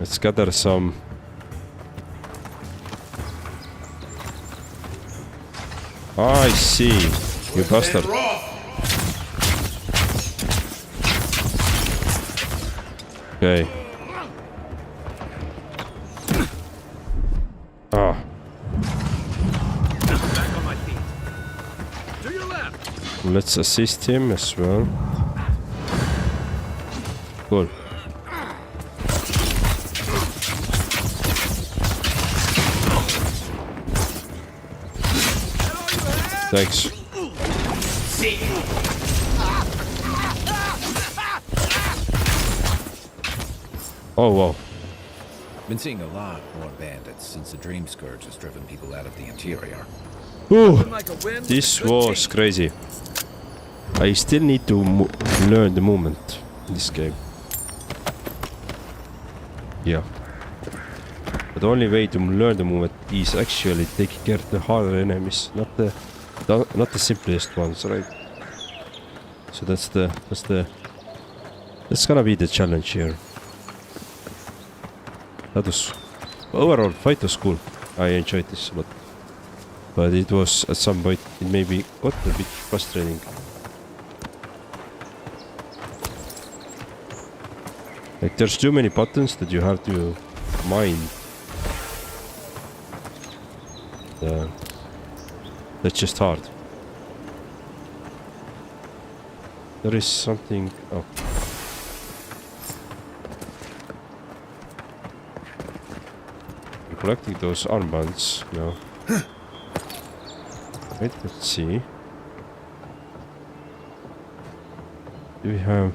Let's gather some. I see. You bastard. Okay. Ah. Let's assist him as well. Cool. Thanks. Oh, wow. Been seeing a lot more bandits since the Dream Scourge has driven people out of the interior. Ooh, this was crazy. I still need to learn the movement in this game. Yeah. But the only way to learn the movement is actually taking care of the harder enemies, not the simplest ones, right? So that's gonna be the challenge here. That was overall fight was cool. I enjoyed this a lot. But it was at some point it maybe got a bit frustrating. Like there's too many buttons that you have to mind. That's just hard. There is something. Oh. collecting those armbands. No. Wait, let's see. Do we have...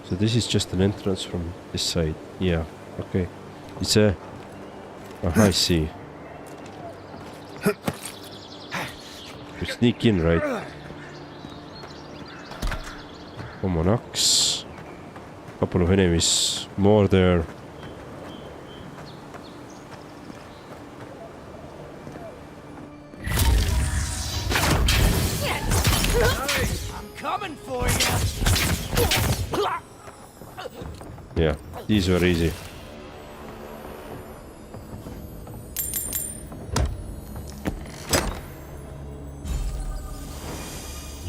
So this is just an entrance from this side. Yeah, okay. It's a... Oh, I see. You sneak in, right? Common axe. Couple of enemies more there. Coming for you. Yeah, these were easy.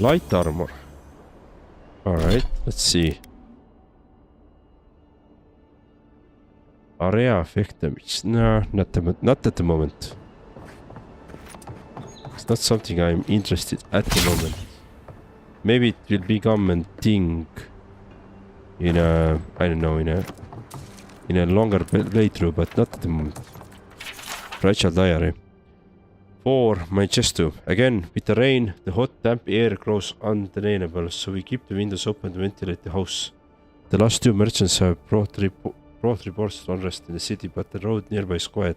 Light armor. Alright, let's see. Area effect damage. No, not at the moment. It's not something I'm interested at the moment. Maybe it will become a thing in a, I don't know, in a longer playthrough, but not at the moment. Rachel Diary. 4, my chest tube. Again, with the rain, the hot, damp air grows undeniable, so we keep the windows open to ventilate the house. The last 2 merchants have brought reports of unrest in the city, but the road nearby is quiet.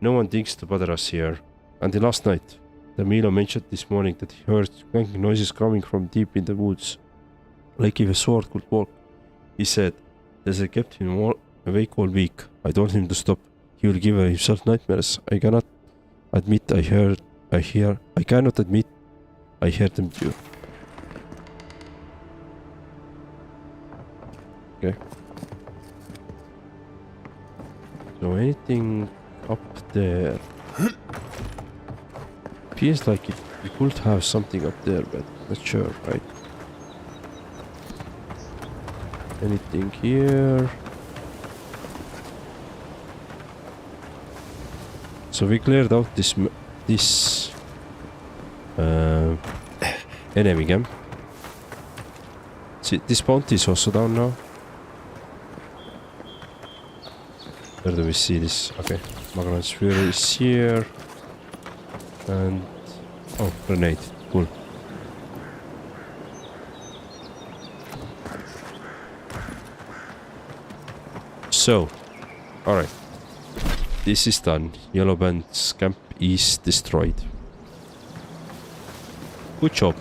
No one thinks to bother us here. Until last night. The Milo mentioned this morning that he heard clanking noises coming from deep in the woods. Like if a sword could walk. He said, as I kept him awake all week. I told him to stop. He will give himself nightmares. I cannot admit I cannot admit I heard them too. Okay. So anything up there? Feels like we could have something up there, but not sure, right? Anything here? So we cleared out this enemy camp. See, this bounty is also down now. Where do we see this? Okay, Magnus Fury is here. And... oh, grenade. Cool. So, alright. This is done. Yellow Band's camp is destroyed. Good job.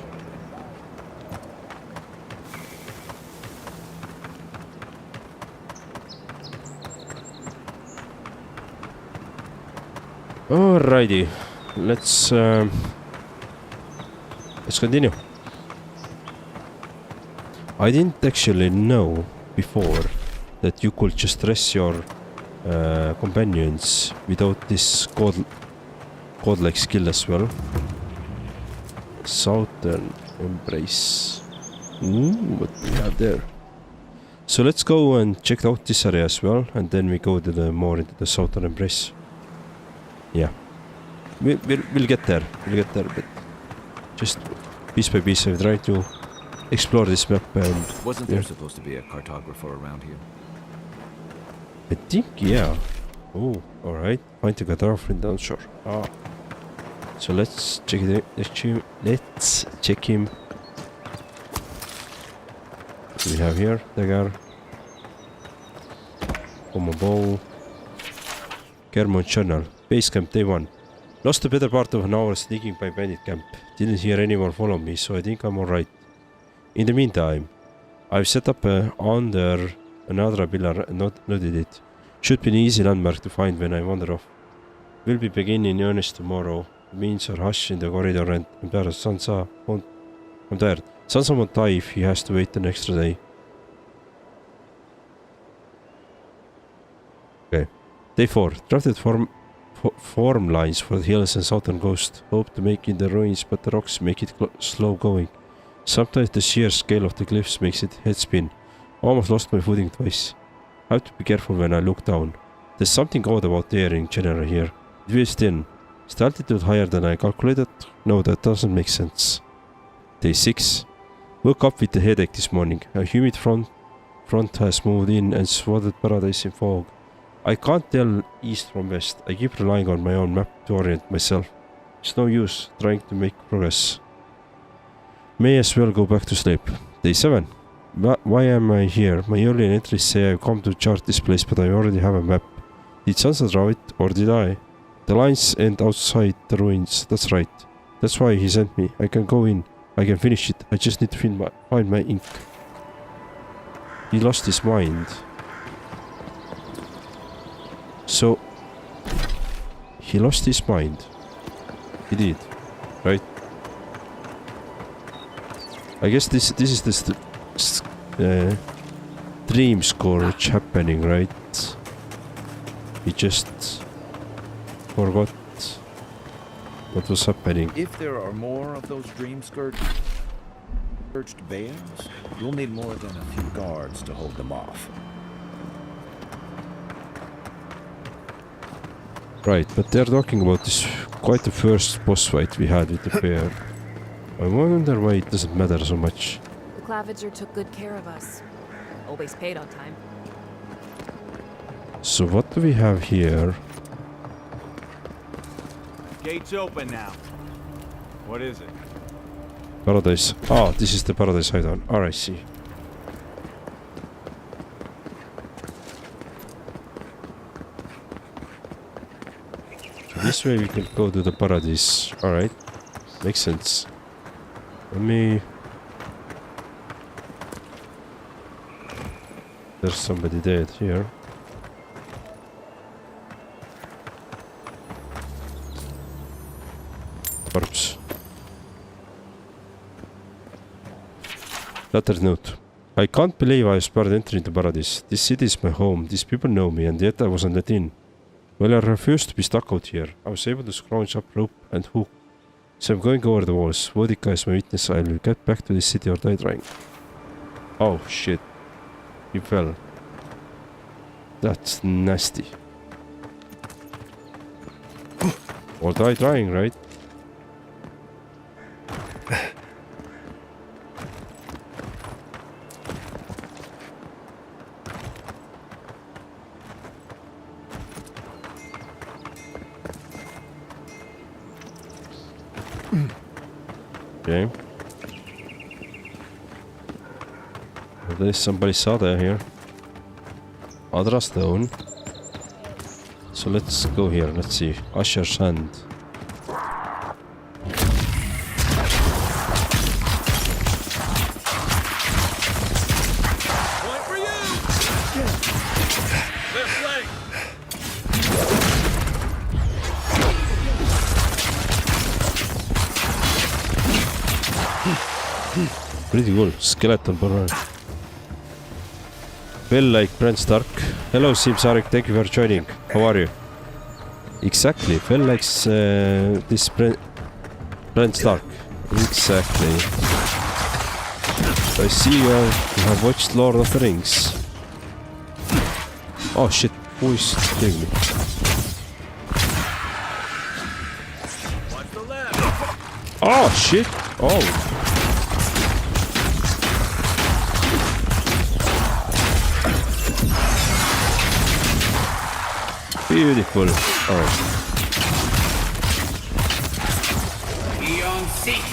Alrighty. Let's continue. I didn't actually know before that you could just dress your companions without this godlike skill as well. Southern Embrace. What do we have there? So let's go and check out this area as well, and then we go to the more into the Southern Embrace. Yeah. We'll get there. We'll get there, but just piece by piece I try to explore this map. And wasn't there supposed to be a cartographer around here? I think, yeah. Oh, alright. Find the cartographer in downshore. Ah. So let's check it. Let's check him. What do we have here? Dagger. Homo bow. Kermon Journal. Base camp day 1. Lost the better part of an hour sneaking by bandit camp. Didn't hear anyone follow me, so I think I'm alright. In the meantime, I've set up under another pillar and noted it. Should be an easy landmark to find when I wander off. We'll be beginning in earnest tomorrow. The means are hushed in the corridor and I'm tired. I'm tired. Sansa won't die if he has to wait an extra day. Okay. Day 4. Drafted form lines for the hills and southern coast. Hope to make in the ruins, but the rocks make it slow going. Sometimes the sheer scale of the cliffs makes it head spin. Almost lost my footing twice. Have to be careful when I look down. There's something odd about the air in general here. It feels thin. Is the altitude higher than I calculated? No, that doesn't make sense. Day 6. Woke up with a headache this morning. A humid front has moved in and swathed paradise in fog. I can't tell east from west. I keep relying on my own map to orient myself. It's no use trying to make progress. May as well go back to sleep. Day 7. Why am I here? My earlier entries say I've come to chart this place, but I already have a map. Did Sunset draw it, or did I? The lines end outside the ruins. That's right. That's why he sent me. I can go in. I can finish it. I just need to find my ink. He lost his mind. So... he lost his mind. He did. Right? I guess this is the dream scourge happening, right? He just forgot what was happening. If there are more of those dream scourged bears, you'll need more than a few guards to hold them off. Right, but they're talking about this quite the first boss fight we had with the bear. I wonder why it doesn't matter so much. The Claviger took good care of us. Always paid on time. So what do we have here? Gate's open now. What is it? Paradise. Ah, this is the Paradise Hideout. Ah, I see. So this way we can go to the Paradise. Alright. Makes sense. Let me... There's somebody dead here. Corpse. Letter note. I can't believe I was barred entry into Paradise. This city is my home. These people know me, and yet I wasn't let in. Well, I refuse to be stuck out here. I was able to scrounge up rope and hook. So I'm going over the walls. Vodka is my witness. I will get back to this city or die trying. Oh shit. He fell. That's nasty. Or die trying, right? Okay. There is somebody saw there here. Adra stone. So let's go here. Let's see. Usher's hand. Point for you! Left leg! Pretty cool. Skeleton burner. Feel like Brent Stark. Hello, Sim Sarek. Thank you for joining. How are you? Exactly. Feel like this Brent Stark. Exactly. I see you have watched Lord of the Rings. Oh shit. Who is killing me? Watch the left! Oh shit. Oh. Beautiful. Oh. Eon Seek!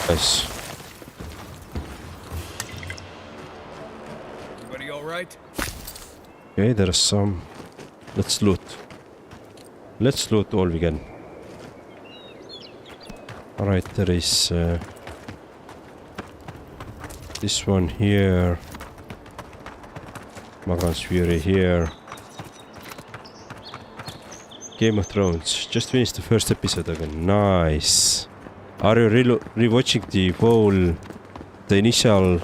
Nice. Everybody alright? Okay, there are some. Let's loot. Let's loot all we can. Alright, there is this one here. Magan's Fury here. Game of Thrones. Just finished the first episode again. Nice. Are you rewatching the whole, the initial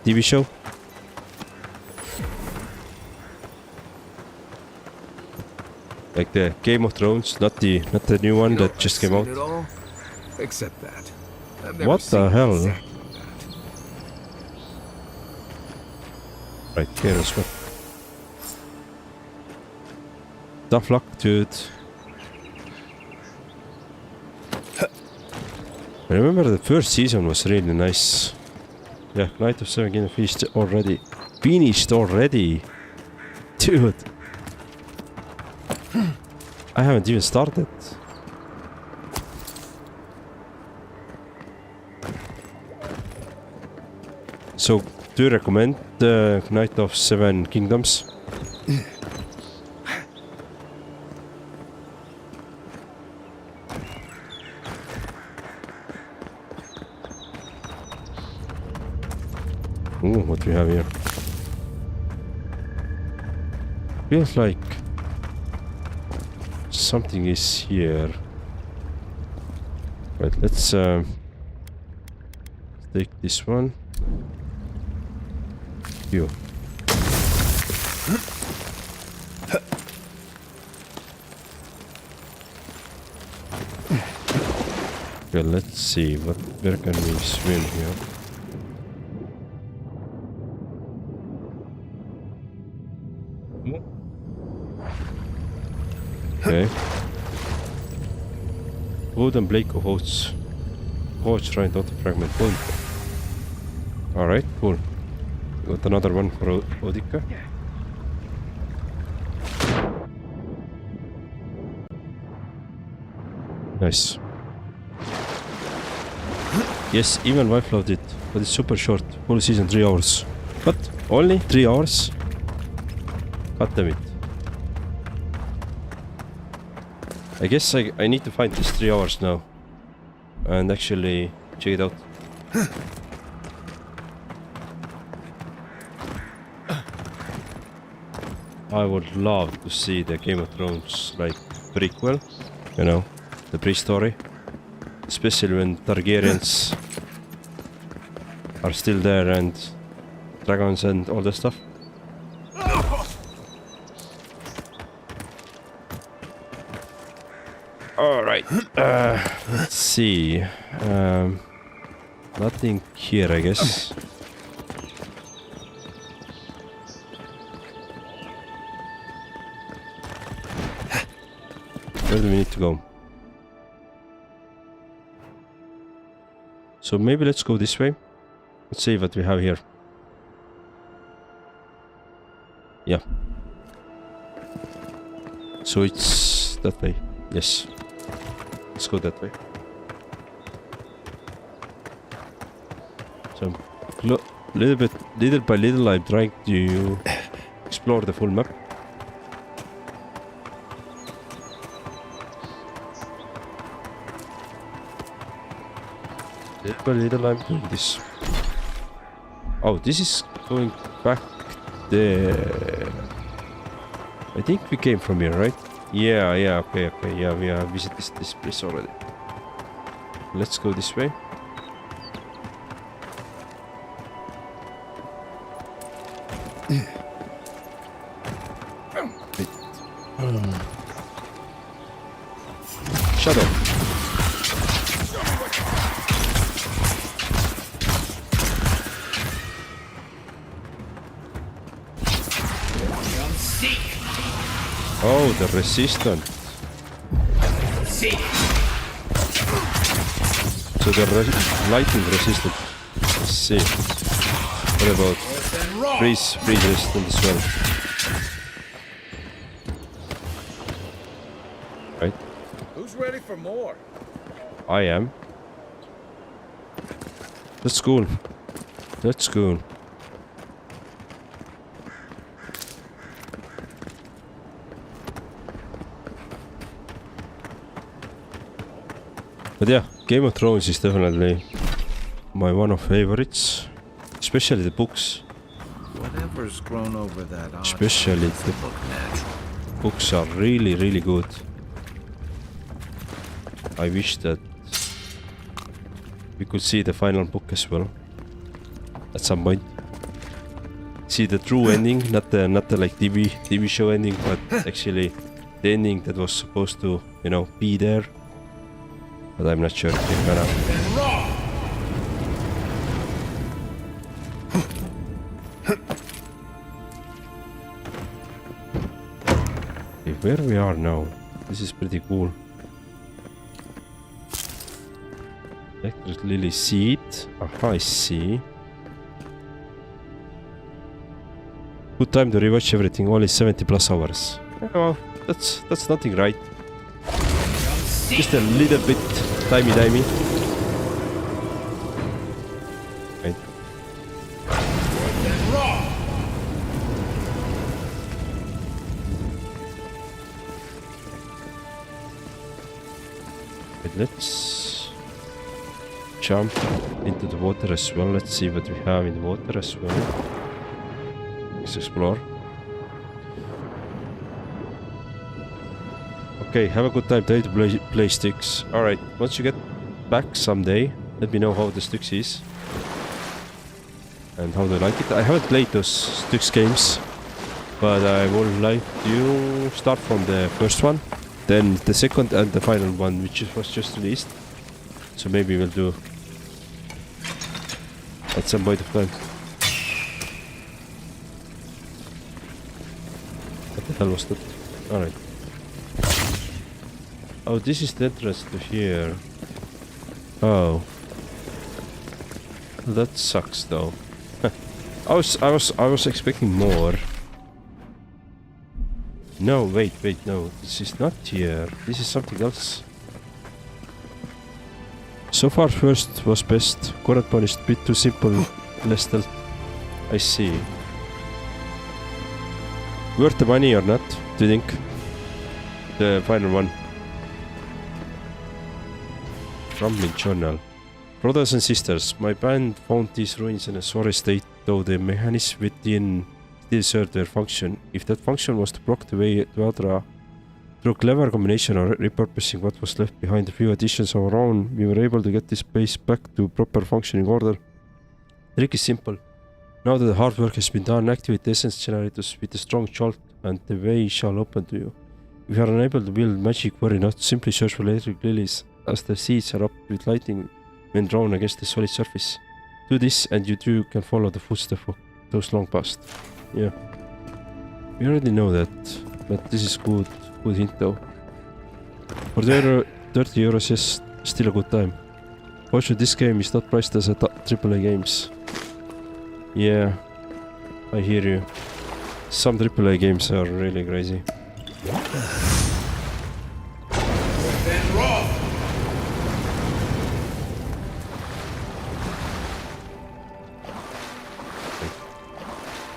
TV show? Like the Game of Thrones, not the new one that just came out. It all, except that. What the hell? Right here as well. Tough luck, dude. I remember the first season was really nice. Yeah, Night of Seven Kingdoms Feast already. Finished already! Dude! I haven't even started. So, do you recommend the Night of Seven Kingdoms? Ooh, what do we have here? Feels like something is here. Right, let's take this one. You. Okay, let's see where can we swim here. Okay. Wood and Blake hosts. Forge Shrine Daughter Fragment. Wood. Alright, cool. Got another one for Odika. Nice. Yes, even wife loved it, but it's super short. Full season 3 hours. What? Only 3 hours? God damn it. I guess I need to find this 3 hours now and actually check it out. I would love to see the Game of Thrones like prequel, you know, the pre-story, especially when Targaryens are still there and dragons and all that stuff. Alright, let's see. Nothing here, I guess. Where do we need to go? So maybe let's go this way. Let's see what we have here. Yeah. So it's that way. Yes. Let's go that way. So little by little I'm trying to explore the full map. Little by little I'm doing this. Oh, this is going back there. I think we came from here, right? Yeah, okay, yeah, we have visited this place already. Let's go this way. Shadow. Oh, the resistant. So the lightning resistant. Let's see. What about freeze resistant as well? Right. Who's ready for more? I am. That's cool. That's cool. But yeah, Game of Thrones is definitely my one of favorites, especially the books. Whatever's grown over that Especially the look natural. books are really good. I wish that we could see the final book as well at some point. See the true ending, not the like TV show ending, but actually the ending that was supposed to, you know, be there. But I'm not sure if they're gonna. Okay, where we are now, this is pretty cool. Electric lily seed. Aha, I see. Good time to rewatch everything. Only 70 plus hours. Well, that's nothing, right? Just a little bit timey. Right. But let's jump into the water as well. Let's see what we have in the water as well. Let's explore. Okay, have a good time. Try to play Styx. Alright, once you get back someday, let me know how the Styx is. And how do I like it. I haven't played those Styx games, but I would like to start from the first one, then the second and the final one, which was just released. So maybe we'll do at some point of time. What the hell was that? Alright. Oh, this is the entrance to here. Oh. That sucks though. I was expecting more. No, wait, no. This is not here. This is something else. So far first was best. Current one is a bit too simple. Less stealth. I see. Worth the money or not, do you think? The final one. Rumbling journal. Brothers and sisters, my band found these ruins in a sorry state, though the mechanism within still served their function. If that function was to block the way to Adra through clever combination or repurposing what was left behind, a few additions of our own, we were able to get this place back to proper functioning order. The trick is simple. Now that the hard work has been done, activate the essence generators with a strong jolt and the way shall open to you. If you are unable to build magic, worry not, simply search for electric lilies, as the seeds are up with lightning when drawn against the solid surface. Do this and you too can follow the footsteps of those long past. Yeah. We already know that, but this is good hint though. For the 30 euros, yes, still a good time. Fortunately, this game is not priced as a AAA games. Yeah, I hear you. Some AAA games are really crazy.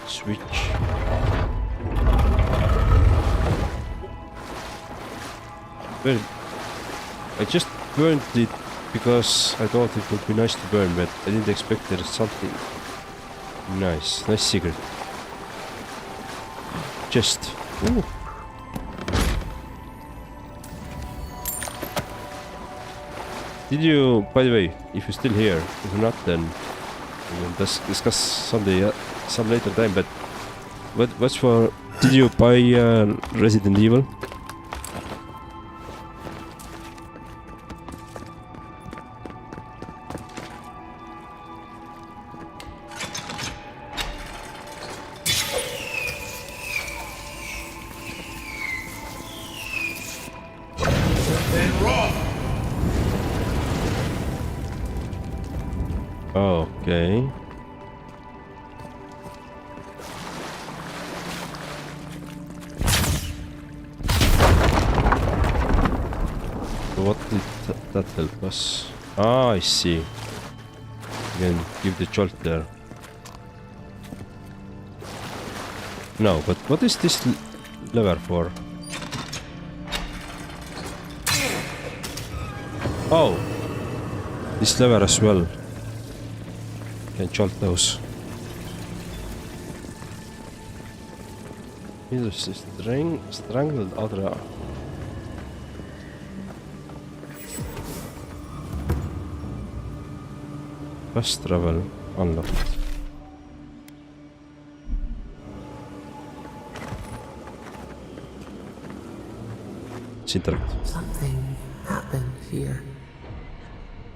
Switch. Well, I just burned it because I thought it would be nice to burn, but I didn't expect there is something nice secret. Just. Ooh. Did you, by the way, if you're still here, if you're not, then we'll discuss someday, some later time. But what's for? Did you buy Resident Evil? Okay. What did that help us? Ah, I see. You can give the jolt there. No, but what is this lever for? Oh! This lever as well. Can jolt those. Here's a strangled Adra. Fast travel unlocked. Let's interact. Something happened here.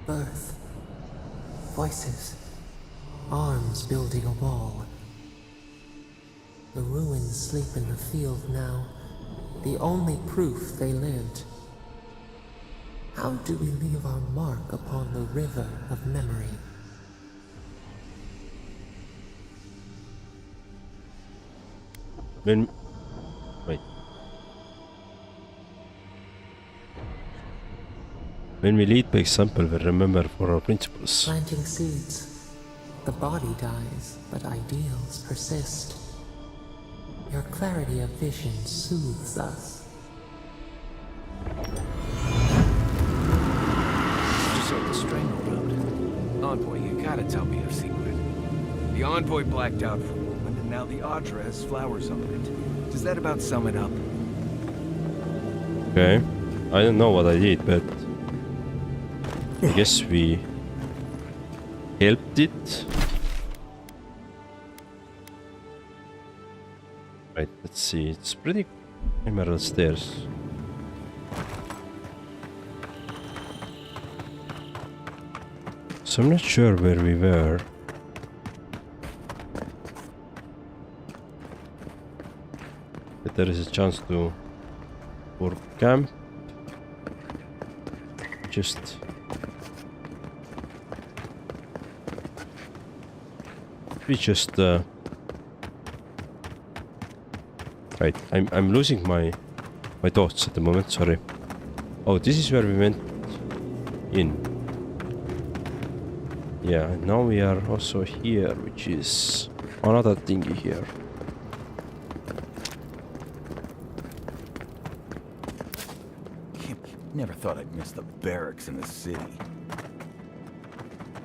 Birth. Voices. Arms building a wall. The ruins sleep in the field now. The only proof they lived. How do we leave our mark upon the river of memory? Wait. When we lead by example, we remember for our principles. Planting seeds. The body dies, but ideals persist. Your clarity of vision soothes us. Just like the strain around. Envoy, you gotta tell me your secret. The Envoy blacked out for a moment, and now the Audra has flowers on it. Does that about sum it up? Okay. I don't know what I did, but I guess we helped it. Right, let's see. It's pretty emerald stairs. So I'm not sure where we were. But there is a chance to for camp. Just right, I'm losing my thoughts at the moment, sorry. Oh, this is where we went in. Yeah, and now we are also here, which is another thingy here. Never thought I'd miss the barracks in the city.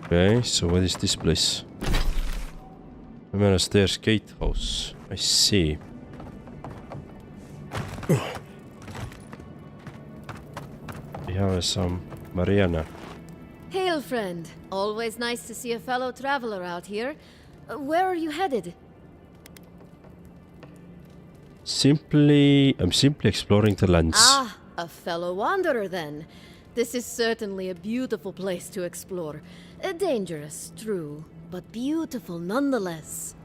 Okay, so what is this place? Emerald Stairs Gatehouse. I see. We have some Mariana. Hail, friend. Always nice to see a fellow traveler out here. Where are you headed? I'm simply exploring the lands. Ah, a fellow wanderer then. This is certainly a beautiful place to explore. Dangerous, true, but beautiful nonetheless.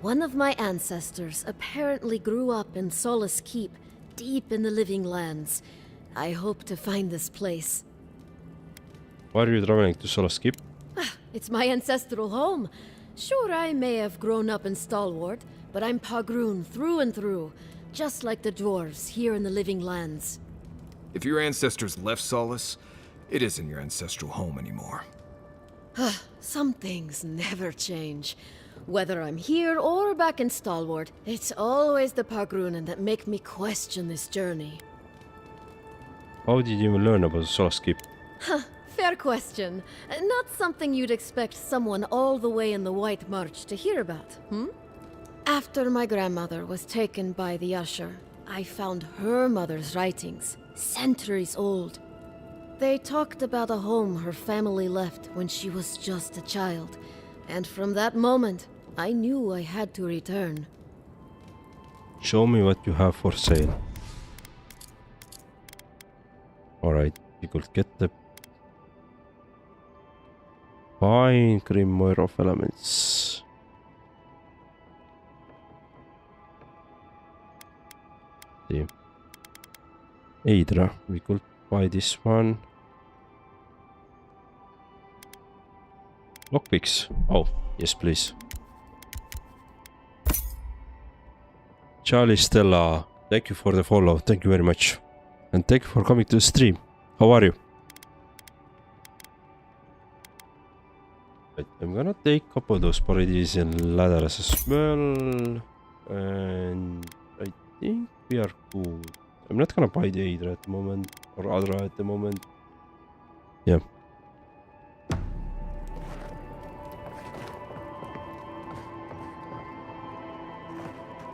One of my ancestors apparently grew up in Solace Keep, deep in the living lands. I hope to find this place. Why are you traveling to Solace Keep? It's my ancestral home. Sure, I may have grown up in Stalwart, but I'm Pagroon through and through, just like the dwarves here in the living lands. If your ancestors left Solace, it isn't your ancestral home anymore. Some things never change. Whether I'm here or back in Stalwart, it's always the Pagroonen that make me question this journey. How did you even learn about Solace Keep? Fair question. Not something you'd expect someone all the way in the White March to hear about, After my grandmother was taken by the Usher, I found her mother's writings, centuries old. They talked about a home her family left when she was just a child, and from that moment, I knew I had to return. Show me what you have for sale. Alright, we could get the fine grimoire of elements. See. Aedra, we could buy this one. Lockpicks. Oh, yes, please. Charlie Stella, thank you for the follow. Thank you very much. And thank you for coming to the stream. How are you? Right, I'm gonna take a couple of those Paradiesian ladders as well. And I think we are good. I'm not gonna buy the Aedra at the moment. Or Adra at the moment. Yeah.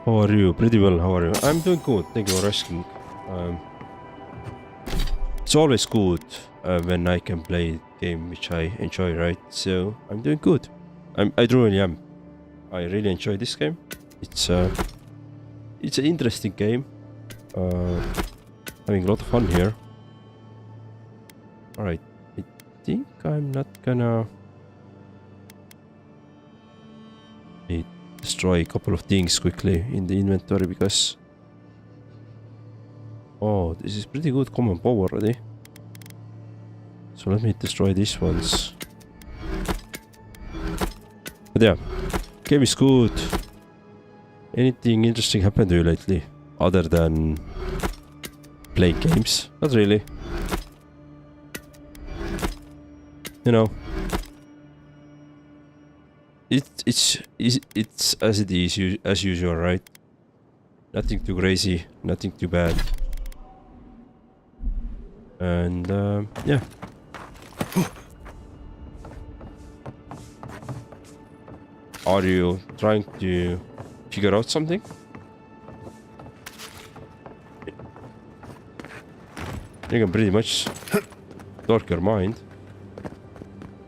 How are you? Pretty well, how are you? I'm doing good, thank you for asking. It's always good when I can play a game which I enjoy, right? So, I'm doing good. I truly am. I really enjoy this game. It's an interesting game. Having a lot of fun here. Alright, I think I'm not gonna destroy a couple of things quickly in the inventory because oh, this is pretty good common bow already. So let me destroy these ones. But yeah, game is good. Anything interesting happened to you lately? Other than playing games? Not really. You know. It's as it is, as usual, right? Nothing too crazy, nothing too bad. And yeah. Are you trying to figure out something? You can pretty much torque your mind.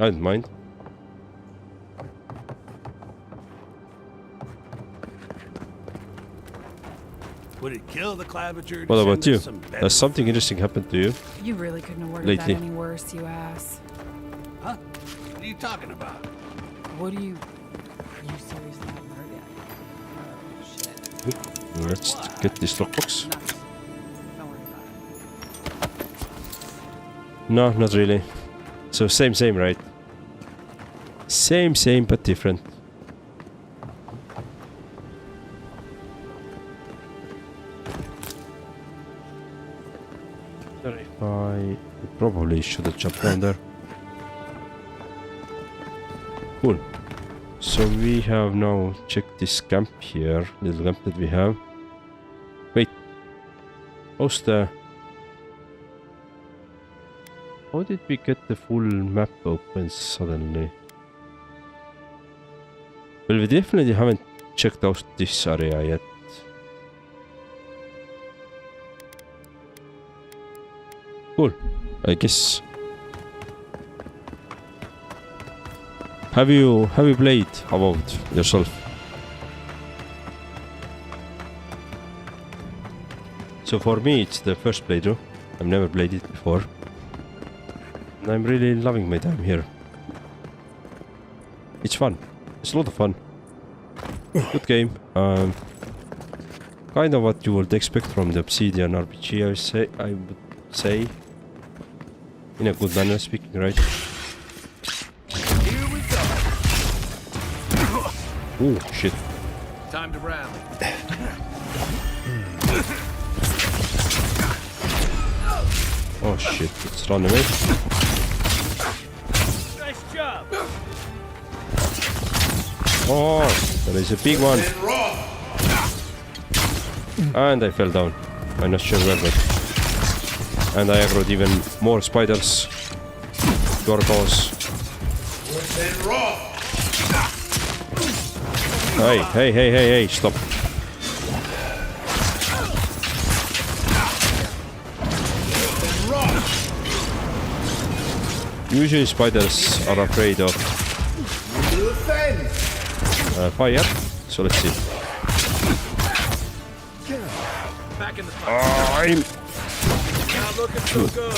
I don't mind. Would it kill the claviture? What about you? Has something interesting happened to you? You really couldn't have worded lately? that any worse, you ass. Huh? What are you talking about? What do you... Are you seriously haven't heard yet? Oh, shit. Let's get this lockbox. Nothing. Don't worry about it. No, not really. So same, right? Same, but different. I probably should have jumped down there. Cool. So we have now checked this camp here, little camp that we have. Wait. How's the... How did we get the full map open suddenly? Well, we definitely haven't checked out this area yet. Cool, I guess. Have you played Avowed yourself? So for me, it's the first playthrough. I've never played it before. And I'm really loving my time here. It's fun. It's a lot of fun. Good game. Kind of what you would expect from the Obsidian RPG, I would say. In a good manner speaking, right? Here we go. Oh, shit. Time to rally. Oh, shit. Let's run away. Nice job. Oh, there is a big one. And I fell down. I'm not sure where, but... And I aggroed even more spiders. Your cause. Hey, stop. Usually spiders are afraid of fire, so let's see. Back in the fight. I'm Not looking so good.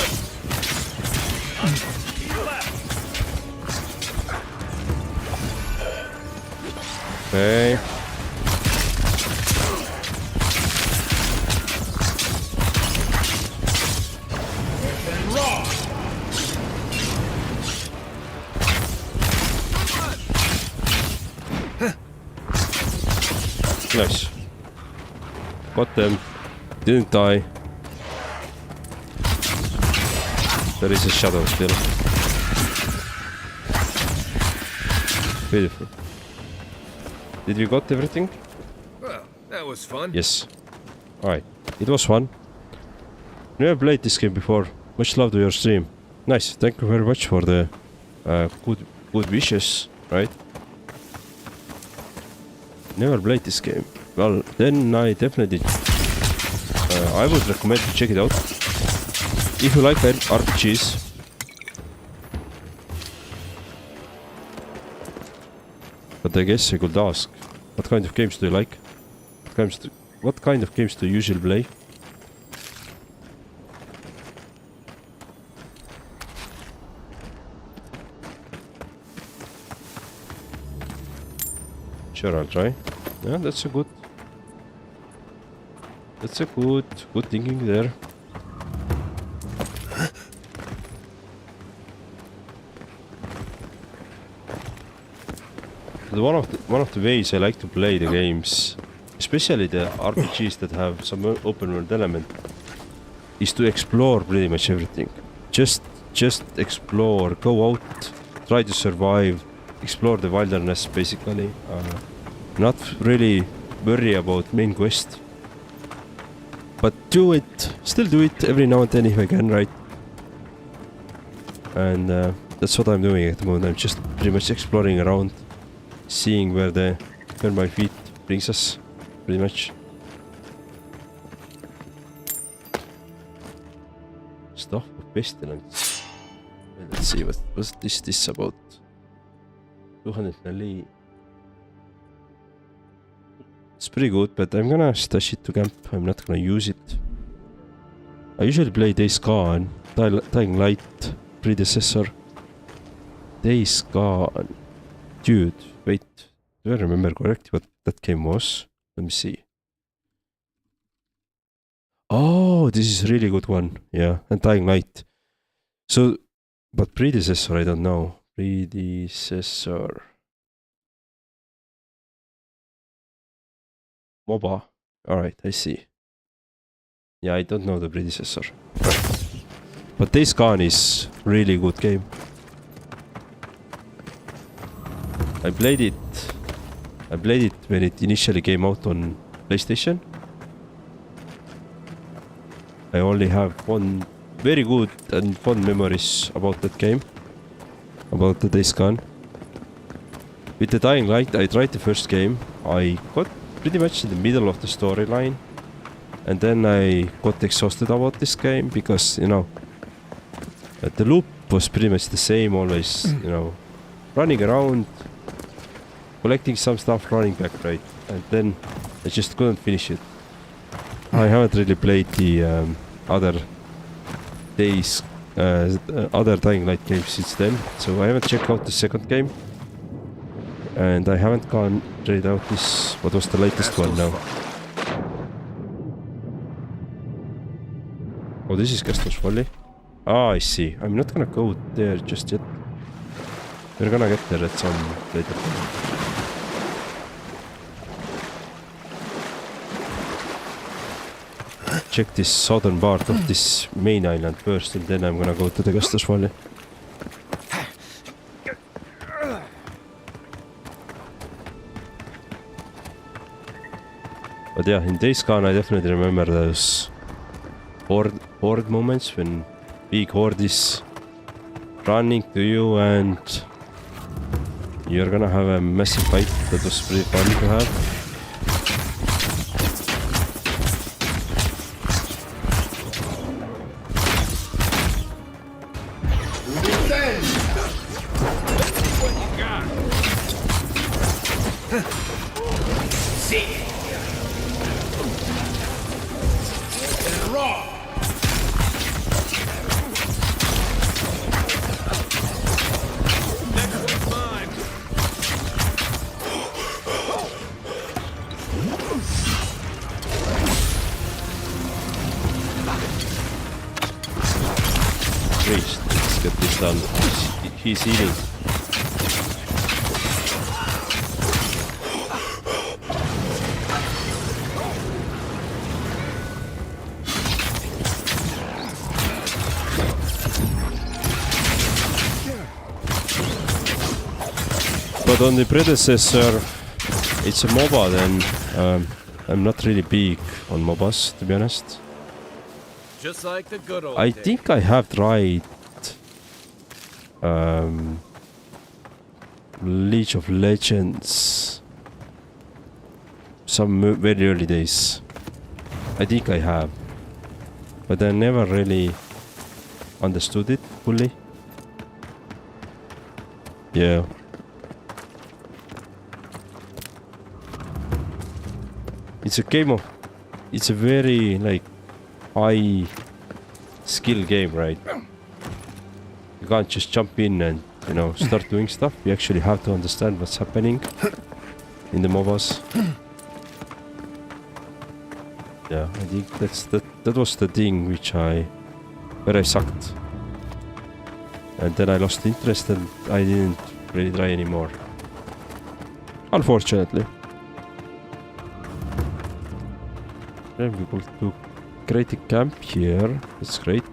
okay. Nice. Got them. Didn't die. There is a shadow still. Beautiful. Did we got everything? Well, that was fun. Yes. Alright. It was fun. Never played this game before. Much love to your stream. Nice. Thank you very much for the good wishes, right? Never played this game. Well, then I definitely I would recommend to check it out. If you like RPGs. But I guess I could ask, what kind of games do you like? What kind of games do you usually play? Sure, I'll try. Yeah, that's a good thinking there. one of the ways I like to play the games, especially the RPGs that have some open world element, is to explore pretty much everything. Just explore, go out, try to survive, explore the wilderness basically. Not really worry about main quest, but still do it every now and then if I can, right? And that's what I'm doing at the moment. I'm just pretty much exploring around, seeing where my feet brings us, pretty much. Stuff of pestilence. Let's see what's this about. 204. It's pretty good, but I'm gonna stash it to camp. I'm not gonna use it. I usually play Days Gone, Dying Light predecessor. Days Gone. Dude, wait. Do I remember correctly what that game was? Let me see. Oh, this is a really good one. Yeah, and Dying Light. So, but predecessor, I don't know. Predecessor. MOBA. Alright, I see. Yeah, I don't know the predecessor. Right. But Days Gone is really good game. I played it when it initially came out on PlayStation. I only have one very good and fond memories about that game. About the Days Gone. With the Dying Light, I tried the first game. I got pretty much in the middle of the storyline. And then I got exhausted about this game because, you know, the loop was pretty much the same always, you know, running around, collecting some stuff, running back, right? And then I just couldn't finish it. I haven't really played the other Dying Light games since then, so I haven't checked out the second game. And I haven't tried out this, what was the latest one now? Oh, this is Castor's Folly. Ah, I see. I'm not gonna go there just yet. We're gonna get there at some later time. Check this southern part of this main island first, and then I'm gonna go to the Castor's Folly. But yeah, in Days Gone I definitely remember those horde moments when big horde is running to you and you're gonna have a massive fight. That was pretty fun to have. Let's get this done. He's healing. But on the predecessor, it's a MOBA then. I'm not really big on MOBAs, to be honest. Just like the good old I days. think I have tried League of Legends some very early days. I think I have, but I never really understood it fully. Yeah. It's a game of... It's a very, like, high skill game, right? You can't just jump in and, you know, start doing stuff. You actually have to understand what's happening in the MOBAs. Yeah, I think that was the thing where I sucked. And then I lost interest and I didn't really try anymore. Unfortunately. I'm able to create a camp here. That's great.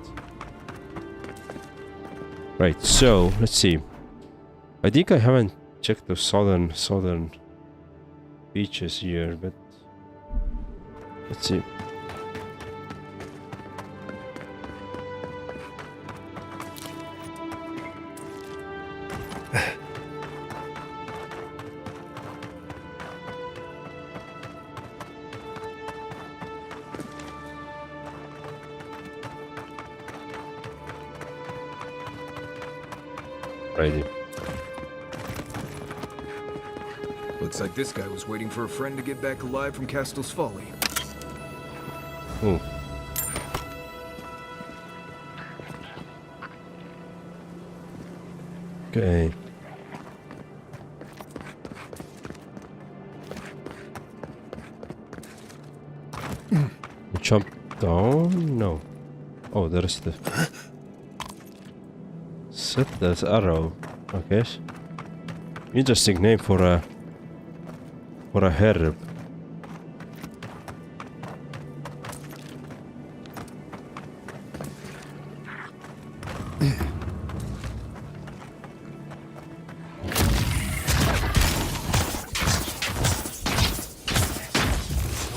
Right, so let's see. I think I haven't checked the southern beaches here, but let's see. Righty. Looks like this guy was waiting for a friend to get back alive from Castle's Folly. Oh. Okay. Jump down? No. Oh, there's the... Set that arrow. Okay. Interesting name for a herb.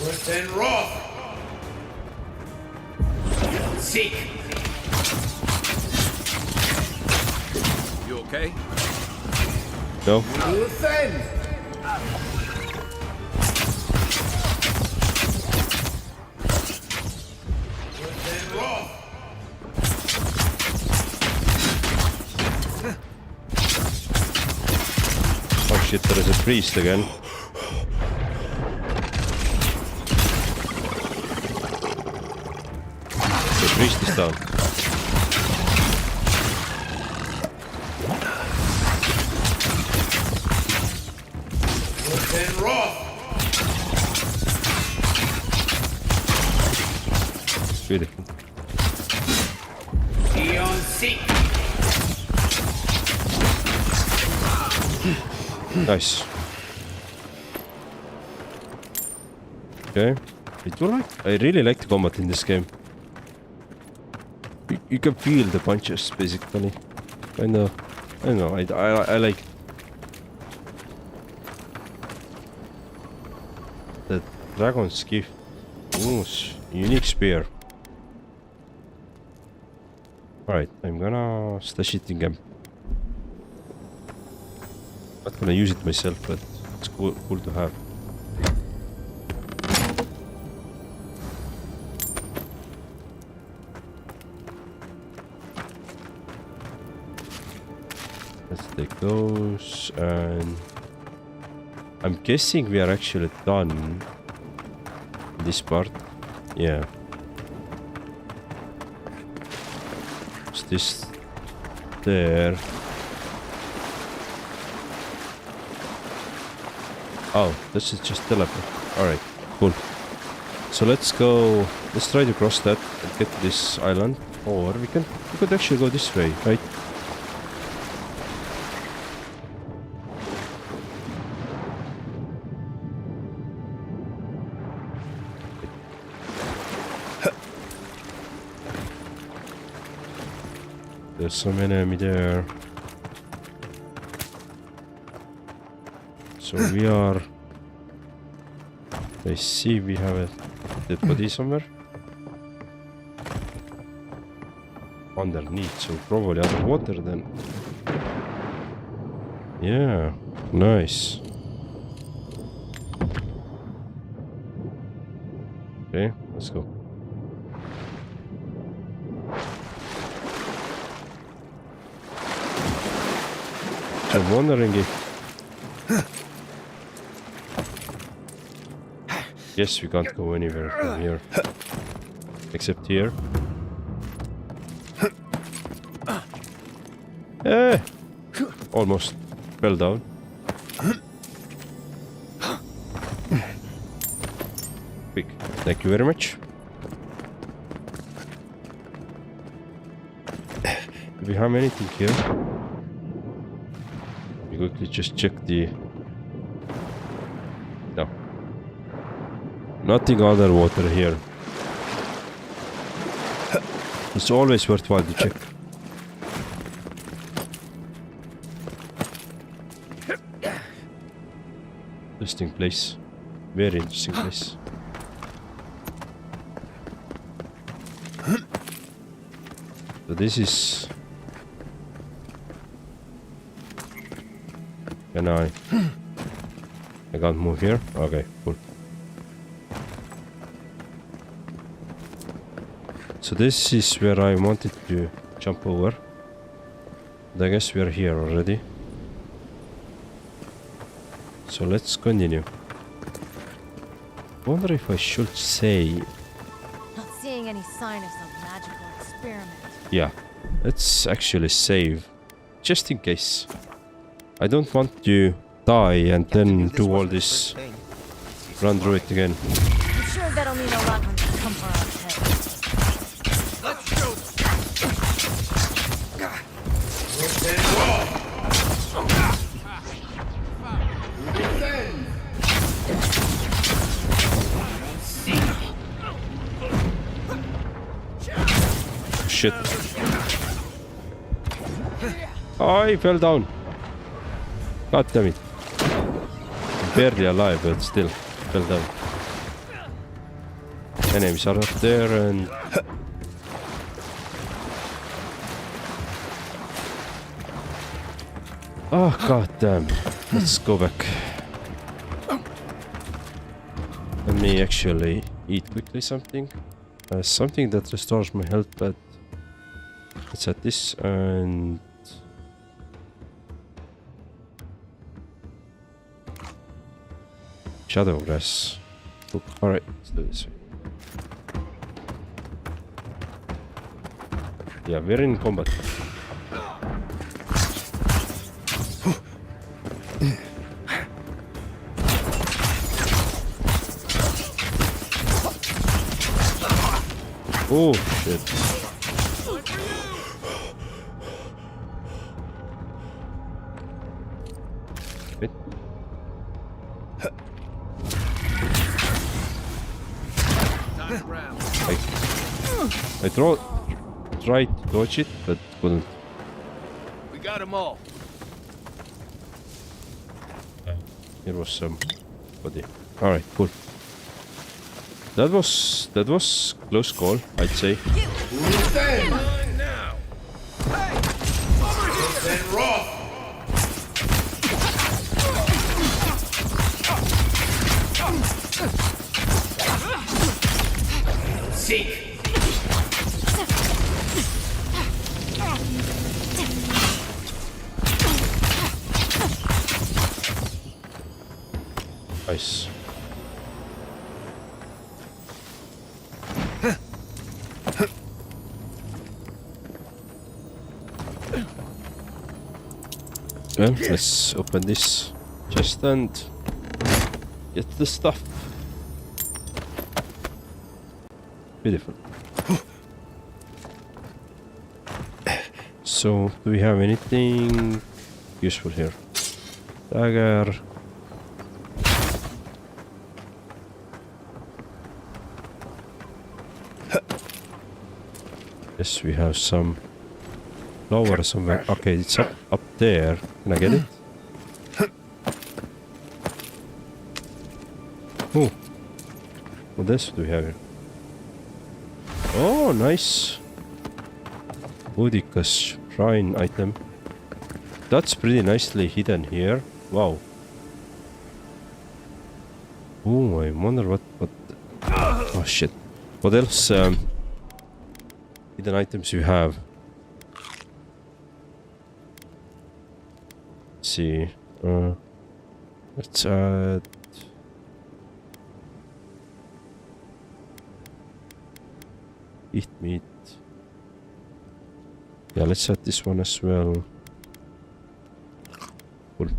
Listen, Roth! Seek! You okay? No. Listen! Listen, Roth! Oh shit, there is a priest again. The priest is down. Listen, Roth! Beautiful. Be on seek! Nice. Okay. I really like the combat in this game. You can feel the punches basically. I know. I like the dragon's gift. Ooh, unique spear. Alright, I'm gonna stash it in game. Not gonna use it myself, but it's cool to have. Let's take those, and I'm guessing we are actually done in this part. Yeah. Is this there? Oh, this is just teleport. Alright, cool. So let's go. Let's try to cross that and get to this island. Or we could actually go this way, right? There's some enemy there. So we are... I see we have a dead body somewhere. Underneath, so probably underwater then. Yeah, nice. Okay, let's go. I'm wondering if... Yes, we can't go anywhere from here. Except here. Eh! Almost fell down. Quick. Thank you very much. Do we have anything here? We quickly just check the Nothing underwater here. It's always worthwhile to check. Interesting place. Very interesting place. So this is... Can I can't move here? Okay, cool. So this is where I wanted to jump over. But I guess we're here already. So let's continue. Wonder if I should say... Not seeing any sign of some magical experiment. Yeah, let's actually save. Just in case. I don't want to die and then do all this. Run through it again. I'm sure that'll mean a lot when they come for our heads. Let's go. Shit. Oh, I fell down. God damn it. Barely alive, but still fell down. Enemies are up there and... Oh, god damn. Let's go back. Let me actually eat quickly something. Something that restores my health, but let's add this and... Shadow grass. Alright, let's do this. Yeah, we're in combat. Oh shit. Wait. I tried to dodge it, but couldn't. We got them all. Here was somebody. Alright, cool. That was close call, I'd say. Now. Hey! Over here! Rough. Seek. Nice. Well, let's open this chest and get the stuff. Beautiful. So, do we have anything useful here? Dagger. Yes, we have some flower somewhere. Okay, it's up there. Can I get it? Oh, what else do we have here? Oh, nice. Boudica's shrine item. That's pretty nicely hidden here. Wow. Oh, I wonder what. Oh shit. What else? Hidden items you have. Let's see. Let's add. Eat meat. Yeah, let's add this one as well. Cool.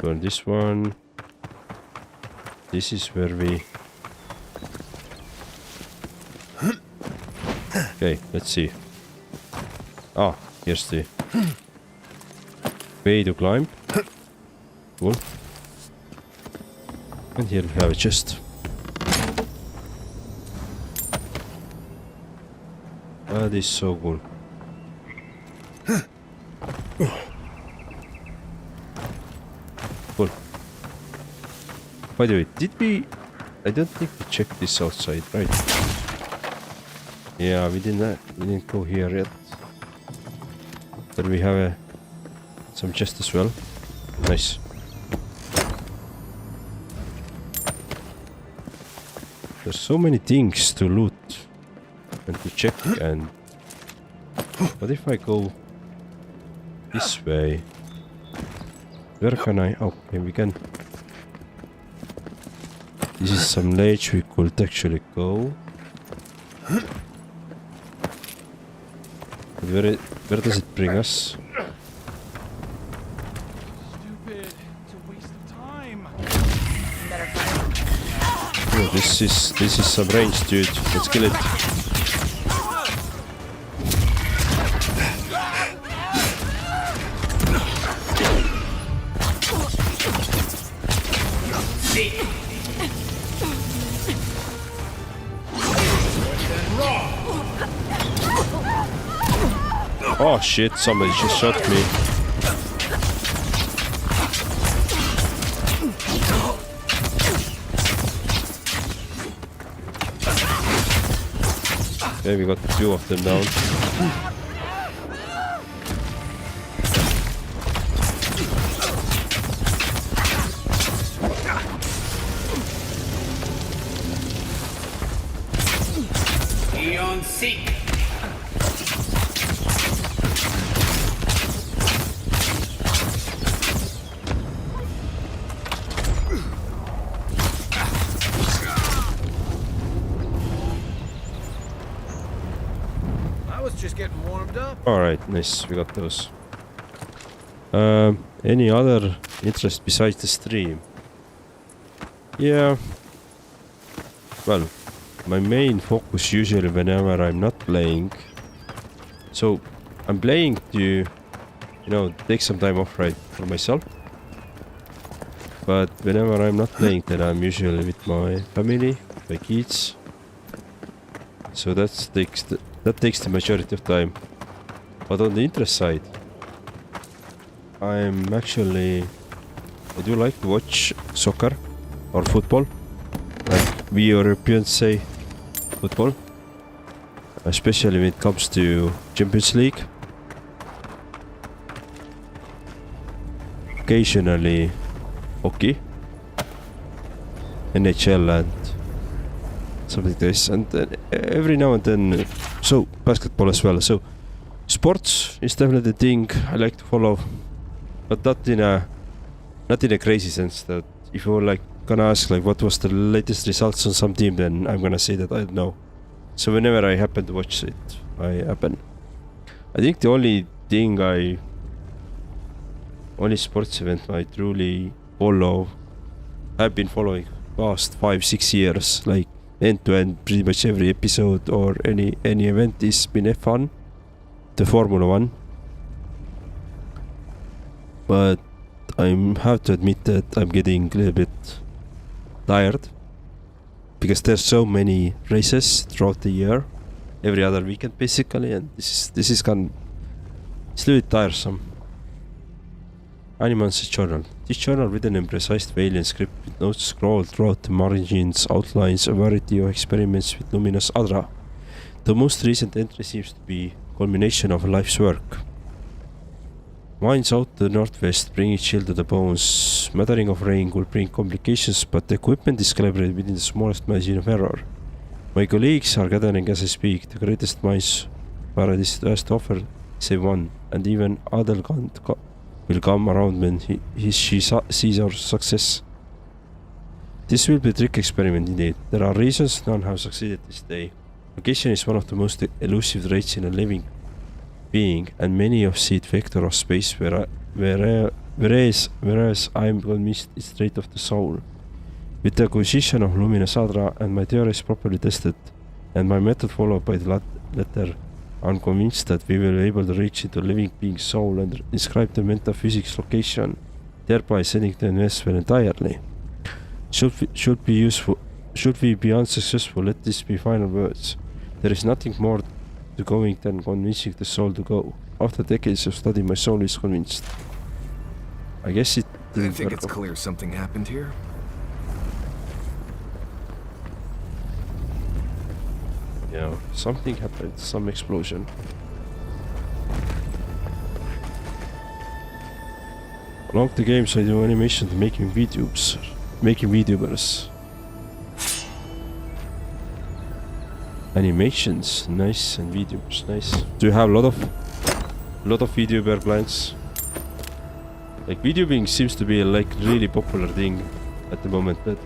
Burn this one. this is where we... Okay, let's see. Ah, here's the way to climb. Cool. And here we have a chest. That is so cool. Cool. By the way, did we... I don't think we checked this outside, right? Yeah, we didn't go here yet. Then we have some chest as well. Nice. There's so many things to loot and to check. And what if I go this way? Where can I? Okay, we can. This is some ledge we could actually go. Where does it bring us? Stupid to waste the time. Oh, this is some range, dude. Let's kill it. Oh shit, somebody just shot me. Okay, we got 2 of them down. Eon Seek. Alright, nice, we got those. Any other interest besides the stream? Yeah. Well, my main focus usually whenever I'm not playing. So, I'm playing to, you know, take some time off, right, for myself. But whenever I'm not playing, then I'm usually with my family, my kids. So that takes the majority of time. But on the interest side, I do like to watch soccer or football, like we Europeans say football, especially when it comes to Champions League. Occasionally hockey, NHL and something like this, and every now and then so basketball as well. So sports is definitely the thing I like to follow, but not in a crazy sense that if you're like gonna ask like what was the latest results on some team, then I'm gonna say that I don't know. So whenever I happen to watch it, I think the only sports event I truly follow, I've been following past 5-6 years, like end to end, pretty much every episode or any event is been F1. The Formula 1, but I have to admit that I'm getting a little bit tired because there's so many races throughout the year, every other weekend basically, and this is it's a little bit tiresome. Animan's journal. This journal written in precise alien script with notes scrolled throughout the margins outlines a variety of experiments with luminous Adra. The most recent entry seems to be culmination of a life's work. Mines out the northwest bring chill to the bones. Mattering of rain will bring complications, but the equipment is calibrated within the smallest margin of error. My colleagues are gathering as I speak. The greatest mines paradise has to offer, save one, and even Adelgand will come around when she sees our success. This will be a trick experiment indeed. There are reasons none have succeeded this day. Location is one of the most elusive traits in a living being, and many of seed vector of space, whereas I'm convinced it's trait of the soul. With the acquisition of Luminous Adra and my theories properly tested, and my method followed by the letter, I'm convinced that we will be able to reach into living being's soul and describe the metaphysics location, thereby setting the investment entirely. Should we be unsuccessful, let this be final words. There is nothing more to going than convincing the soul to go. After decades of study, my soul is convinced. I guess it I think it's clear something happened here. Yeah, something happened, some explosion. Along the games I do animation making videos. Animations, nice, and videos, nice. Do you have a lot of VTuber plans? Like VTubing seems to be like really popular thing at the moment, but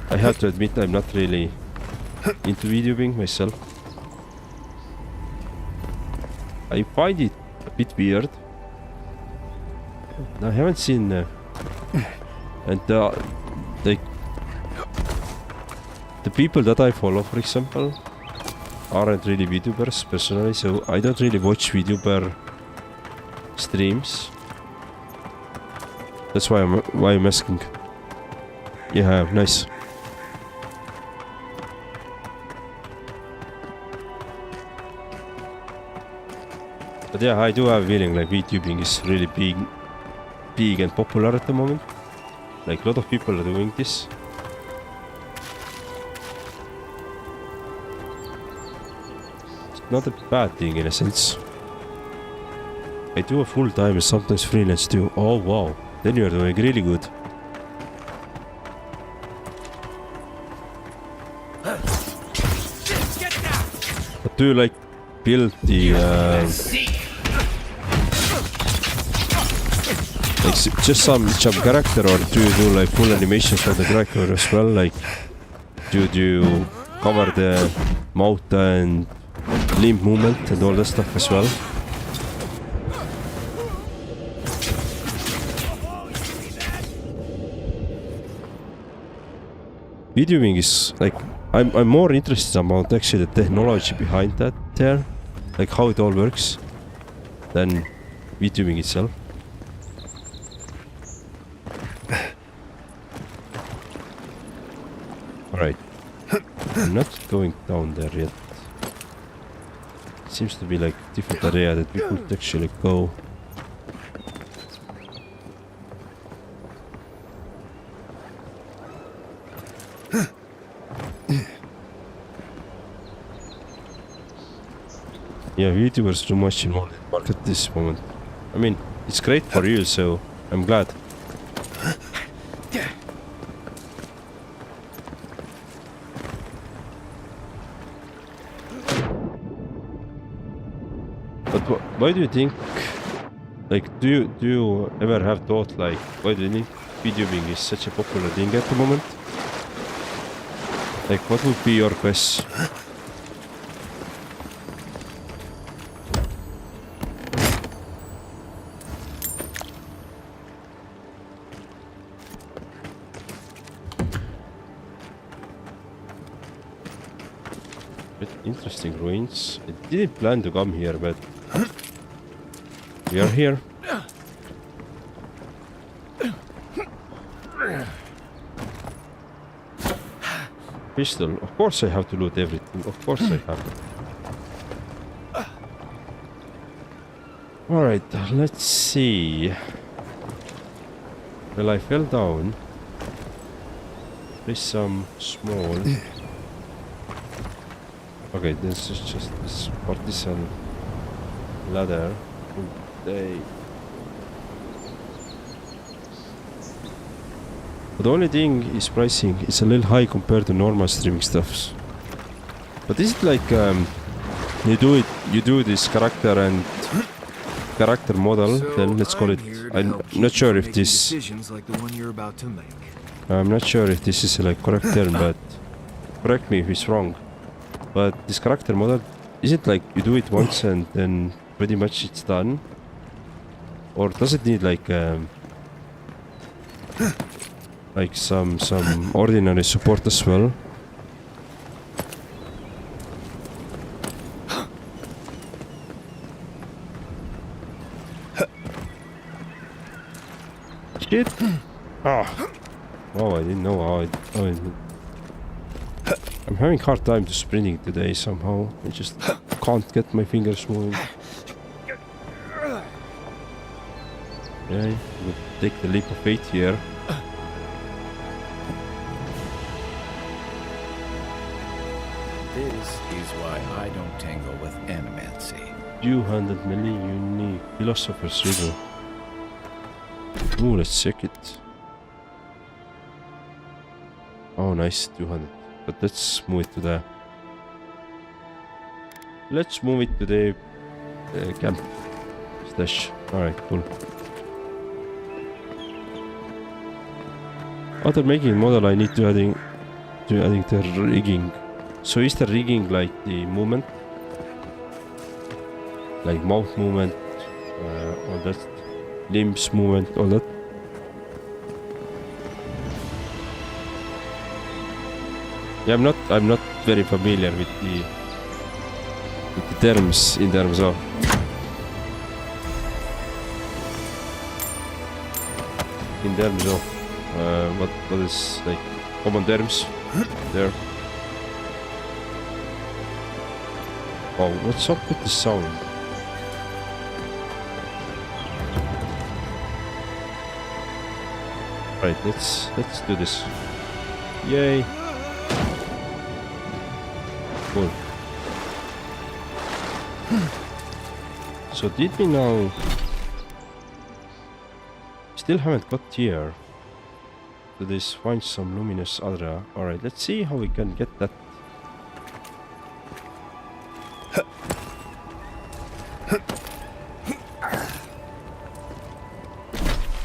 I have to admit I'm not really into VTubing myself. I find it a bit weird. I haven't seen and like the people that I follow, for example, aren't really VTubers personally, so I don't really watch VTuber streams. That's why I'm asking. Yeah, nice. But yeah, I do have a feeling like VTubing is really big and popular at the moment. Like a lot of people are doing this. It's not a bad thing in a sense. I do a full time and sometimes freelance too. Oh wow, then you are doing really good. But do you like build the like just some character, or do you do like full animations for the character as well? Like do you cover the mouth and limb movement and all that stuff as well? VTubing is like I'm more interested about actually the technology behind that there, like how it all works, than VTubing itself. Alright, I'm not going down there yet. Seems to be like a different area that we could actually go. Yeah, VTubers too much involved in the market at this moment. I mean, it's great for you, so I'm glad. But why do you think, like, do you ever have thought, like, why do you think VTubing is such a popular thing at the moment? Like, what would be your guess? Interesting ruins. I didn't plan to come here, but we are here. Pistol. Of course I have to loot everything. Of course I have. Alright, let's see. Well, I fell down. There's some small... Okay, this is just this partisan ladder. But the only thing is pricing is a little high compared to normal streaming stuffs. But is it like you do this character and character model, then let's call it. I'm not sure if this I'm not sure if this is like correct term, but correct me if it's wrong. But this character model, is it like you do it once and then pretty much it's done? Or does it need like like some ordinary support as well. Shit! Ah! Oh, I didn't know how I'm having a hard time to sprinting today somehow. I just can't get my fingers moving. Okay, we'll take the leap of faith here. This is why I don't tangle with animancy. Two-handed melee unique philosopher's riddle. Ooh, let's check it. Oh, nice, 200. But let's move it to the... Let's move it to the camp stash. Alright, cool. After making model, I need to adding the rigging. So is the rigging like the movement? Like mouth movement, all that, limbs movement, all that. Yeah, I'm not very familiar with the terms in terms of what is like common terms there. Oh, what's up with the sound? Right, let's do this. Yay! Cool. So did we now? Still haven't got here. So this find some luminous aura. All right, let's see how we can get that.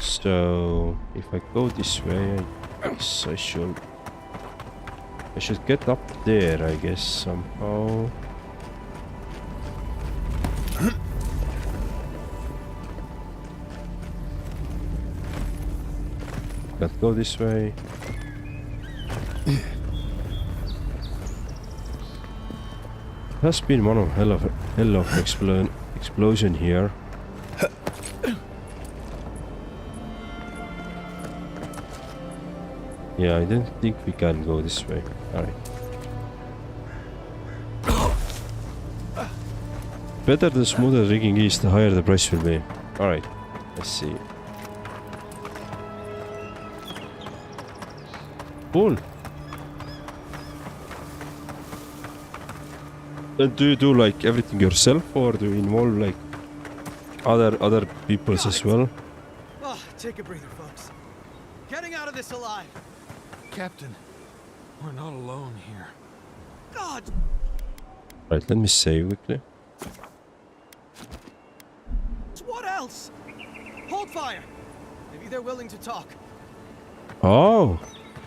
So if I go this way, I guess I should get up there, I guess, somehow. Can't go this way. Has been one of hell of explosion here. Yeah, I don't think we can go this way. Alright. Better the smoother rigging is, the higher the price will be. Alright, let's see. Cool. And do you do like everything yourself, or do you involve like other peoples as well? Oh, take a breather, folks. Getting out of this alive. Captain, we're not alone here. God! Right, let me save quickly. What else? Hold fire. Maybe they're willing to talk. Oh,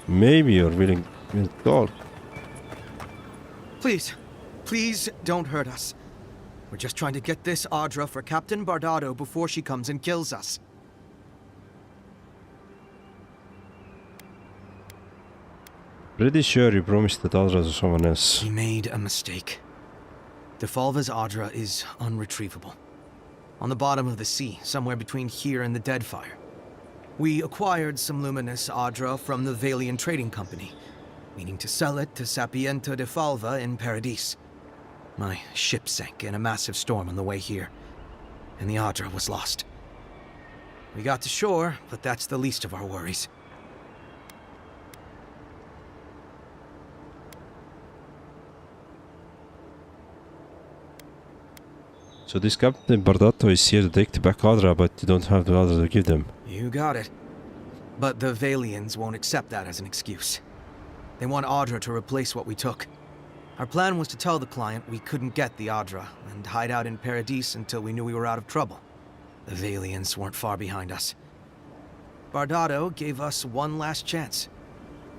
maybe you're willing to talk. Please, please don't hurt us. We're just trying to get this Audra for Captain Bardado before she comes and kills us. Pretty sure you promised that Audra to someone else. We made a mistake. Defalva's Audra is unretrievable. On the bottom of the sea, somewhere between here and the Deadfire. We acquired some luminous Audra from the Valian Trading Company, meaning to sell it to Sapienta Defalva in Paradis. My ship sank in a massive storm on the way here, and the Audra was lost. We got to shore, but that's the least of our worries. So this Captain Bardato is here to take the back Audra, but you don't have the Audra to give them. You got it. But the Valians won't accept that as an excuse. They want Audra to replace what we took. Our plan was to tell the client we couldn't get the Audra and hide out in Paradis until we knew we were out of trouble. The Valians weren't far behind us. Bardado gave us one last chance.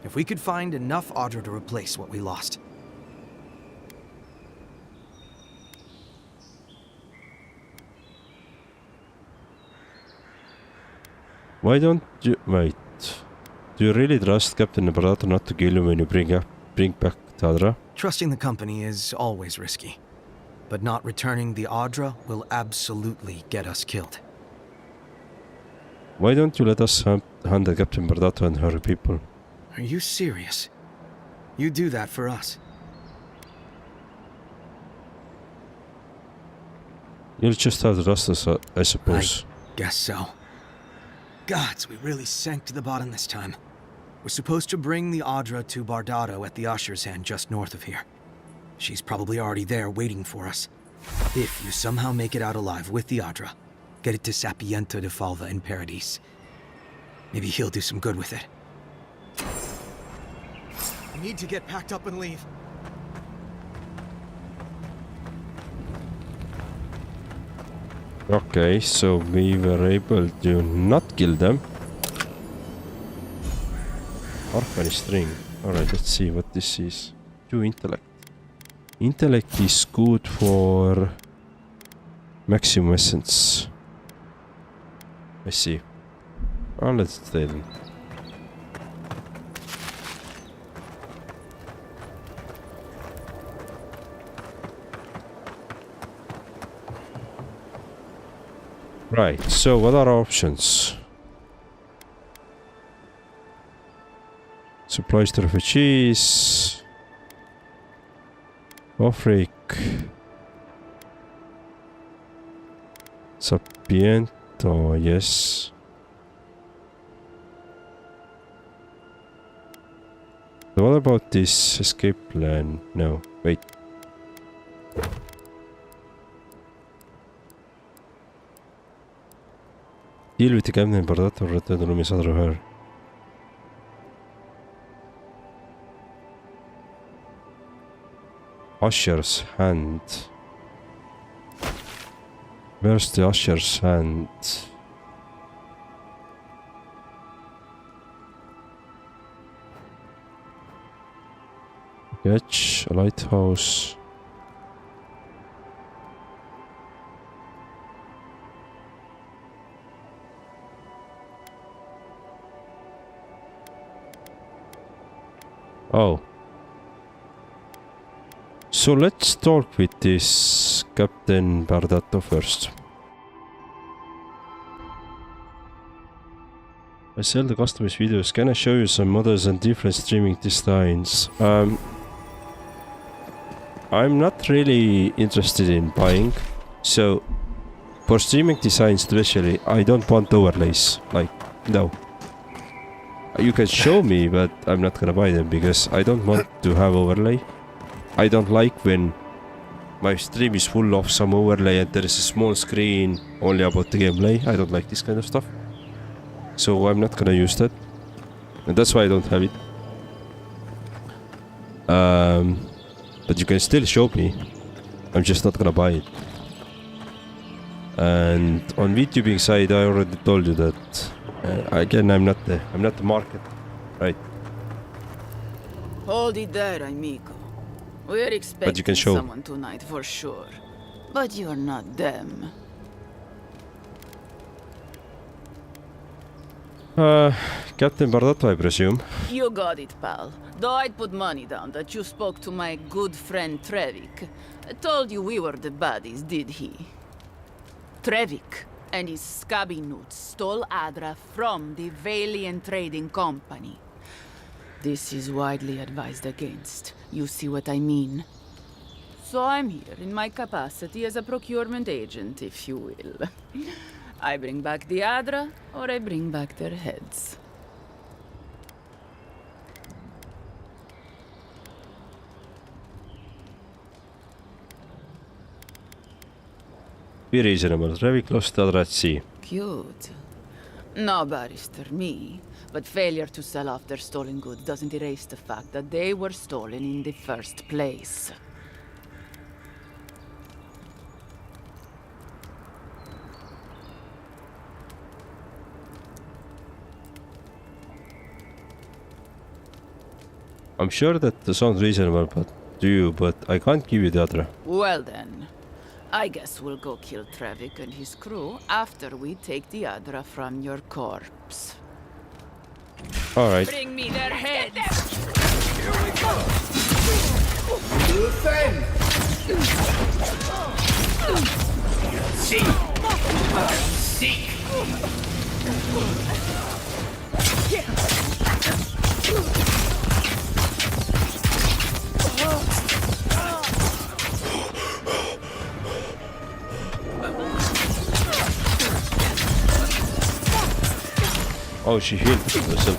If we could find enough Audra to replace what we lost. Why don't you... Wait. Do you really trust Captain Bardato not to kill you when you bring back the Adra? Trusting the company is always risky. But not returning the Adra will absolutely get us killed. Why don't you let us handle Captain Bardato and her people? Are you serious? You do that for us. You'll just have to trust us, I suppose. Guess so. Gods, we really sank to the bottom this time. We're supposed to bring the Adra to Bardato at the Usher's Hand just north of here. She's probably already there waiting for us. If you somehow make it out alive with the Adra, get it to Sapiento de Falva in Paradise. Maybe he'll do some good with it. I need to get packed up and leave. Okay, so we were able to not kill them. Arcane string. Alright, let's see what this is. 2 intellect. Intellect is good for maximum essence. I see. Oh, let's stay then. Right, so what are our options? Supplies to refugees. Afric. Sapiento, yes. So what about this escape plan? No, wait. Deal with the Captain Bardato, return to Lumis Adra her. Usher's hand. Where's the Usher's hand? Sketch, a lighthouse. Oh. So let's talk with this Captain Bardato first. I sell the customized videos. Can I show you some models and different streaming designs? I'm not really interested in buying. So for streaming designs especially, I don't want overlays. Like, no. You can show me, but I'm not gonna buy them because I don't want to have overlay. I don't like when my stream is full of some overlay and there is a small screen only about the gameplay. I don't like this kind of stuff. So I'm not gonna use that. And that's why I don't have it. But you can still show me. I'm just not gonna buy it. And on VTubing side, I already told you that again, I'm not the market, right? Hold it there, amigo. We're expecting someone tonight for sure, but you're not them. Captain Bardato, I presume. You got it, pal. Though I'd put money down that you spoke to my good friend Trevik. Told you we were the baddies, did he? Trevik and his scabby newts stole Adra from the Valiant Trading Company. This is widely advised against. You see what I mean? So I'm here in my capacity as a procurement agent, if you will. I bring back the Adra, or I bring back their heads. Be reasonable. Trevik lost Adra at sea. Cute. No barrister, me. But failure to sell off their stolen goods doesn't erase the fact that they were stolen in the first place. I'm sure that sounds reasonable to you, but I can't give you the Adra. Well then, I guess we'll go kill Trevik and his crew after we take the Adra from your corpse. All right. Bring me their heads. Here we go. Defend. Seek. Seek. Oh, she healed herself.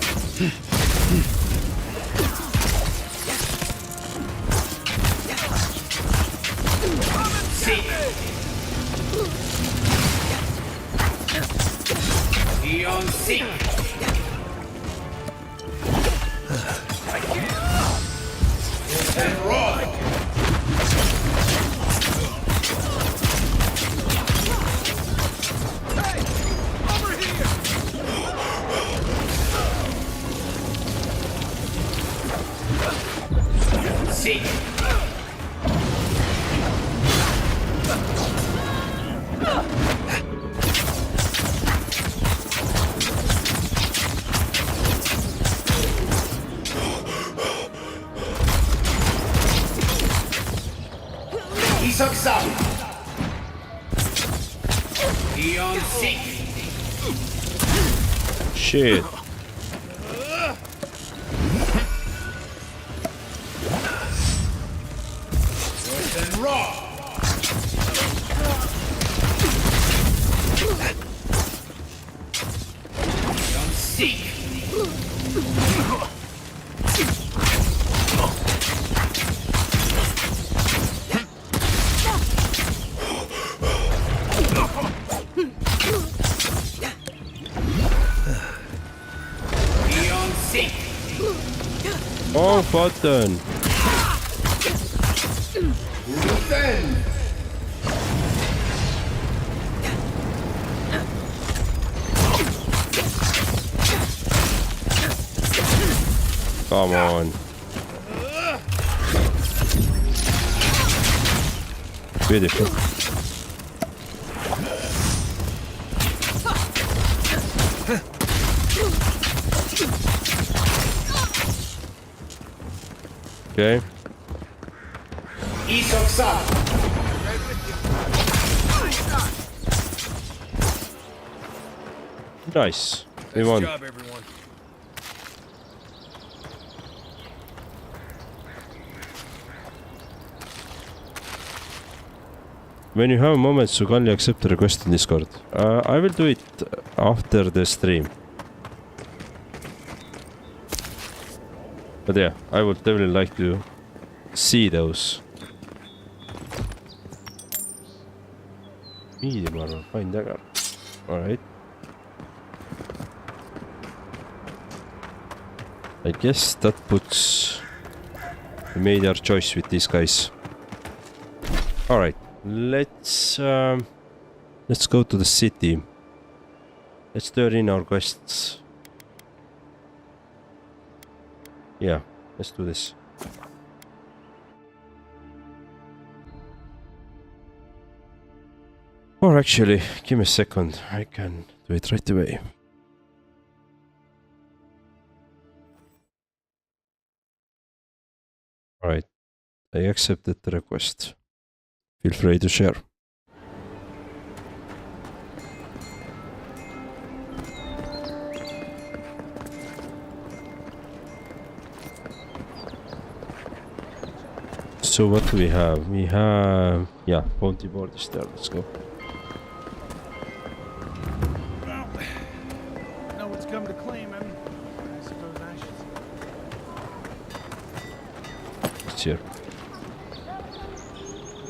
Eon Seek. And Roy. Hey! Over here! Seek. Isoksa. Eon Seek. Shit. And Raw. Eon Seek. Eon Seek. Oh, button. Defend. Come on. Beautiful. Okay. Isoksa. Nice. We won. Good job, everyone. When you have a moment, so kindly accept the request in Discord. I will do it after the stream. But yeah, I would definitely like to see those. Medium armor, fine dagger. Alright. I guess that puts... We made our choice with these guys. Alright, let's go to the city. Let's turn in our quests. Yeah, let's do this. Or actually, give me a second. I can do it right away. Alright, I accepted the request. Feel free to share. So what do we have? We have... Yeah, bounty board is there. Let's go. Well, know what's come to claim him. I suppose I should. It's here.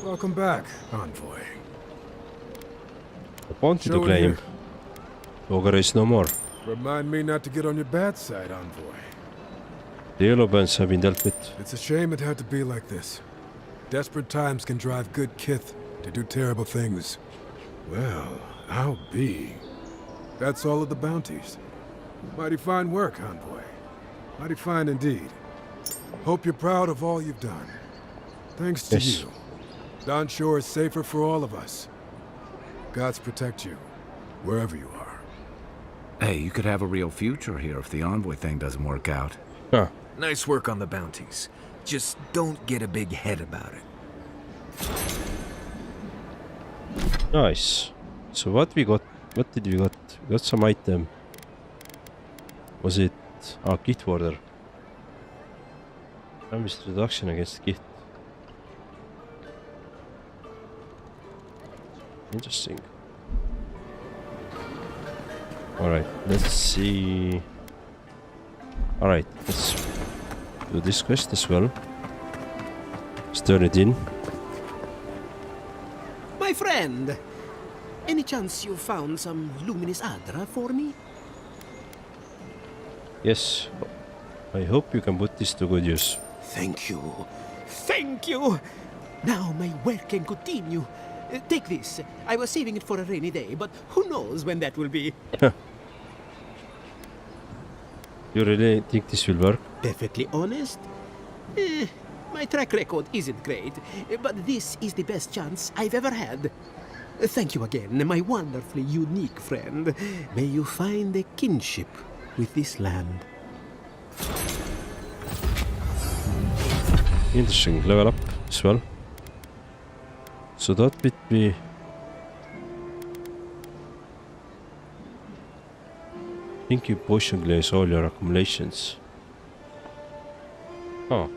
Welcome back, Envoy. A bounty to Show it claim. here. Ogre is no more. Remind me not to get on your bad side, Envoy. The yellow bands have been dealt with. It's a shame it had to be like this. Desperate times can drive good kith to do terrible things. Well, I'll be. That's all of the bounties. Mighty fine work, Envoy. Mighty fine indeed. Hope you're proud of all you've done. Thanks to you, Don Shore is safer for all of us. Gods protect you, wherever you are. Hey, you could have a real future here if the envoy thing doesn't work out. Huh. Nice work on the bounties. Just don't get a big head about it. Nice. So what we got? What did we got? We got some item. Was it gift order? Damage reduction against gift. Interesting. Alright, let's see. Alright, let's do this quest as well. Let's turn it in. My friend, any chance you found some luminous Adra for me? Yes. I hope you can put this to good use. Thank you. Thank you! Now my work can continue. Take this. I was saving it for a rainy day, but who knows when that will be. You really think this will work? Perfectly honest? My track record isn't great, but this is the best chance I've ever had. Thank you again, my wonderfully unique friend. May you find a kinship with this land. Interesting. Level up as well. So that would be... Think you potion glaze all your accumulations. Oh.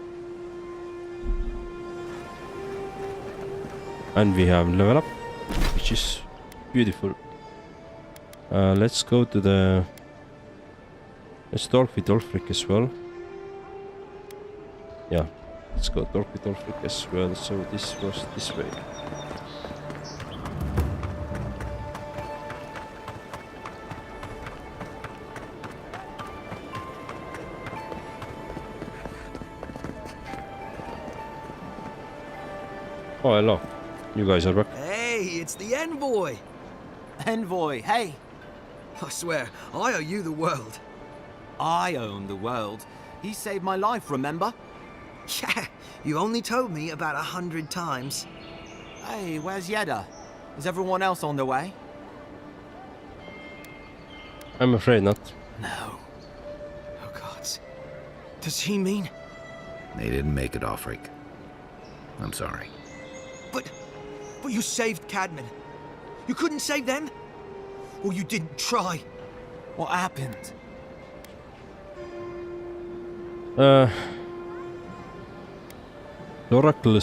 And we have level up, which is beautiful. Let's go to the... Let's talk with Ulfric as well. Yeah, let's go talk with Ulfric as well. So this was this way. Oh, hello. You guys are back. Hey, it's the envoy. Envoy, hey. I swear, I owe you the world. I own the world. He saved my life, remember? Yeah, you only told me about 100 times. Hey, where's Yeda? Is everyone else on the way? I'm afraid not. No. Oh, gods. Does he mean... They didn't make it, Ulfric. I'm sorry. But you saved Cadman. You couldn't save them? Or you didn't try? What happened? The Oracle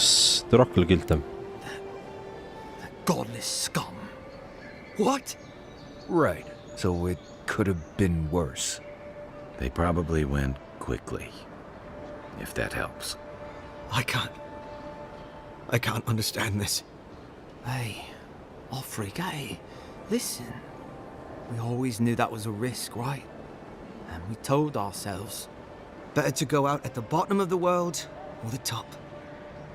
killed them. Godless scum. What? Right. So it could have been worse. They probably went quickly. If that helps. I can't understand this. Hey, Ulfric, hey, listen. We always knew that was a risk, right? And we told ourselves. Better to go out at the bottom of the world or the top.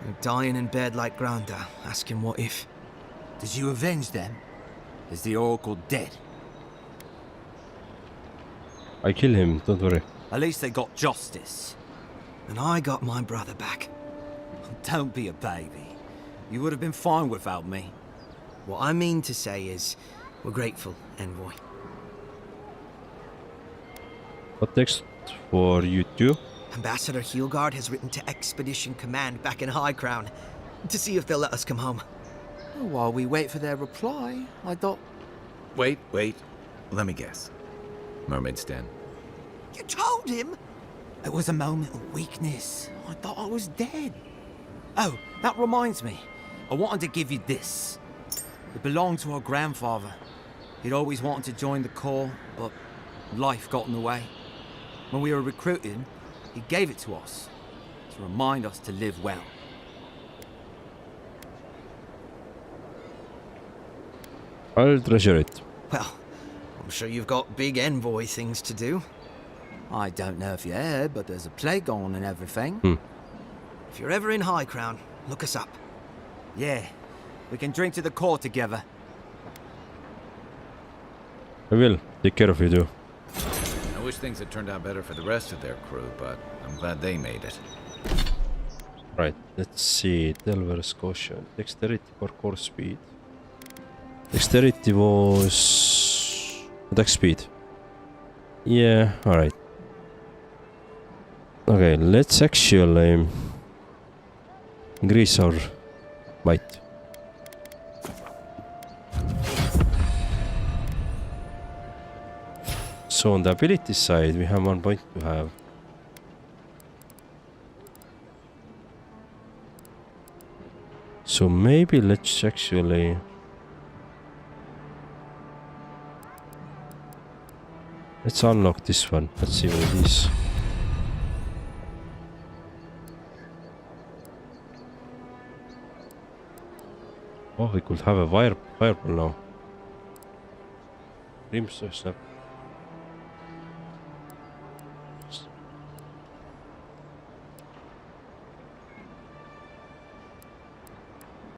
And dying in bed like Granda, asking what if. Did you avenge them? Is the Oracle dead? I kill him, don't worry. At least they got justice. And I got my brother back. Don't be a baby. You would have been fine without me. What I mean to say is, we're grateful, Envoy. What next for you two? Ambassador Heelgard has written to Expedition Command back in High Crown to see if they'll let us come home. While we wait for their reply, I thought... Wait. Let me guess. Mermaid's Den. You told him? It was a moment of weakness. I thought I was dead. Oh, that reminds me. I wanted to give you this. It belonged to our grandfather. He'd always wanted to join the Corps, but life got in the way. When we were recruiting, he gave it to us to remind us to live well. I'll treasure it. Well, I'm sure you've got big envoy things to do. I don't know if you heard, but there's a plague on and everything. If you're ever in High Crown, look us up. Yeah, we can drink to the Corps together. I will. Take care of you too. I wish things had turned out better for the rest of their crew, but I'm glad they made it. Right, let's see. Delver's caution. Dexterity, parkour speed. Dexterity was attack speed. Yeah, alright. Okay, let's actually increase our might. So on the ability side, we have 1 point to have. So maybe let's actually... Let's unlock this one. Let's see what it is. Oh, we could have a fireball now. Crimson snap.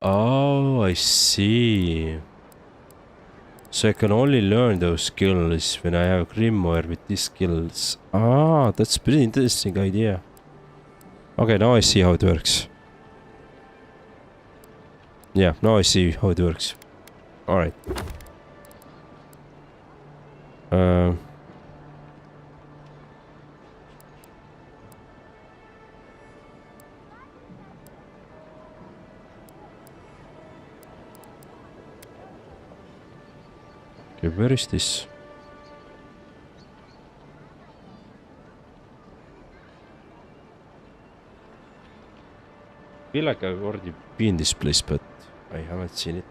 Oh, I see. So I can only learn those skills when I have Grimoire with these skills. Ah, that's pretty interesting idea. Okay, now I see how it works. Yeah, now I see how it works. Alright. Okay, where is this? I feel like I've already been this place, but I haven't seen it.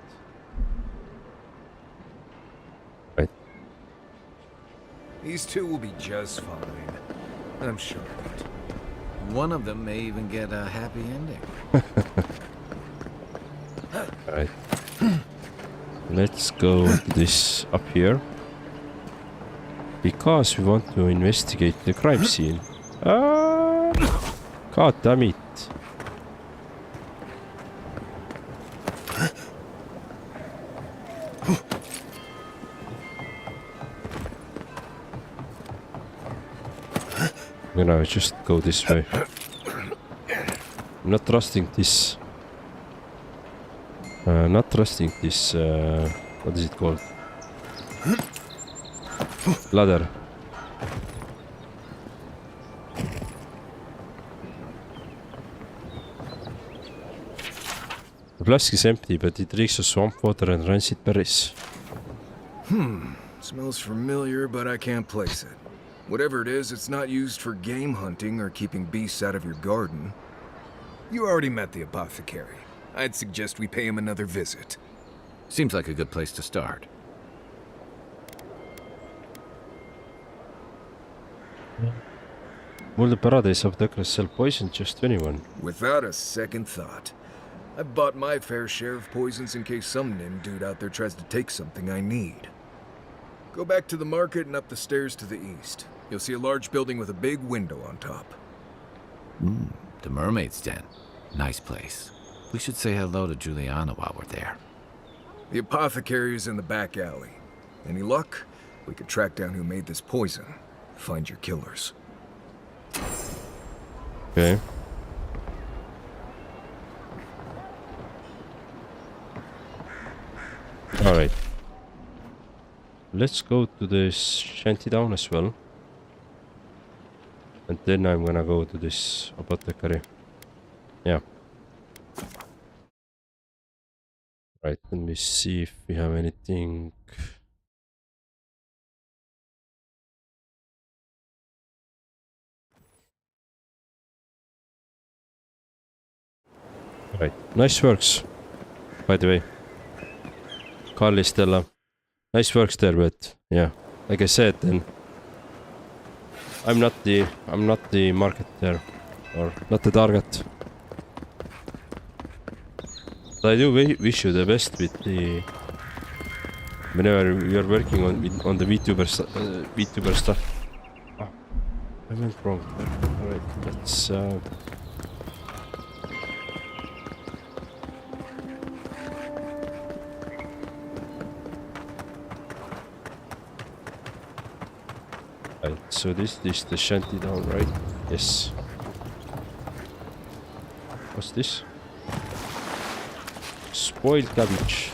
Right. These two will be just fine. I'm sure of it. One of them may even get a happy ending. Alright. Let's go to this up here. Because we want to investigate the crime scene. Ah! God damn it. I'm gonna just go this way. I'm not trusting this. Not trusting this. What is it called? Ladder. The flask is empty, but it reeks of swamp water and rancid berries. Smells familiar, but I can't place it. Whatever it is, it's not used for game hunting or keeping beasts out of your garden. You already met the apothecary. I'd suggest we pay him another visit. Seems like a good place to start. Will the paradise apothecary sell poison just to anyone? Without a second thought. I've bought my fair share of poisons in case some nim dude out there tries to take something I need. Go back to the market and up the stairs to the east. You'll see a large building with a big window on top. The Mermaid's Den. Nice place. We should say hello to Juliana while we're there. The apothecary is in the back alley. Any luck? We could track down who made this poison. Find your killers. Okay. Alright. Let's go to this shanty down as well. And then I'm gonna go to this apothecary. Yeah. Right, let me see if we have anything. Right, nice works. By the way. Carly, Stella. Nice works there, but yeah. Like I said, then I'm not the marketer or not the target. But I do wish you the best with the whenever you're working on the VTuber stuff. Oh, I went wrong. Alright, let's right, so this is the shanty down, right? Yes. What's this? Spoiled cabbage.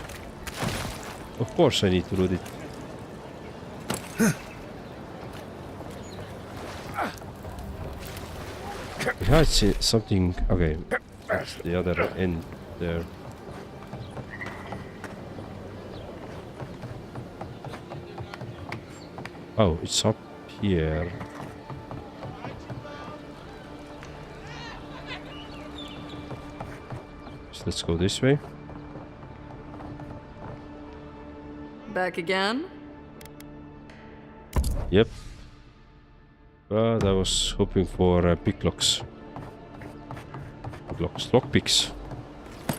Of course I need to loot it. had something. Okay, that's the other end there. Oh, it's up here. So let's go this way. Back again? Yep. But I was hoping for picklocks. Lockpicks.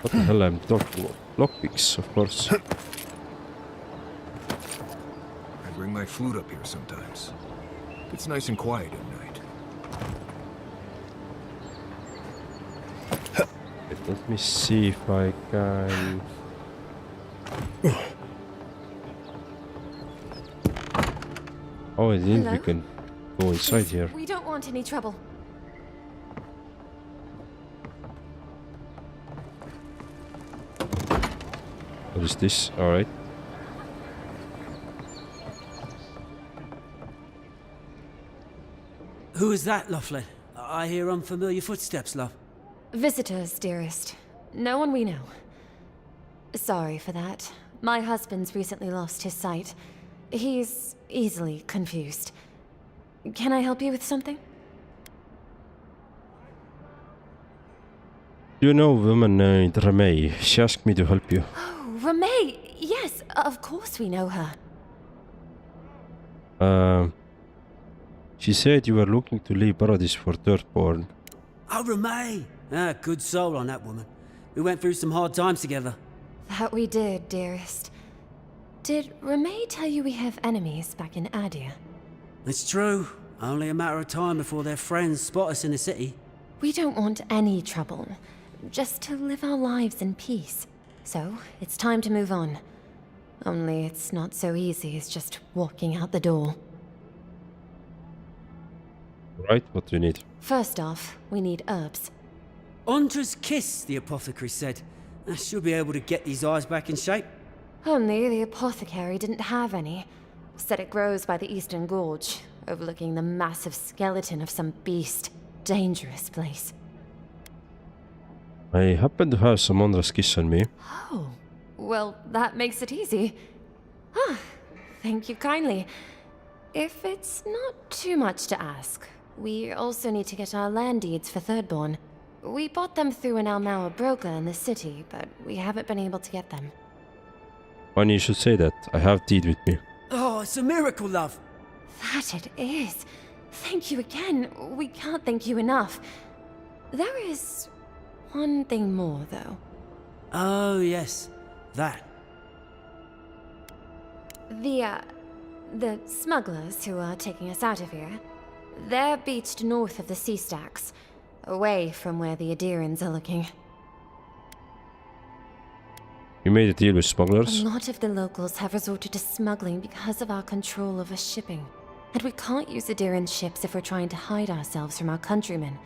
What the hell I'm talking about? Lockpicks, of course. I bring my flute up here sometimes. It's nice and quiet at night. Let me see if I can... Oh, I think we can go inside here. We don't want any trouble. What is this? Alright. Who is that, Loughlin? I hear unfamiliar footsteps, love. Visitors, dearest. No one we know. Sorry for that. My husband's recently lost his sight. He's easily confused. Can I help you with something? You know a woman named Ramey. She asked me to help you. Oh, Ramey! Yes, of course we know her. She said you were looking to leave Paradise for Thirdborn. Oh, Ramey! Ah, good soul on that woman. We went through some hard times together. That we did, dearest. Did Ramey tell you we have enemies back in Adia? It's true. Only a matter of time before their friends spot us in the city. We don't want any trouble. Just to live our lives in peace. So, it's time to move on. Only it's not so easy as just walking out the door. Right, what do you need? First off, we need herbs. Ondra's kiss, the apothecary said. She'll be able to get these eyes back in shape. Only the apothecary didn't have any. Said it grows by the Eastern Gorge, overlooking the massive skeleton of some beast. Dangerous place. I happen to have some Ondra's kiss on me. Oh, well, that makes it easy. Ah, thank you kindly. If it's not too much to ask, we also need to get our land deeds for Thirdborn. We bought them through an Almaua broker in the city, but we haven't been able to get them. Funny you should say that. I have deed with me. Oh, it's a miracle, love. That it is. Thank you again. We can't thank you enough. There is one thing more, though. Oh, yes. That. The smugglers who are taking us out of here, they're beached north of the sea stacks, away from where the Adirans are looking. You made a deal with smugglers? A lot of the locals have resorted to smuggling because of our control over shipping. And we can't use Adiran ships if we're trying to hide ourselves from our countrymen.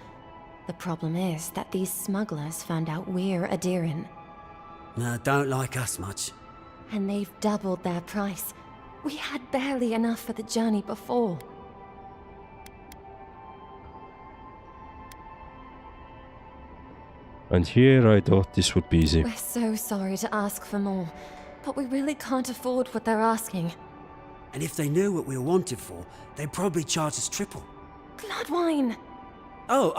The problem is that these smugglers found out we're Adiran. Don't like us much. And they've doubled their price. We had barely enough for the journey before. And here I thought this would be easy. We're so sorry to ask for more, but we really can't afford what they're asking. And if they knew what we were wanted for, they'd probably charge us triple. Bloodwine! Oh,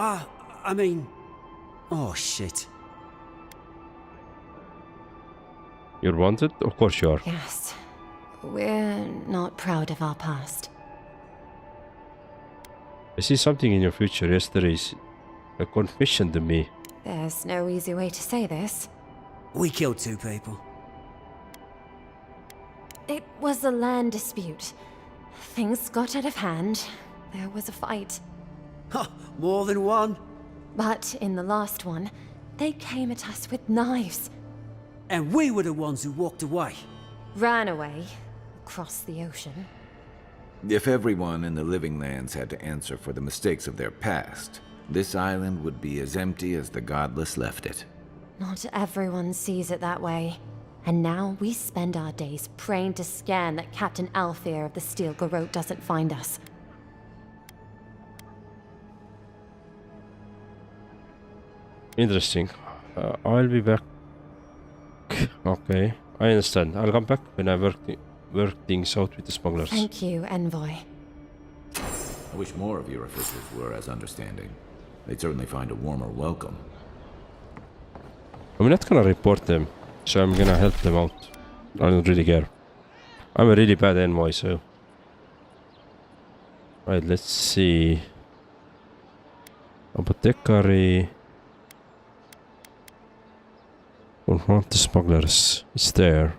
I mean... Oh, shit. You're wanted? Of course you are. Yes. We're not proud of our past. I see something in your future. Yesterday's a confession to me. There's no easy way to say this. We killed 2 people. It was a land dispute. Things got out of hand. There was a fight. Ha! More than one? But in the last one, they came at us with knives. And we were the ones who walked away. Ran away. Across the ocean. If everyone in the Living Lands had to answer for the mistakes of their past, this island would be as empty as the Godless left it. Not everyone sees it that way. And now we spend our days praying to scan that Captain Alfear of the Steel Garrote doesn't find us. Interesting. I'll be back. Okay, I understand. I'll come back when I work things out with the smugglers. Thank you, Envoy. I wish more of your officials were as understanding. They'd certainly find a warmer welcome. I'm not gonna report them, so I'm gonna help them out. I don't really care. I'm a really bad envoy, so... Right, let's see... Apothecary... Confront the smugglers. It's there.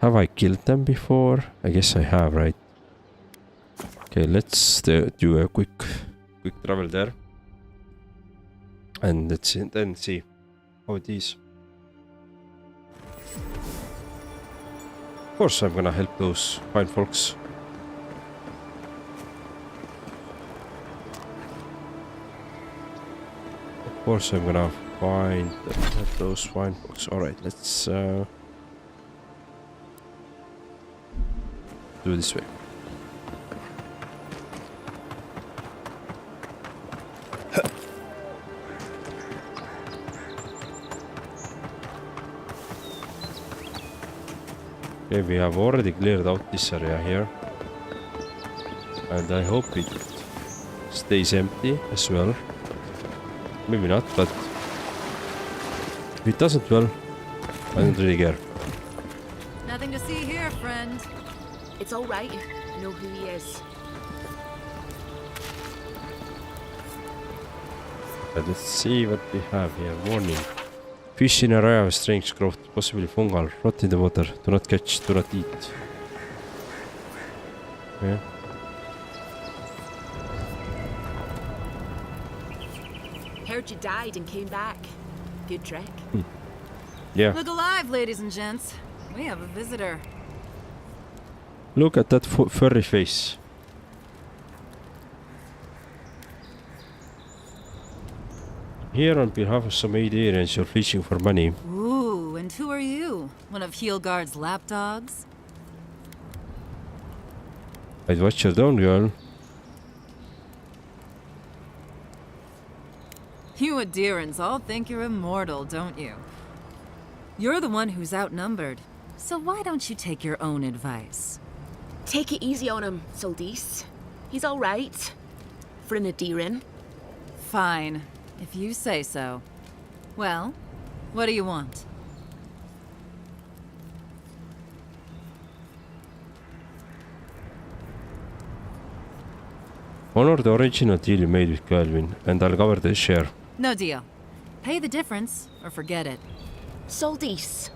Have I killed them before? I guess I have, right? Okay, let's do a quick travel there. And let's then see how it is. Of course I'm gonna help those fine folks. Of course I'm gonna find those fine folks. Alright, let's do it this way. Okay, we have already cleared out this area here. And I hope it stays empty as well. Maybe not, but if it doesn't, well, I don't really care. Nothing to see here, friend. It's all right. I know who he is. But let's see what we have here. Warning. Fish in area of strange growth, possibly fungal. Rot in the water. Do not catch, do not eat. Okay. Heard you died and came back. Good trick. Yeah. Look alive, ladies and gents. We have a visitor. Look at that furry face. Here on behalf of some Adrians, you're fishing for money. Ooh, and who are you? One of Heelguard's lapdogs? I'd watch your down, girl. You Adirans all think you're immortal, don't you? You're the one who's outnumbered, so why don't you take your own advice? Take it easy on him, Soldis. He's all right. For an Adiran. Fine, if you say so. Well, what do you want? Honor the original deal you made with Calvin, and I'll cover the share. No deal. Pay the difference, or forget it. Soldis,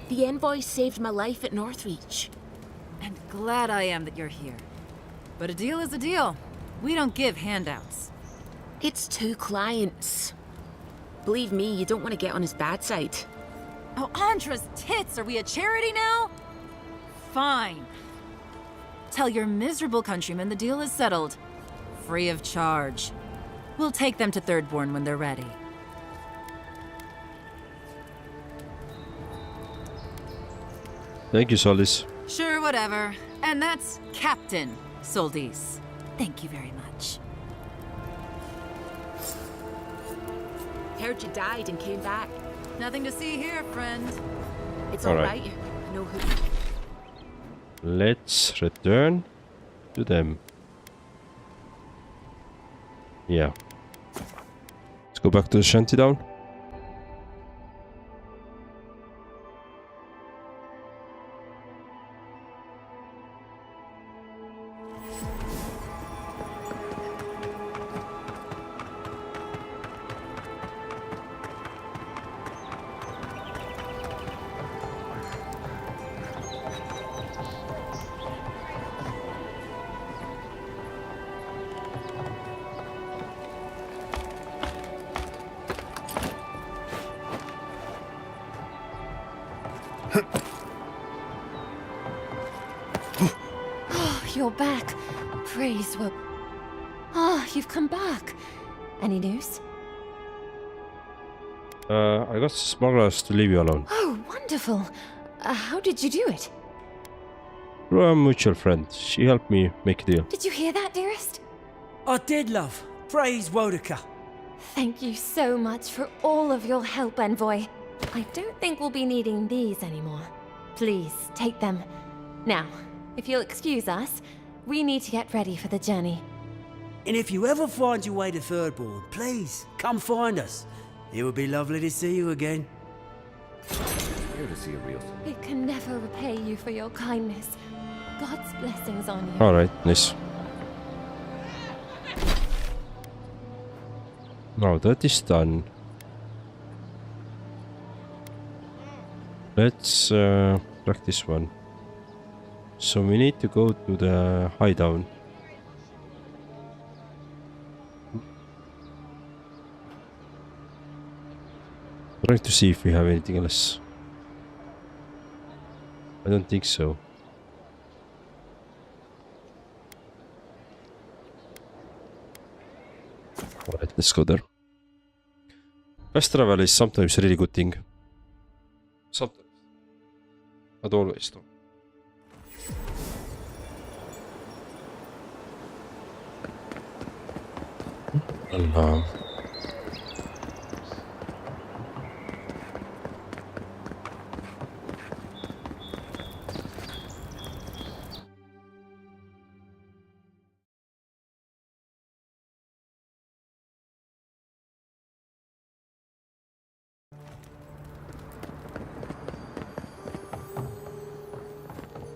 the envoy saved my life at Northreach. And glad I am that you're here. But a deal is a deal. We don't give handouts. It's 2 clients. Believe me, you don't want to get on his bad side. Oh, Andra's tits! Are we a charity now? Fine. Tell your miserable countrymen the deal is settled. Free of charge. We'll take them to Thirdborn when they're ready. Thank you, Solis. Sure, whatever. And that's Captain Soldis. Thank you very much. Heard you died and came back. Nothing to see here, friend. It's All all right. right. I know who. Let's return to them. Yeah. Let's go back to the shanty down. You're back. Praise what... Ah, you've come back. Any news? I got smugglers to leave you alone. Oh, wonderful. How did you do it? Through a mutual friend. She helped me make a deal. Did you hear that, dearest? I did, love. Praise Wodaka. Thank you so much for all of your help, Envoy. I don't think we'll be needing these anymore. Please, take them. Now, if you'll excuse us, we need to get ready for the journey. And if you ever find your way to Thirdborn, please, come find us. It would be lovely to see you again. Here to see a real... We can never repay you for your kindness. God's blessings on you. Alright, nice. Now that is done. Let's practice one. So we need to go to the hideout. Trying to see if we have anything else. I don't think so. Alright, let's go there. Fast travel is sometimes a really good thing. Sometimes. Not always though. Allah.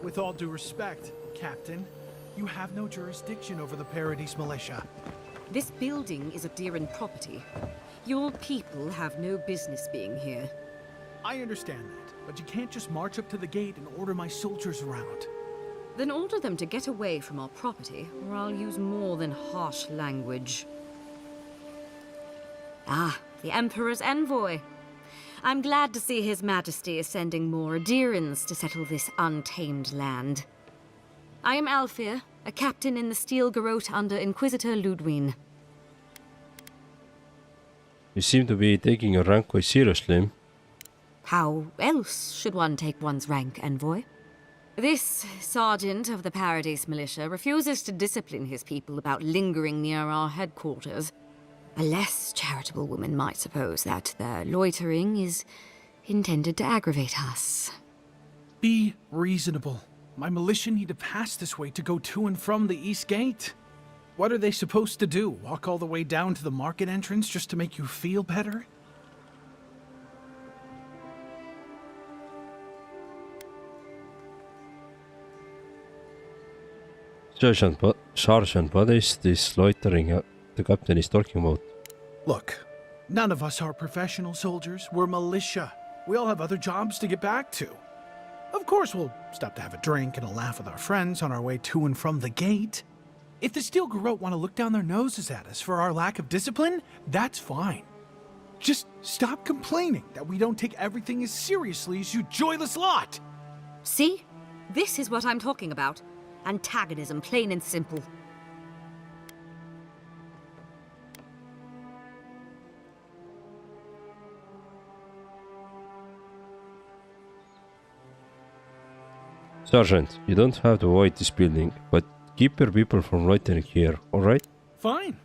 With all due respect, Captain, you have no jurisdiction over the Paradise Militia. This building is Adiran property. Your people have no business being here. I understand that, but you can't just march up to the gate and order my soldiers around. Then order them to get away from our property, or I'll use more than harsh language. Ah, the Emperor's envoy. I'm glad to see His Majesty is sending more Adirans to settle this untamed land. I am Alfir, a captain in the Steel Garrote under Inquisitor Ludwine. You seem to be taking your rank quite seriously. How else should one take one's rank, envoy? This sergeant of the Paradise Militia refuses to discipline his people about lingering near our headquarters. A less charitable woman might suppose that their loitering is intended to aggravate us. Be reasonable. My militia need to pass this way to go to and from the East Gate. What are they supposed to do? Walk all the way down to the market entrance just to make you feel better? Sergeant, what is this loitering the captain is talking about? Look, none of us are professional soldiers. We're militia. We all have other jobs to get back to. Of course, we'll stop to have a drink and a laugh with our friends on our way to and from the gate. If the Steel Garrote want to look down their noses at us for our lack of discipline, that's fine. Just stop complaining that we don't take everything as seriously as you joyless lot. See? This is what I'm talking about. Antagonism, plain and simple. Sergeant, you don't have to avoid this building, but keep your people from loitering here, alright? Fine.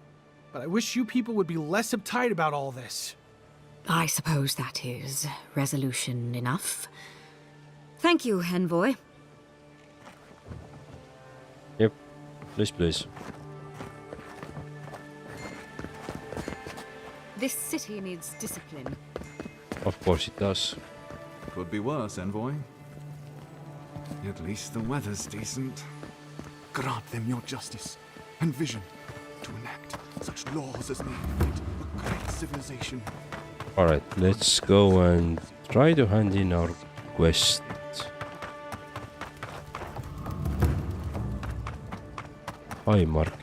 But I wish you people would be less uptight about all this. I suppose that is resolution enough. Thank you, envoy. Yep. Please. This city needs discipline. Of course it does. Could be worse, envoy. At least the weather's decent. Grant them your justice and vision to enact such laws as may unite a great civilization. Alright, let's go and try to hand in our quest. High market.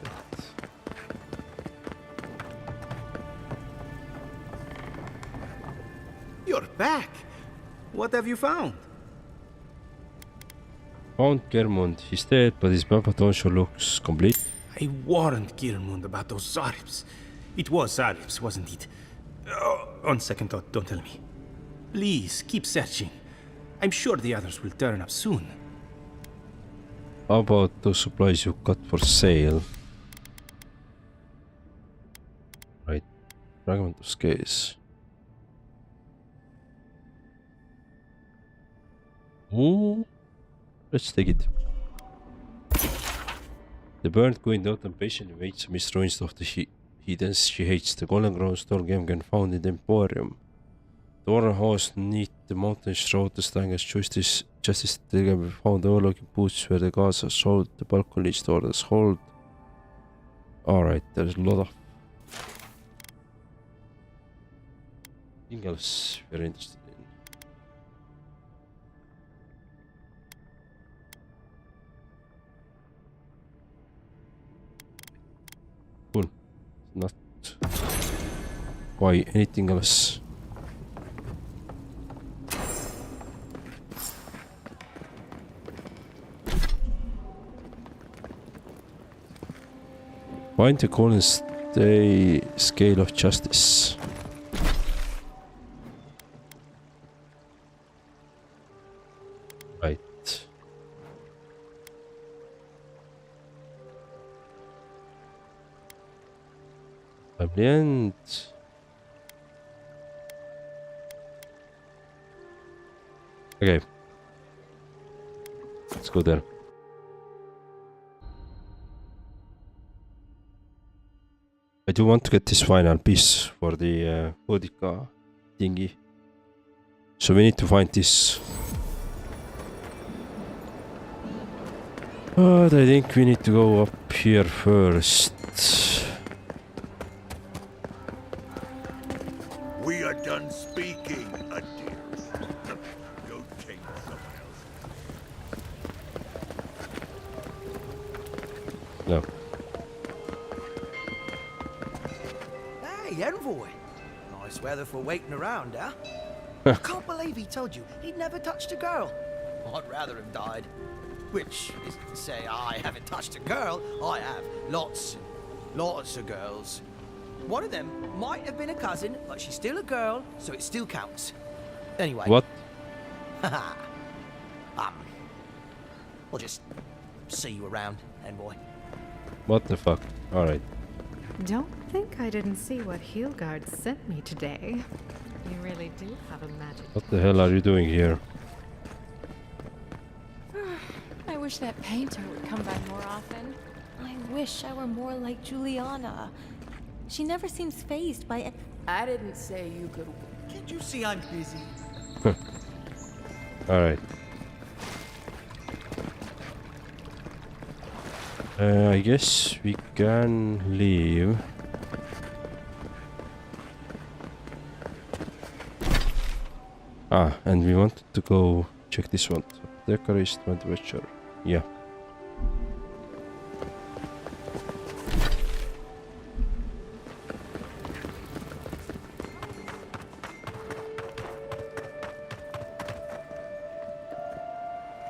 You're back. What have you found? Found Germund. He's dead, but his map potential looks complete. I warned Germund about those Zaribs. It was Zaribs, wasn't it? On second thought, don't tell me. Please, keep searching. I'm sure the others will turn up soon. How about those supplies you got for sale? Right. fragmentuscase. Ooh, let's take it. The burnt queen daughter patiently waits amidst ruins of the heathens she hates. The golden crown store game can found in the Emporium. The Warren horse neath the mountains road the strongest justice they can be found overlooking booths where the gods are sold. The balcony stores hold. Alright, there's a lot of thing else we're interested in. Cool. Not why anything else. Find the call and stay scale of justice. Right. At the end. Okay. Let's go there. I do want to get this final piece for the Bodica thingy. So we need to find this. But I think we need to go up here first. We are done speaking, dears. Go take someone else. No. Hey, Envoy. Nice weather for waiting around, huh? I can't believe he told you he'd never touched a girl. I'd rather have died. Which isn't to say I haven't touched a girl. I have. Lots of girls. One of them might have been a cousin, but she's still a girl, so it still counts. Anyway. What? We'll just see you around, Envoy. What the fuck? Alright. Don't think I didn't see what Heelguard sent me today. You really do have a magic. What the hell are you doing here? I wish that painter would come by more often. I wish I were more like Juliana. She never seems fazed by it. I didn't say you could. Can't you see I'm busy? Alright. I guess we can leave. And we wanted to go check this one. Decoration adventure. Yeah.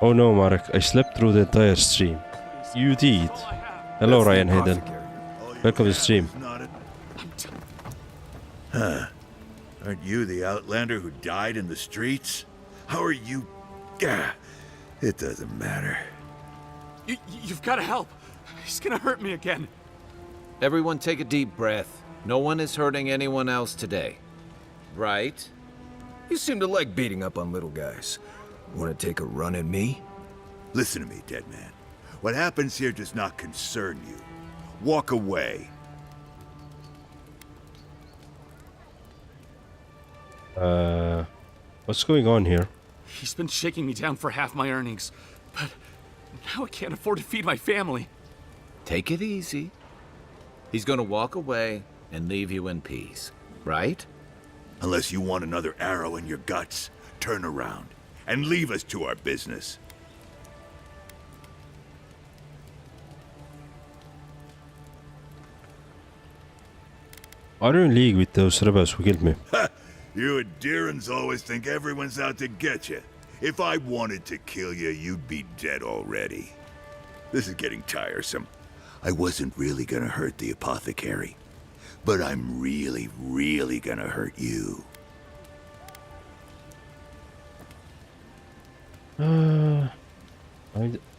Oh no, Marek, I slept through the entire stream. You did. Hello, Ryan Hayden. Welcome to the stream. Huh. Aren't you the Outlander who died in the streets? How are you? Gah, it doesn't matter. You've got to help. He's gonna hurt me again. Everyone take a deep breath. No one is hurting anyone else today. Right? You seem to like beating up on little guys. Want to take a run at me? Listen to me, dead man. What happens here does not concern you. Walk away. What's going on here? He's been shaking me down for half my earnings, but now I can't afford to feed my family. Take it easy. He's gonna walk away and leave you in peace, right? Unless you want another arrow in your guts, turn around and leave us to our business. Are you in league with those rebels who killed me? Ha! You Adirans always think everyone's out to get you. If I wanted to kill you, you'd be dead already. This is getting tiresome. I wasn't really gonna hurt the apothecary, but I'm really, really gonna hurt you.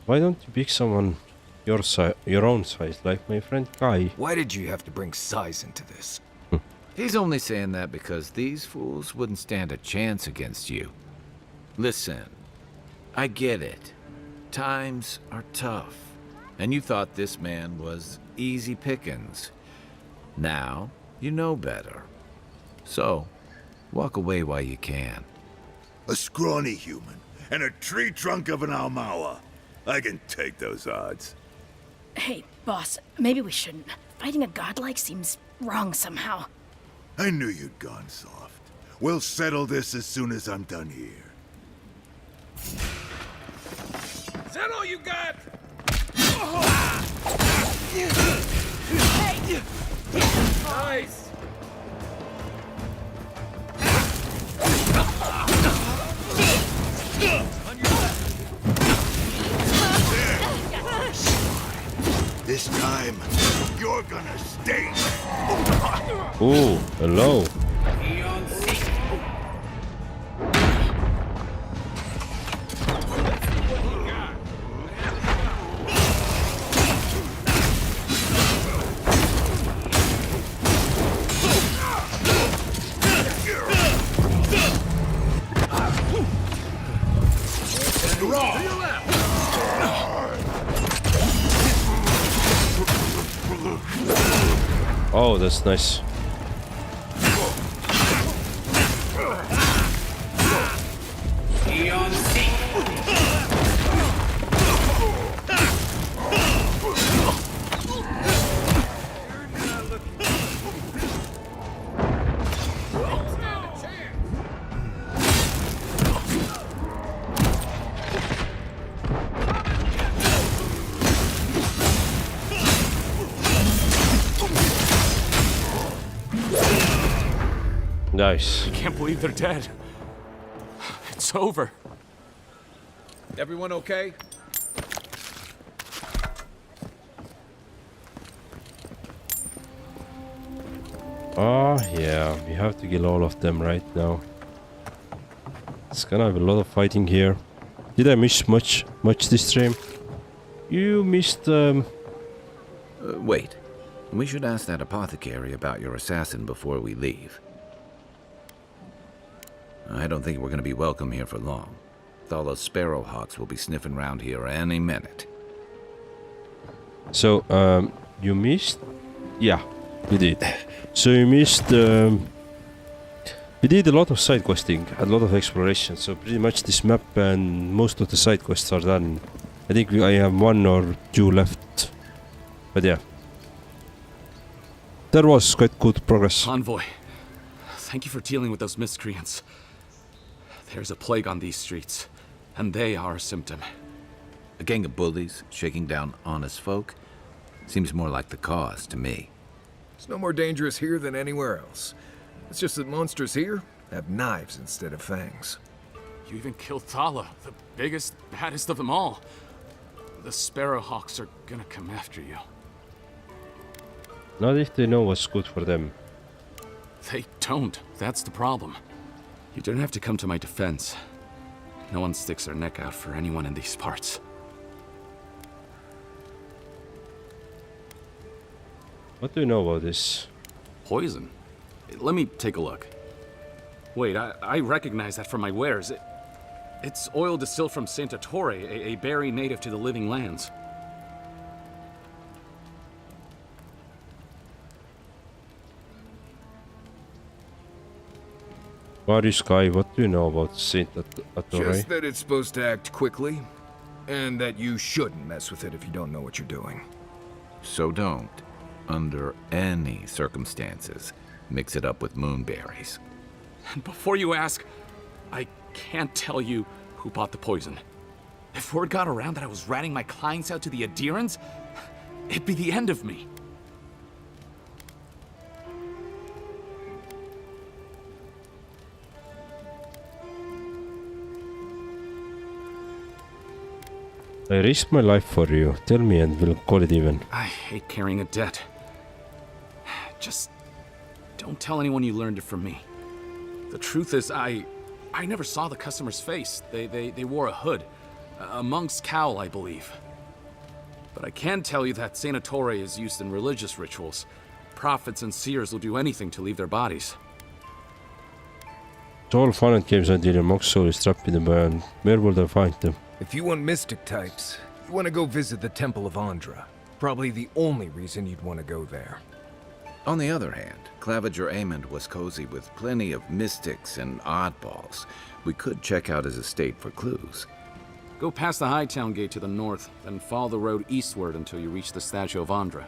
Why don't you pick someone your own size, like my friend Kai? Why did you have to bring size into this? He's only saying that because these fools wouldn't stand a chance against you. Listen, I get it. Times are tough, and you thought this man was easy pickings. Now, you know better. So, walk away while you can. A scrawny human and a tree trunk of an Almawa. I can take those odds. Hey, boss, maybe we shouldn't. Fighting a godlike seems wrong somehow. I knew you'd gone soft. We'll settle this as soon as I'm done here. Is that all you got? Nice. This time, you're gonna stay. Oh, hello. Oh, that's nice. Nice. I can't believe they're dead. It's over. Everyone okay? Oh, yeah, we have to kill all of them right now. It's gonna have a lot of fighting here. Did I miss much this stream? You missed, Wait. We should ask that apothecary about your assassin before we leave. I don't think we're going to be welcome here for long. Thala's sparrowhawks will be sniffing around here any minute. So, you missed? Yeah, you did. So you missed, we did a lot of side questing, a lot of exploration, so pretty much this map and most of the side quests are done. I think I have 1 or 2 left, but yeah. There was quite good progress. Envoy, thank you for dealing with those miscreants. There's a plague on these streets, and they are a symptom. A gang of bullies shaking down honest folk? Seems more like the cause to me. It's no more dangerous here than anywhere else. It's just that monsters here have knives instead of fangs. You even killed Thala, the biggest, baddest of them all. The sparrowhawks are gonna come after you. Not if they know what's good for them. They don't. That's the problem. You don't have to come to my defense. No one sticks their neck out for anyone in these parts. What do you know about this? Poison? Let me take a look. Wait, I recognize that from my wares. It's oil distilled from Santa Torre, a berry native to the Living Lands. Marius Sky, what do you know about Saint Attore? Just that it's supposed to act quickly, and that you shouldn't mess with it if you don't know what you're doing. So don't, under any circumstances, mix it up with moonberries. And before you ask, I can't tell you who bought the poison. If word got around that I was ratting my clients out to the adherents, it'd be the end of me. I risked my life for you. Tell me and we'll call it even. I hate carrying a debt. Just don't tell anyone you learned it from me. The truth is, I never saw the customer's face. They wore a hood. A monk's cowl, I believe. But I can tell you that Santa Torre is used in religious rituals. prophets and seers will do anything to leave their bodies. It's all fun and games until your mock soul is trapped in the burn. Where will I find them? If you want mystic types, you want to go visit the Temple of Andra. Probably the only reason you'd want to go there. On the other hand, Claviger Amond was cozy with plenty of mystics and oddballs. We could check out his estate for clues. Go past the Hightown Gate to the north, then follow the road eastward until you reach the statue of Andra.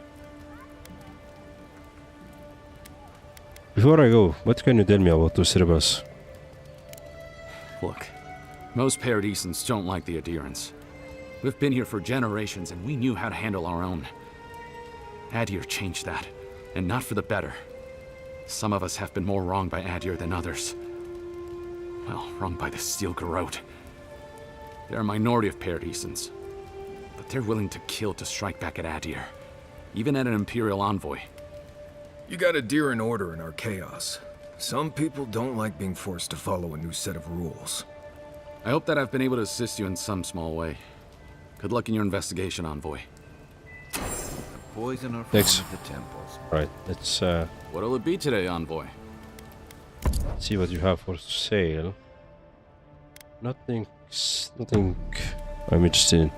Before I go, what can you tell me about those rebels? Look, most Paradisans don't like the adherents. We've been here for generations and we knew how to handle our own. Adir changed that, and not for the better. Some of us have been more wronged by Adir than others. Well, wronged by the Steel Garrote. They're a minority of Paradisans, but they're willing to kill to strike back at Adir, even at an Imperial envoy. You got Adir in order in our chaos. Some people don't like being forced to follow a new set of rules. I hope that I've been able to assist you in some small way. Good luck in your investigation, Envoy. Poison or Thanks. the temples. Right, let's What'll it be today, Envoy? see what you have for sale. Nothing I'm interested in.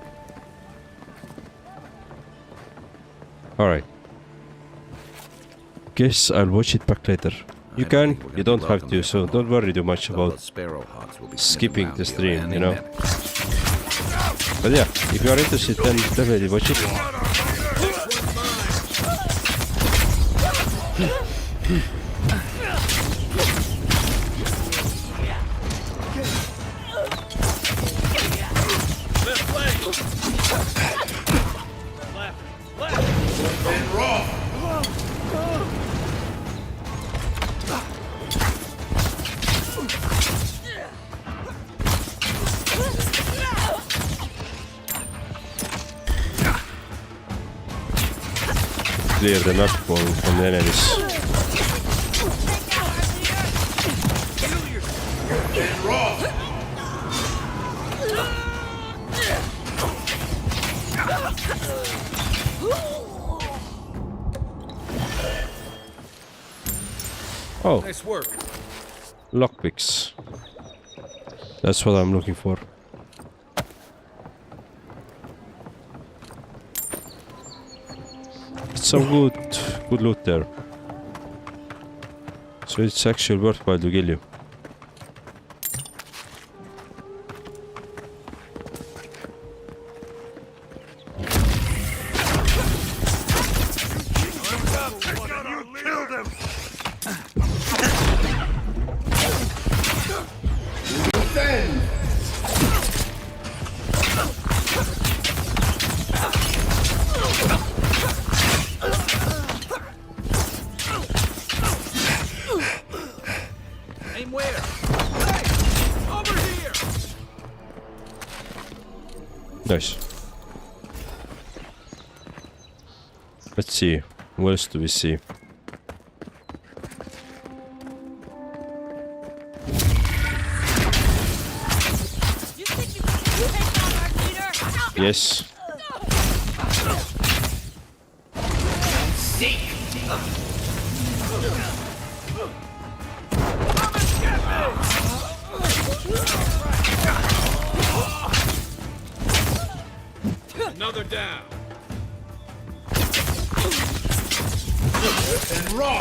Alright. Guess I'll watch it back later. You can, you don't have to, so don't worry too much about skipping the stream, you know. But yeah, if you are interested, then definitely watch it. Clear the map from the enemies. Oh, nice work. Lockpicks. That's what I'm looking for. Some good loot there. So it's actually worthwhile to kill you. Nice. Let's see. What else do we see? Yes. Another down. And raw.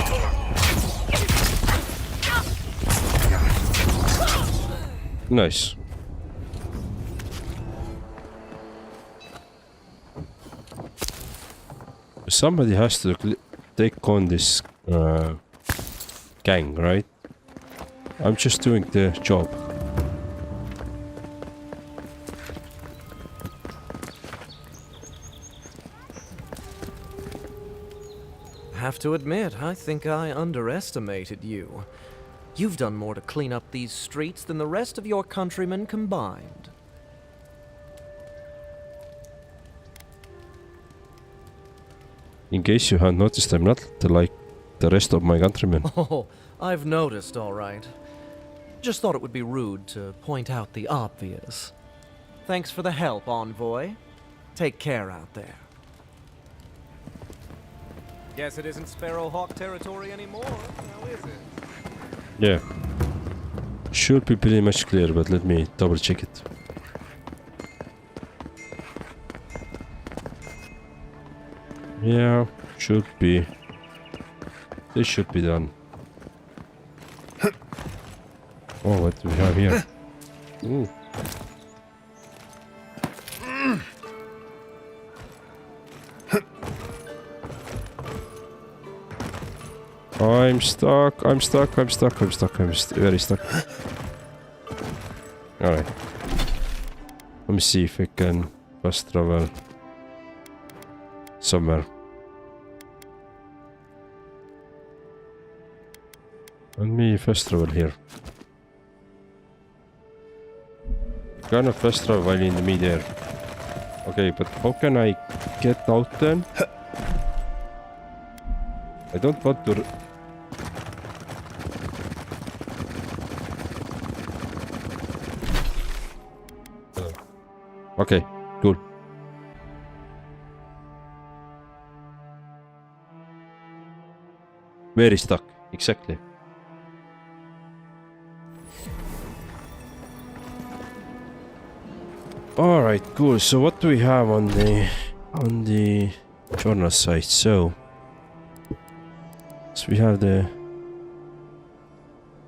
Nice. Somebody has to take on this gang, right? I'm just doing the job. Have to admit, I think I underestimated you. You've done more to clean up these streets than the rest of your countrymen combined. In case you had noticed, I'm not like the rest of my countrymen. Oh, I've noticed, all right. Just thought it would be rude to point out the obvious. Thanks for the help, Envoy. Take care out there. Guess it isn't Sparrowhawk territory anymore, now is it? Yeah. Should be pretty much clear, but let me double check it. Yeah, should be. This should be done. Oh, what do we have here? Ooh. I'm stuck, I'm stuck, I'm stuck, I'm stuck, I'm very stuck. Alright. Let me see if I can fast travel somewhere. Let me fast travel here. Gonna fast travel while in the mid-air. Okay, but how can I get out then? I don't want to... Okay, cool. Very stuck, exactly. Alright, cool. So what do we have on the journal site? So we have the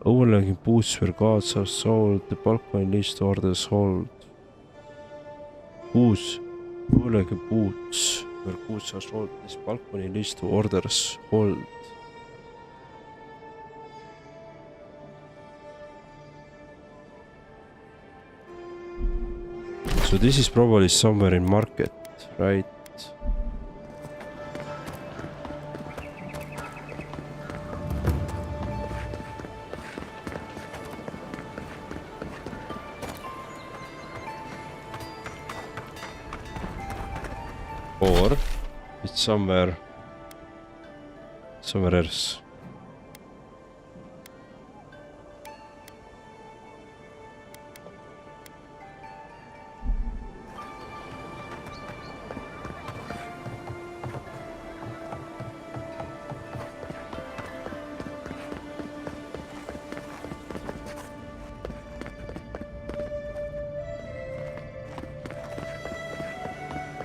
overlooking booths where gods are sold, the balcony list orders hold. Booths, overlooking booths where goods are sold, this balcony list orders hold. So this is probably somewhere in market, right? Or it's somewhere else.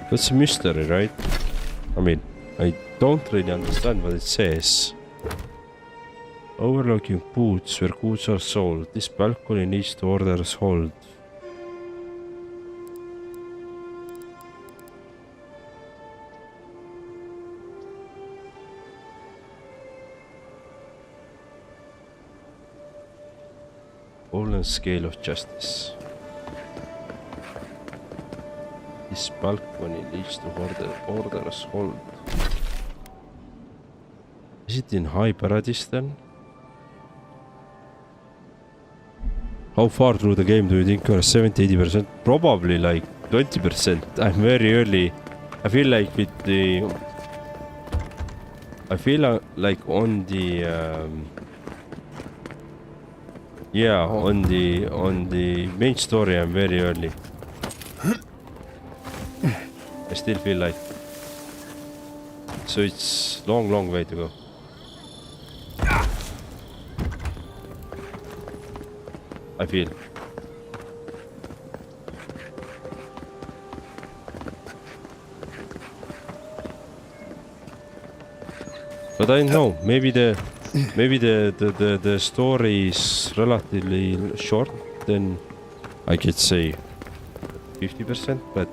That's a mystery, right? I mean, I don't really understand what it says. Overlooking booths where goods are sold. This balcony needs to orders hold. Fallen scale of justice. This balcony leads to orders hold. Is it in High Paradise then? How far through the game do you think you are? 70-80%? Probably like 20%. I'm very early. I feel like with the... I feel like on the... yeah, on the main story I'm very early. I still feel like. So it's long way to go. I feel. But I know, maybe the story is relatively short, then I could say 50%, but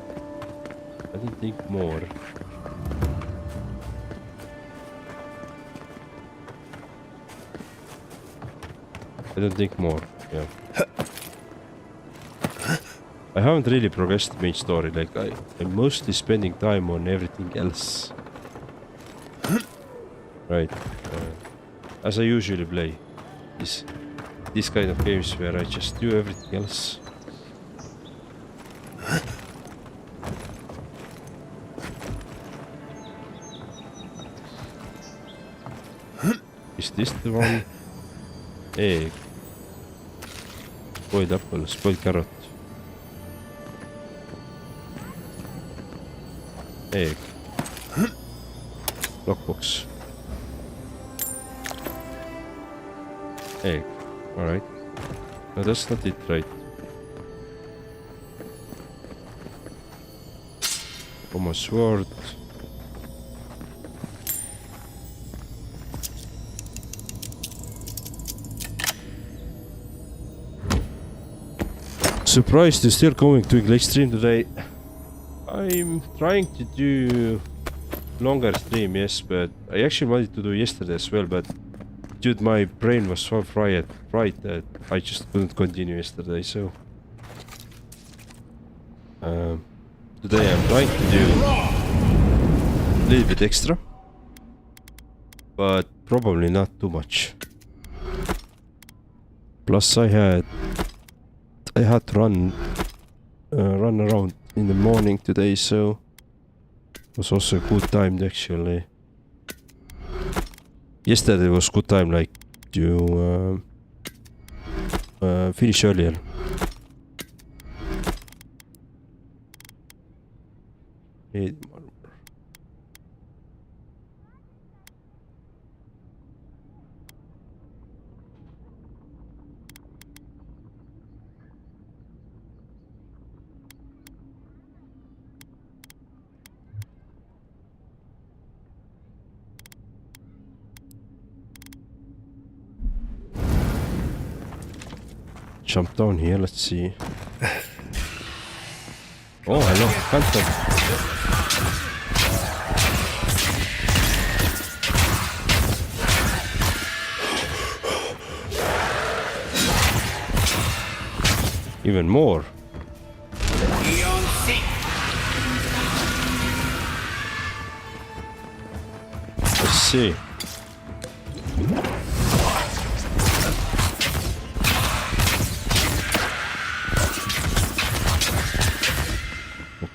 I don't think more. I don't think more, yeah. I haven't really progressed the main story, like I'm mostly spending time on everything else. Right, as I usually play this kind of games where I just do everything else. Is this the one? Egg. Spoiled apple, spoiled carrot. Egg. Lockbox. Egg. Alright. No, that's not it, right? Oma sword. Surprised you're still going to Livestream today. I'm trying to do longer stream, yes, but I actually wanted to do yesterday as well, but dude, my brain was so fried that I just couldn't continue yesterday, so today I'm trying to do a little bit extra, but probably not too much. Plus I had to run around in the morning today, so it was also a good time actually. Yesterday was good time, like to finish earlier. Jump down here, let's see. Oh, hello, Phantom. Even more. Let's see.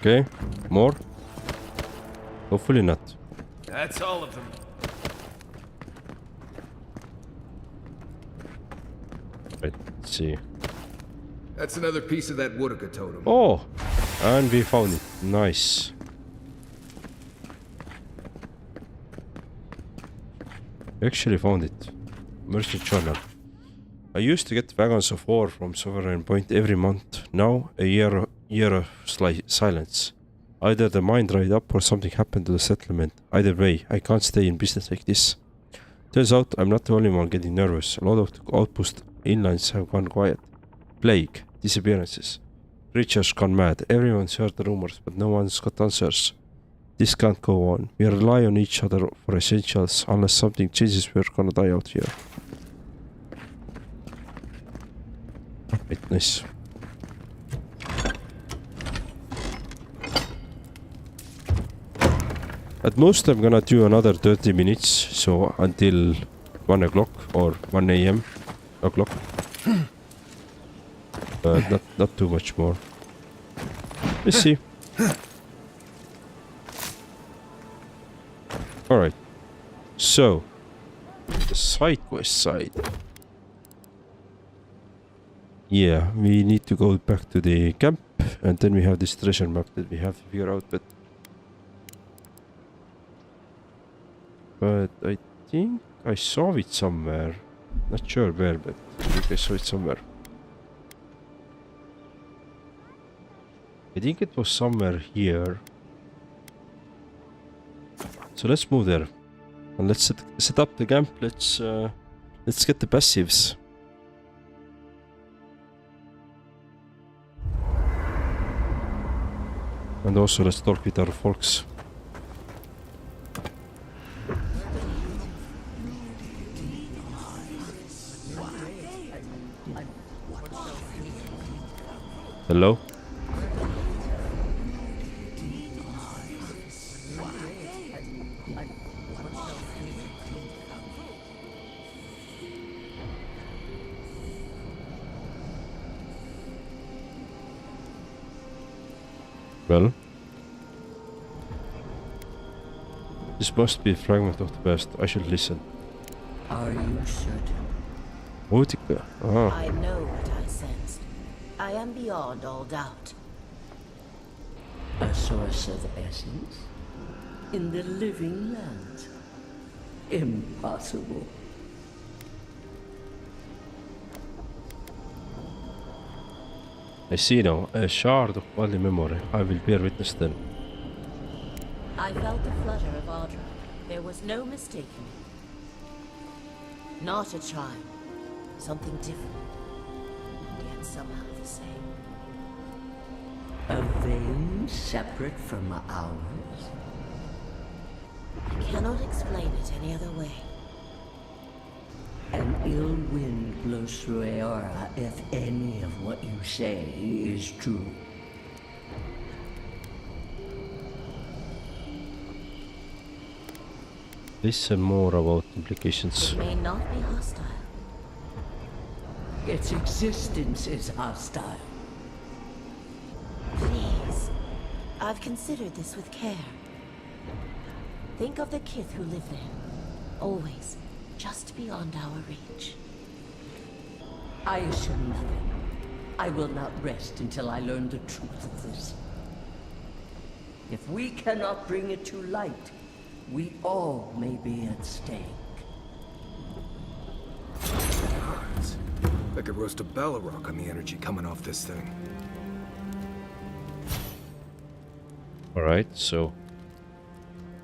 Okay, more? Hopefully not. That's all of them. Right, let's see. That's another piece of that Woodaka totem. Oh, and we found it. Nice. We actually found it. Merchant journal. I used to get wagons of ore from Sovereign Point every month. Now, a year of silence. Either the mine dried up or something happened to the settlement. Either way, I can't stay in business like this. Turns out I'm not the only one getting nervous. A lot of the outpost inlines have gone quiet. Plague, disappearances. Creatures gone mad. Everyone's heard the rumors, but no one's got answers. This can't go on. We rely on each other for essentials. Unless something changes, we're gonna die out here. Right, nice. At most I'm gonna do another 30 minutes, so until 1 o'clock or 1 AM o'clock. But not too much more. Let's see. Alright. So the side quest side. Yeah, we need to go back to the camp and then we have this treasure map that we have to figure out, but I think I saw it somewhere. Not sure where, but I think I saw it somewhere. I think it was somewhere here. So let's move there. And let's set up the camp. Let's get the passives. And also let's talk with our folks. Hello? Well, this must be a fragment of the past. I should listen. Are you certain? Utica. Ah. I know what I sensed. I am beyond all doubt. A source of essence? In the living lands? Impossible. I see now. A shard of early memory. I will bear witness then. I felt the flutter of Audra. There was no mistaking it. Not a child. Something different. Yet somehow the same. A vein separate from ours? I cannot explain it any other way. An ill wind blows through Eora if any of what you say is true. Listen more about implications. It may not be hostile. Its existence is hostile. Please. I've considered this with care. Think of the kith who live there. Always. Just beyond our reach. I assume nothing. I will not rest until I learn the truth of this. If we cannot bring it to light, we all may be at stake. I could roast a Balrog on the energy coming off this thing. Alright, so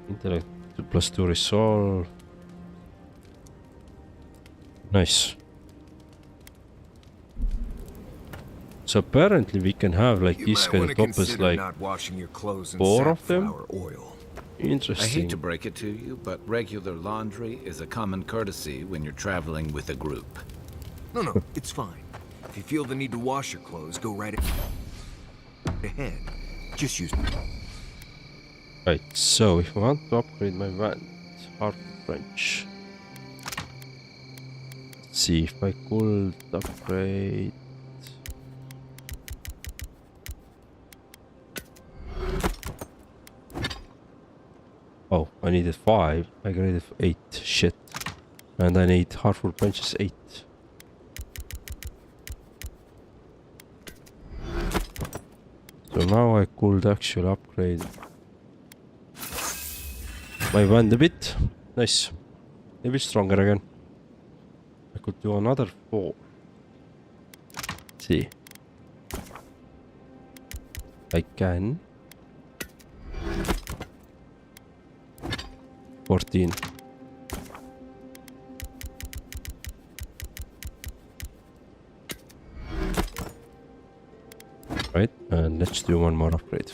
intellect +2 resolve. Nice. So apparently we can have like these kind of toppers, like 4 of them. Interesting. I hate to break it to you, but regular laundry is a common courtesy when you're traveling with a group. No, it's fine. If you feel the need to wash your clothes, go right ahead. Just use them. Right, so if I want to upgrade my van, hard French. Let's see if I could upgrade. Oh, I needed 5. I graded 8. Shit. And I need Hartford branches 8. So now I could actually upgrade my van a bit. Nice. A bit stronger again. I could do another 4. Let's see. I can. 14. Right, and let's do one more upgrade.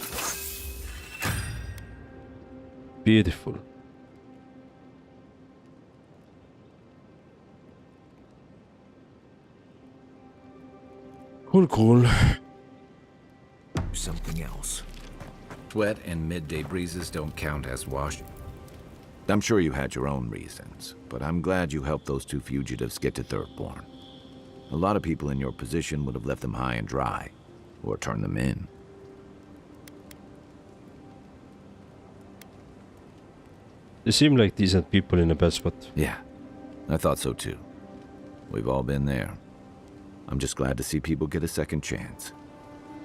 Beautiful. Cool. Something else. Sweat and midday breezes don't count as wash. I'm sure you had your own reasons, but I'm glad you helped those 2 fugitives get to Thirdborn. A lot of people in your position would have left them high and dry, or turned them in. They seem like decent people in a bad spot. Yeah, I thought so too. We've all been there. I'm just glad to see people get a second chance.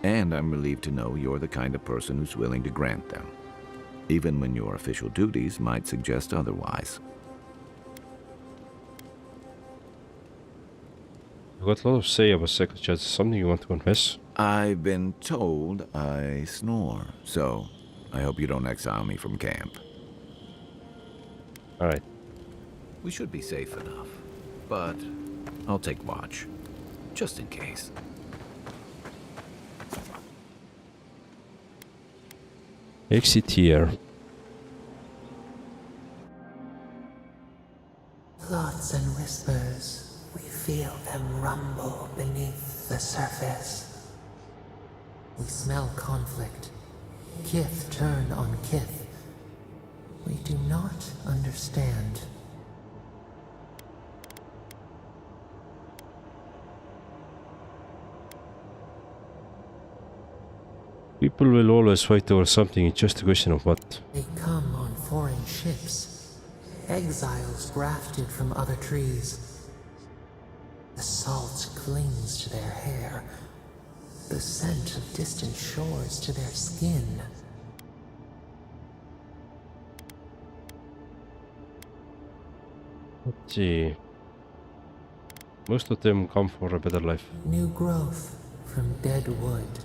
And I'm relieved to know you're the kind of person who's willing to grant them, even when your official duties might suggest otherwise. You got a lot to say about second chances. Something you want to confess? I've been told I snore, so I hope you don't exile me from camp. Alright. We should be safe enough, but I'll take watch, just in case. Exit here. Thoughts and whispers, we feel them rumble beneath the surface. We smell conflict. Kith turn on kith. We do not understand. People will always fight over something, it's just a question of what. They come on foreign ships, exiles grafted from other trees. The salt clings to their hair, the scent of distant shores to their skin. Let's see. Most of them come for a better life. New growth, from dead wood.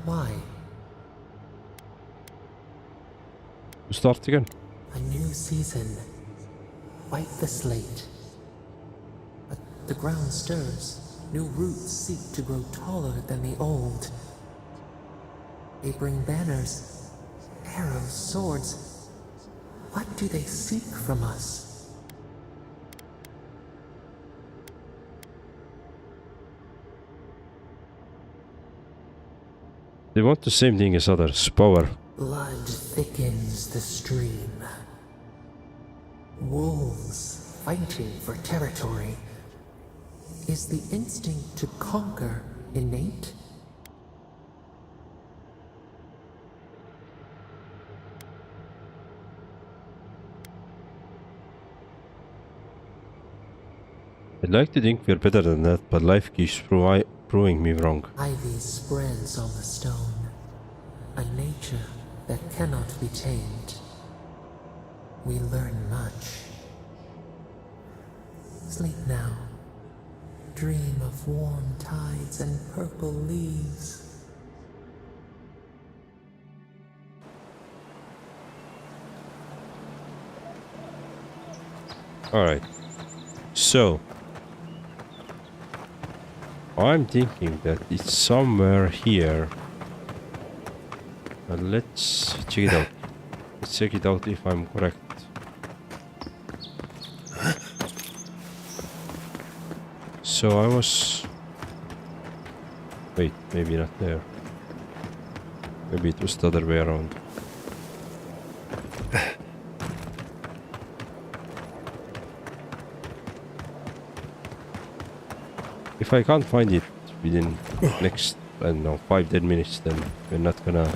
Why? Start again. A new season. Wipe the slate. But the ground stirs. New roots seek to grow taller than the old. They bring banners, arrows, swords. What do they seek from us? They want the same thing as others, power. Blood thickens the stream. Wolves fighting for territory. Is the instinct to conquer innate? I'd like to think we're better than that, but life keeps proving me wrong. Ivy spreads on the stone. A nature that cannot be tamed. We learn much. Sleep now. Dream of warm tides and purple leaves. Alright. So I'm thinking that it's somewhere here. And let's check it out. Let's check it out if I'm correct. So I was... Wait, maybe not there. Maybe it was the other way around. If I can't find it within next, I don't know, 5-10 minutes, then we're not gonna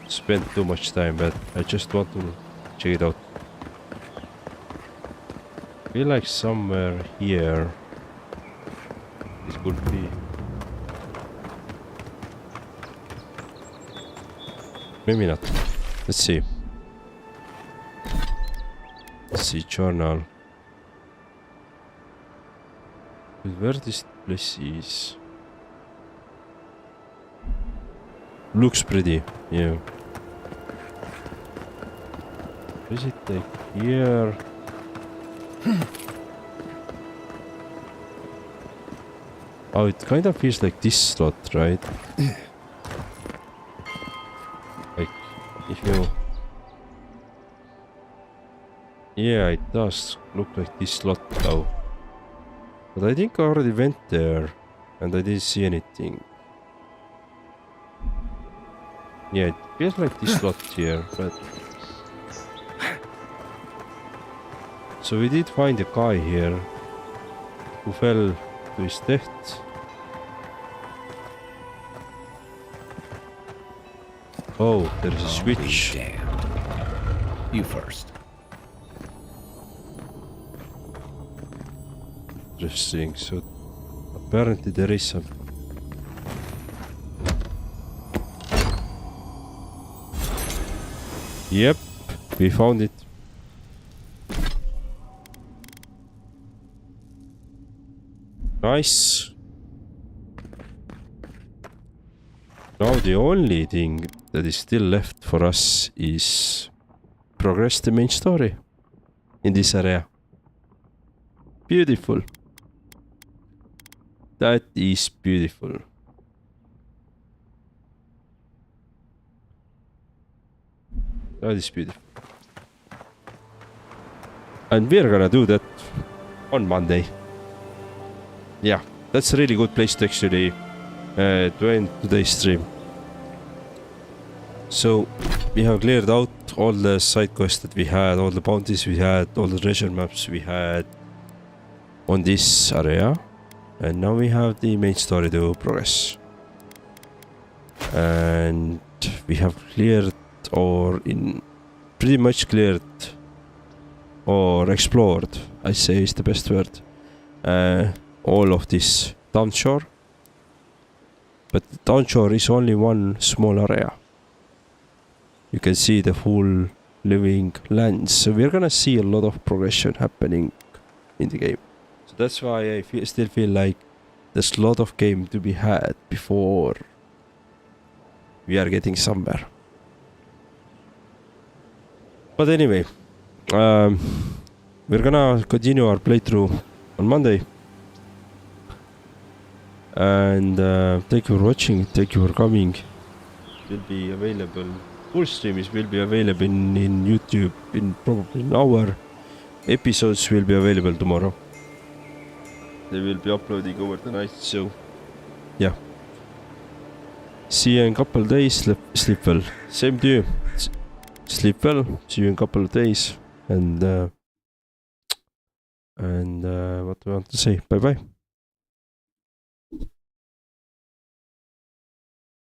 spend too much time, but I just want to check it out. I feel like somewhere here it could be. Maybe not. Let's see. Let's see, journal. Where this place is. Looks pretty, yeah. Is it like here? Oh, it kind of feels like this slot, right? Like, if you... Yeah, it does look like this slot though. But I think I already went there and I didn't see anything. Yeah, it feels like this slot here, but... So we did find a guy here who fell to his death. Oh, there is a switch. Damn. You first. Interesting, so apparently there is some... Yep, we found it. Nice. Now the only thing that is still left for us is progress the main story in this area. Beautiful. That is beautiful. That is beautiful. And we're gonna do that on Monday. Yeah, that's a really good place to actually to end today's stream. So we have cleared out all the side quests that we had, all the bounties we had, all the treasure maps we had on this area. And now we have the main story to progress. And we have cleared, or in pretty much cleared or explored, I say is the best word, all of this town shore. But the town shore is only one small area. You can see the full living lands, so we're gonna see a lot of progression happening in the game. So that's why I still feel like there's a lot of game to be had before we are getting somewhere. But anyway, we're gonna continue our playthrough on Monday. And thank you for watching, thank you for coming. It will be available, full streams will be available in YouTube in probably an hour. Episodes will be available tomorrow. They will be uploading over the night, so yeah. See you in a couple of days, sleep well. Same to you. Sleep well, see you in a couple of days. And what do I want to say? Bye bye.